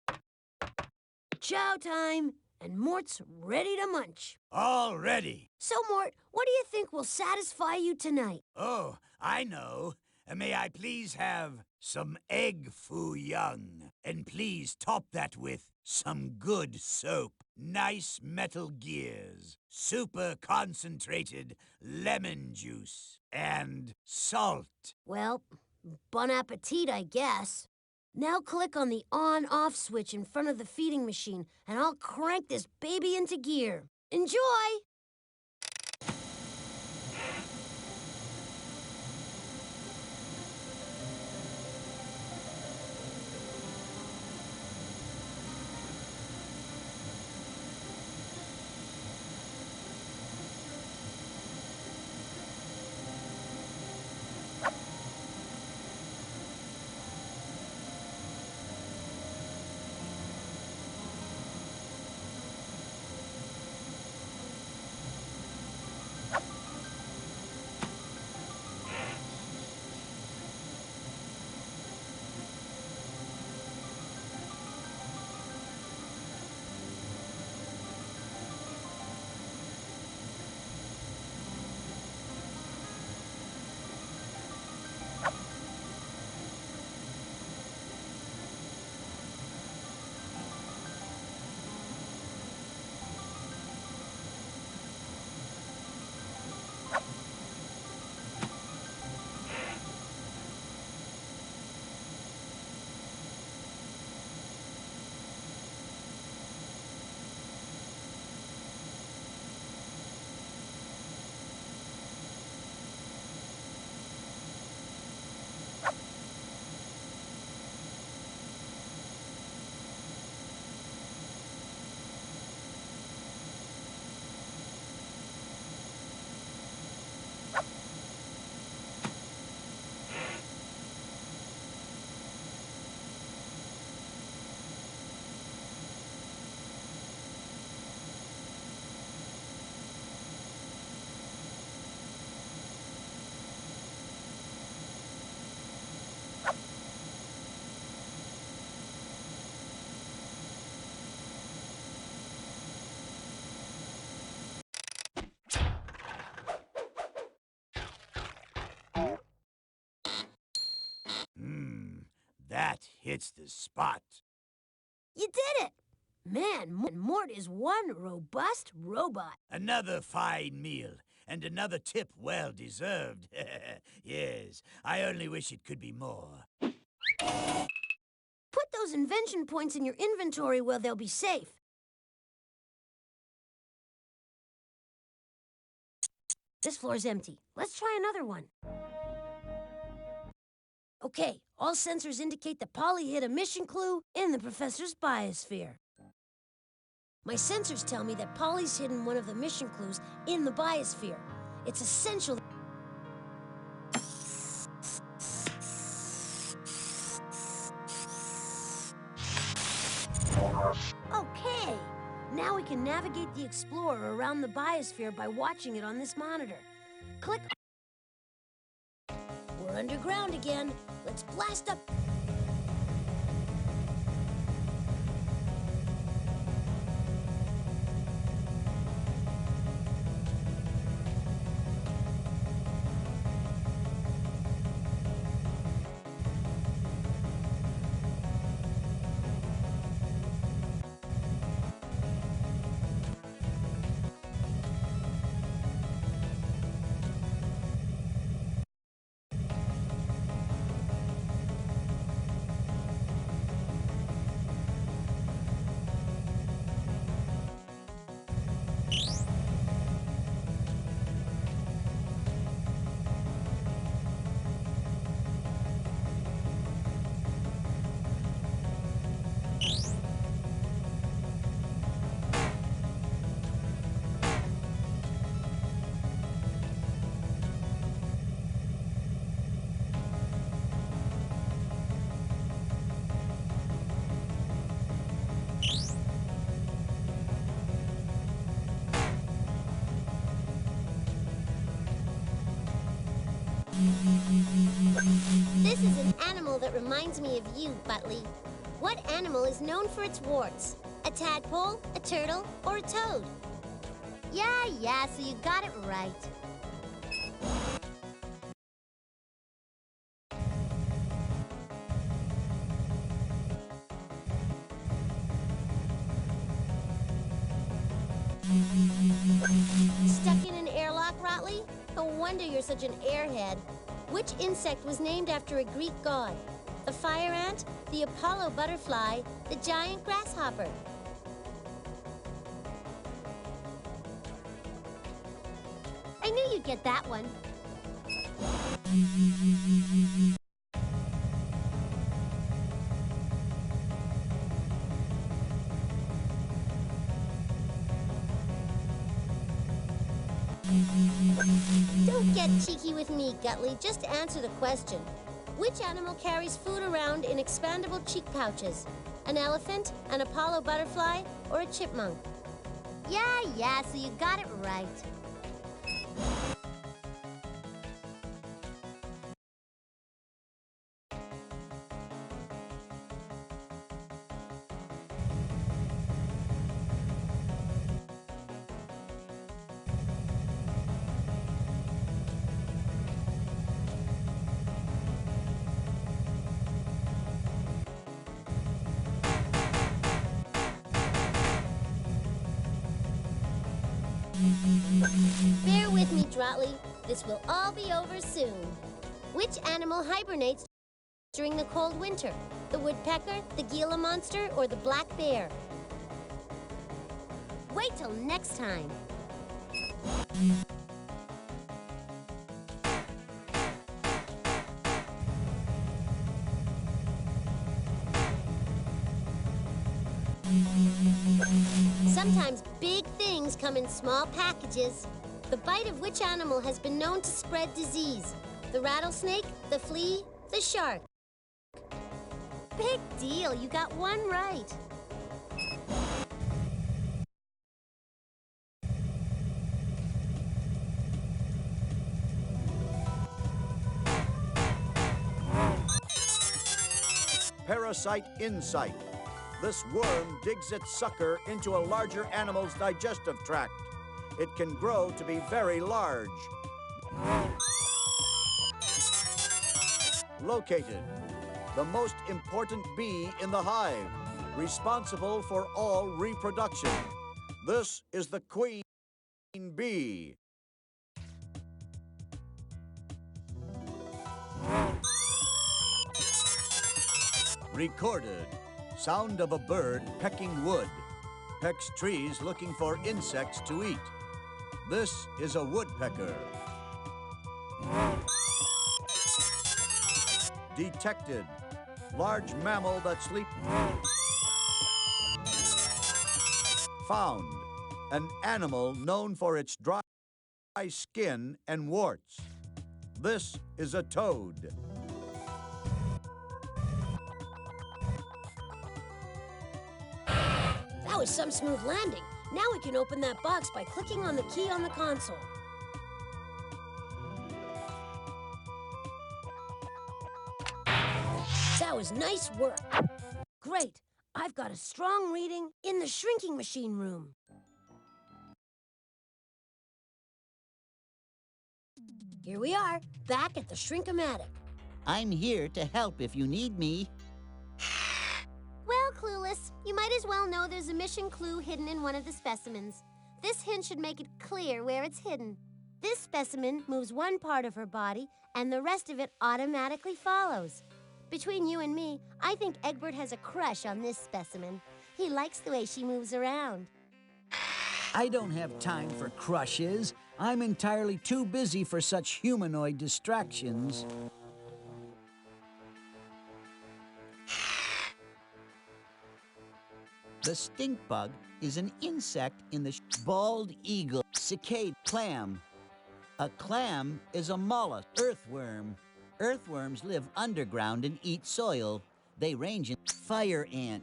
Chow time! And Mort's ready to munch. All ready. So, Mort, what do you think will satisfy you tonight? Oh, I know. May I please have some egg foo young? And please top that with some good soap, nice metal gears, super concentrated lemon juice, and salt. Well, bon appetit, I guess. Now click on the on-off switch in front of the feeding machine, and I'll crank this baby into gear. Enjoy! hits the spot. You did it! Man, Mort is one robust robot. Another fine meal, and another tip well deserved. Yes, I only wish it could be more. Put those invention points in your inventory where they'll be safe. This floor's empty. Let's try another one. Okay, all sensors indicate that Polly hit a mission clue in the professor's biosphere. My sensors tell me that Polly's hidden one of the mission clues in the biosphere. It's essential. Okay, now we can navigate the Explorer around the biosphere by watching it on this monitor. Click. We're underground again. Let's blast up. This is an animal that reminds me of you, Butley. What animal is known for its warts? A tadpole, a turtle, or a toad? Yeah, so you got it right. Stuck in an airlock, Rotley? No wonder you're such an airhead. Which insect was named after a Greek god? The fire ant, the Apollo butterfly, the giant grasshopper? I knew you'd get that one. Don't get cheeky with me, Gutley. Just answer the question. Which animal carries food around in expandable cheek pouches? An elephant, an Apollo butterfly, or a chipmunk? Yeah, so you got it right. Bear with me, Drotley. This will all be over soon. Which animal hibernates during the cold winter? The woodpecker, the Gila monster, or the black bear? Wait till next time. Sometimes big things come in small packages. The bite of which animal has been known to spread disease? The rattlesnake, the flea, the shark? Big deal, you got one right. Parasite insight. This worm digs its sucker into a larger animal's digestive tract. It can grow to be very large. Located. the most important bee in the hive, responsible for all reproduction. This is the queen bee. Recorded. Sound of a bird pecking wood. Pecks trees looking for insects to eat. This is a woodpecker. Detected. Large mammal that sleeps. Found. An animal known for its dry skin and warts. This is a toad. That was some smooth landing. Now we can open that box by clicking on the key on the console. That was nice work. Great. I've got a strong reading in the shrinking machine room. Here we are, back at the Shrink-O-Matic. I'm here to help if you need me. Well, Clueless, you might as well know there's a mission clue hidden in one of the specimens. This hint should make it clear where it's hidden. This specimen moves one part of her body, and the rest of it automatically follows. Between you and me, I think Egbert has a crush on this specimen. He likes the way she moves around. I don't have time for crushes. I'm entirely too busy for such humanoid distractions. The stink bug is an insect in the bald eagle, cicada, clam. A clam is a mollusk, earthworm. Earthworms live underground and eat soil. They range in fire ant,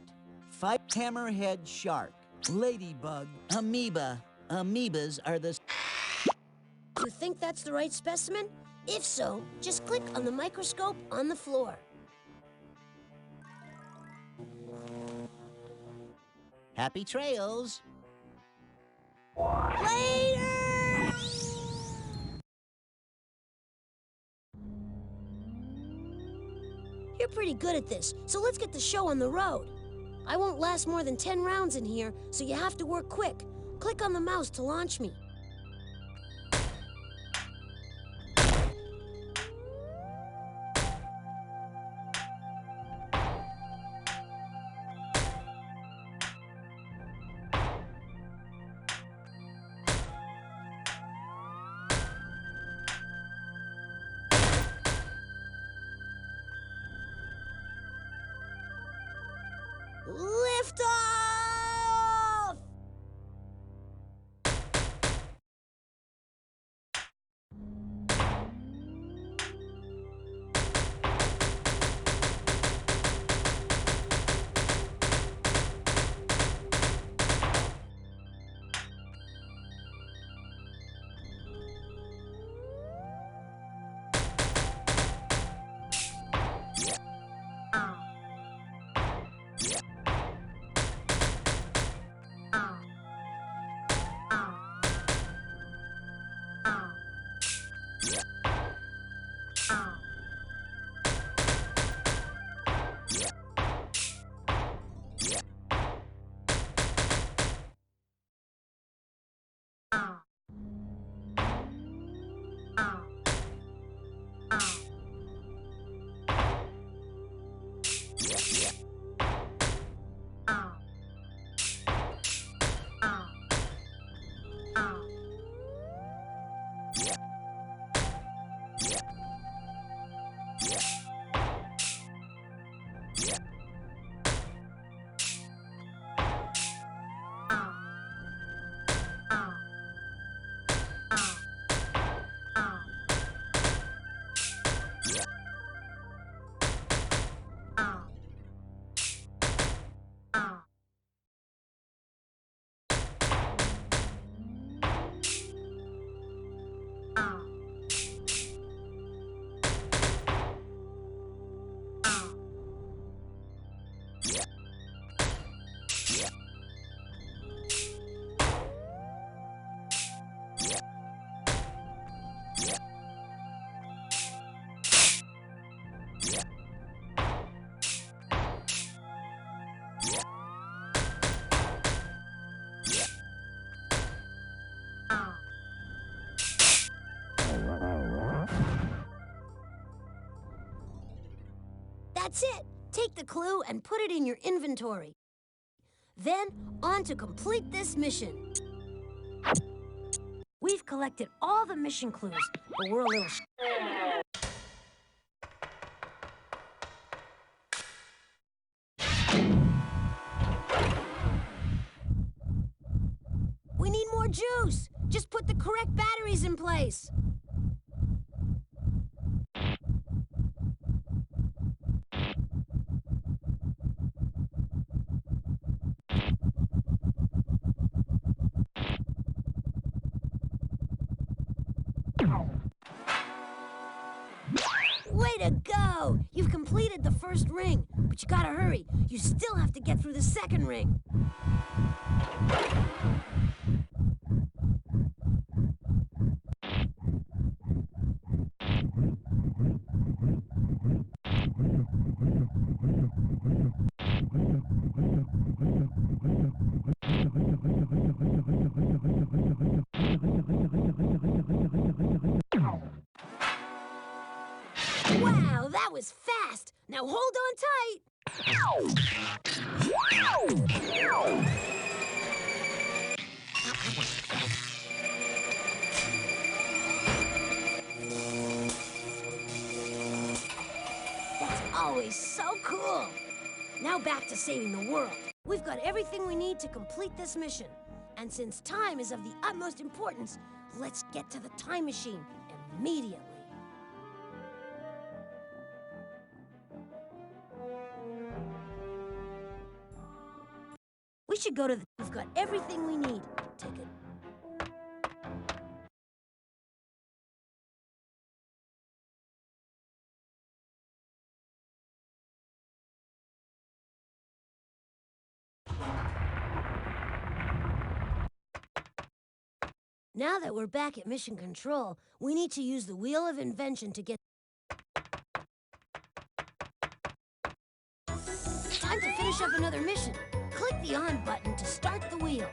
hammerhead shark, ladybug, amoeba. Amoebas are the... You think that's the right specimen? If so, just click on the microscope on the floor. Happy trails. Later! You're pretty good at this, so let's get the show on the road. I won't last more than 10 rounds in here, so you have to work quick. Click on the mouse to launch me. Lift off! That's it. Take the clue and put it in your inventory. Then, on to complete this mission. We've collected all the mission clues, but we're a little... We need more juice. Just put the correct batteries in place. Way to go! You've completed the first ring, but you gotta hurry. You still have to get through the second ring. Wow, that was fast! Now hold on tight! That's always so cool! Now back to saving the world. We've got everything we need to complete this mission. And since time is of the utmost importance, let's get to the time machine immediately. We should go to the... We've got everything we need. Take it. Now that we're back at Mission Control, we need to use the Wheel of Invention to get... Time to finish up another mission. Click the on button to start the wheel.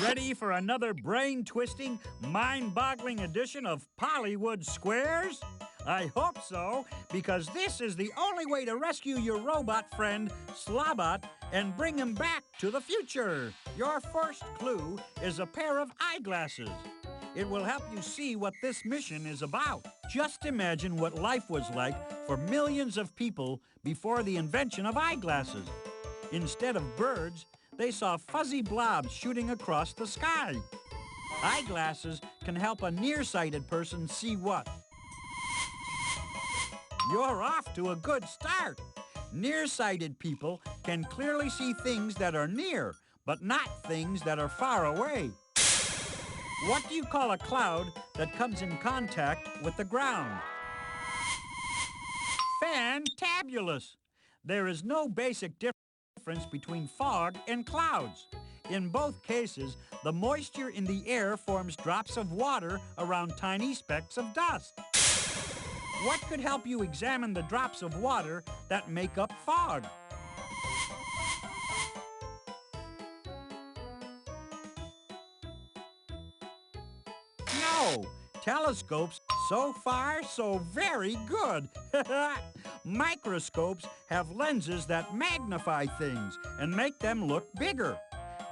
Ready for another brain-twisting, mind-boggling edition of Pollywood Squares? I hope so, because this is the only way to rescue your robot friend, Slobot, and bring him back to the future. Your first clue is a pair of eyeglasses. It will help you see what this mission is about. Just imagine what life was like for millions of people before the invention of eyeglasses. Instead of birds, they saw fuzzy blobs shooting across the sky. Eyeglasses can help a nearsighted person see what? You're off to a good start. Nearsighted people can clearly see things that are near, but not things that are far away. What do you call a cloud that comes in contact with the ground? Fantabulous! There is no basic difference between fog and clouds. In both cases, the moisture in the air forms drops of water around tiny specks of dust. What could help you examine the drops of water that make up fog? No, telescopes. So far, so very good. Microscopes have lenses that magnify things and make them look bigger.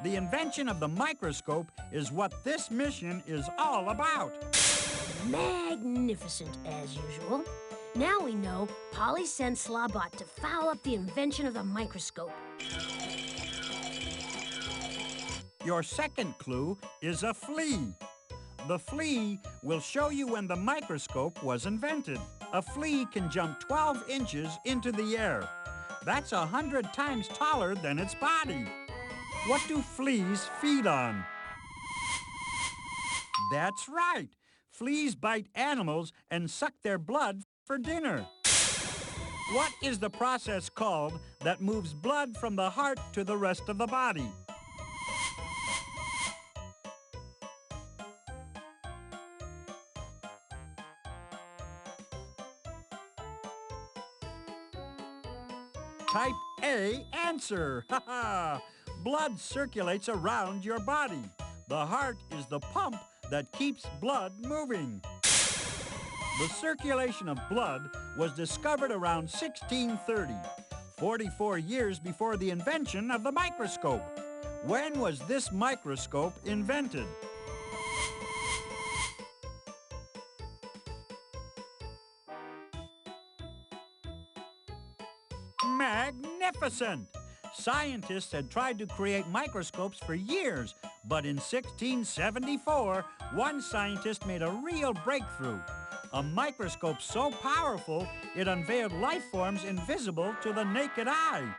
The invention of the microscope is what this mission is all about. Magnificent, as usual. Now we know Polly sent Slobot to foul up the invention of the microscope. Your second clue is a flea. The flea will show you when the microscope was invented. A flea can jump 12 inches into the air. That's 100 times taller than its body. What do fleas feed on? That's right. Fleas bite animals and suck their blood for dinner. What is the process called that moves blood from the heart to the rest of the body? Type A answer. Ha ha! Blood circulates around your body. The heart is the pump that keeps blood moving. The circulation of blood was discovered around 1630, 44 years before the invention of the microscope. When was this microscope invented? Magnificent! Scientists had tried to create microscopes for years, but in 1674, one scientist made a real breakthrough. A microscope so powerful, it unveiled life forms invisible to the naked eye.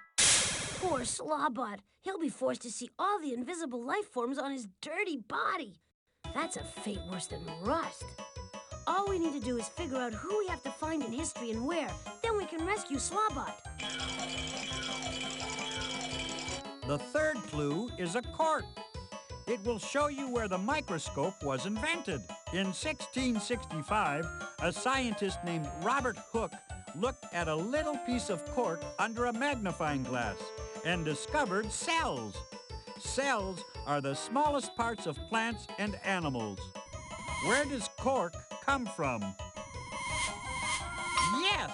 Poor Slobot. He'll be forced to see all the invisible life forms on his dirty body. That's a fate worse than rust. All we need to do is figure out who we have to find in history and where. Then we can rescue Slobot. The third clue is a cork. It will show you where the microscope was invented. In 1665, a scientist named Robert Hooke looked at a little piece of cork under a magnifying glass and discovered cells. Cells are the smallest parts of plants and animals. Where does cork come from? Yes,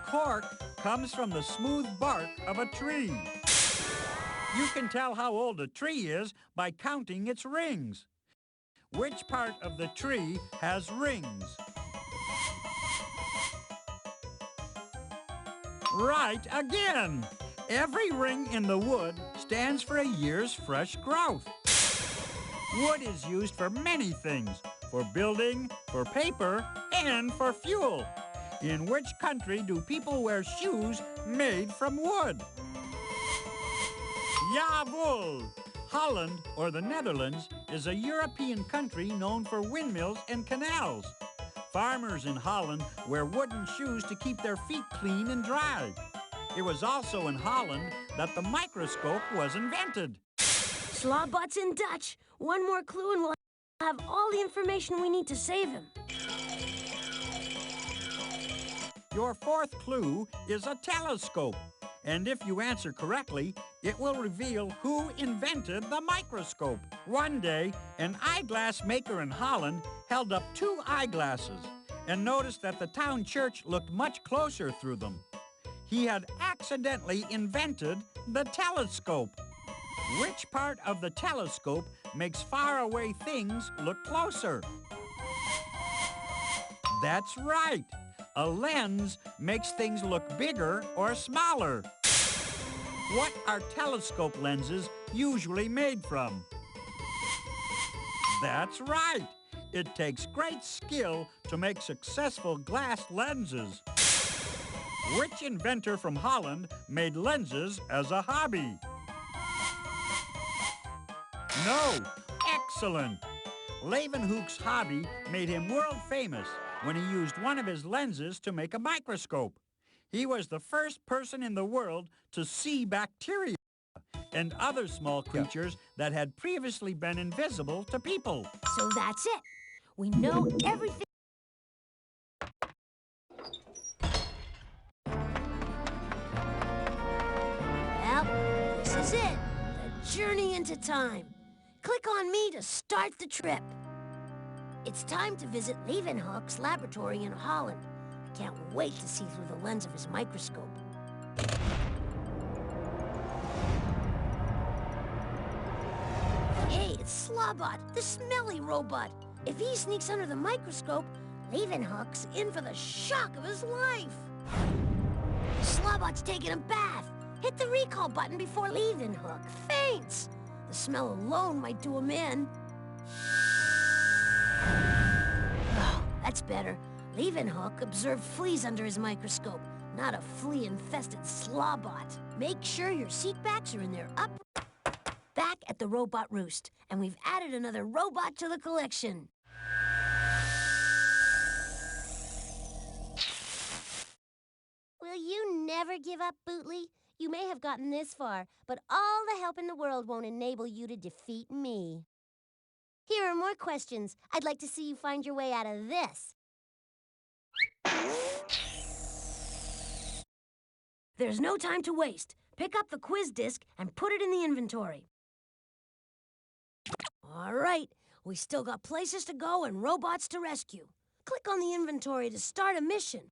cork comes from the smooth bark of a tree. You can tell how old a tree is by counting its rings. Which part of the tree has rings? Right again! Every ring in the wood stands for a year's fresh growth. Wood is used for many things, for building, for paper, and for fuel. In which country do people wear shoes made from wood? Jawohl! Holland, or the Netherlands, is a European country known for windmills and canals. Farmers in Holland wear wooden shoes to keep their feet clean and dry. It was also in Holland that the microscope was invented. Slobot's in Dutch. One more clue and we'll have all the information we need to save him. Your fourth clue is a telescope. And if you answer correctly, it will reveal who invented the microscope. One day, an eyeglass maker in Holland held up 2 eyeglasses and noticed that the town church looked much closer through them. He had accidentally invented the telescope. Which part of the telescope makes faraway things look closer? That's right. A lens makes things look bigger or smaller. What are telescope lenses usually made from? That's right. It takes great skill to make successful glass lenses. Which inventor from Holland made lenses as a hobby? No. Excellent. Leeuwenhoek's hobby made him world famous when he used one of his lenses to make a microscope. He was the first person in the world to see bacteria and other small creatures that had previously been invisible to people. So that's it. We know everything. Well, this is it. The journey into time. Click on me to start the trip. It's time to visit Leeuwenhoek's laboratory in Holland. Can't wait to see through the lens of his microscope. Hey, it's Slobot, the smelly robot. If he sneaks under the microscope, Leeuwenhoek's in for the shock of his life. Slobot's taking a bath. Hit the recall button before Leeuwenhoek faints. The smell alone might do him in. Oh, that's better. Leeuwenhoek observed fleas under his microscope, not a flea-infested Slobot. Make sure your seat backs are in their back at the robot roost, and we've added another robot to the collection. Will you never give up, Bootley? You may have gotten this far, but all the help in the world won't enable you to defeat me. Here are more questions. I'd like to see you find your way out of this. There's no time to waste. Pick up the quiz disc and put it in the inventory. All right, we still got places to go and robots to rescue. Click on the inventory to start a mission.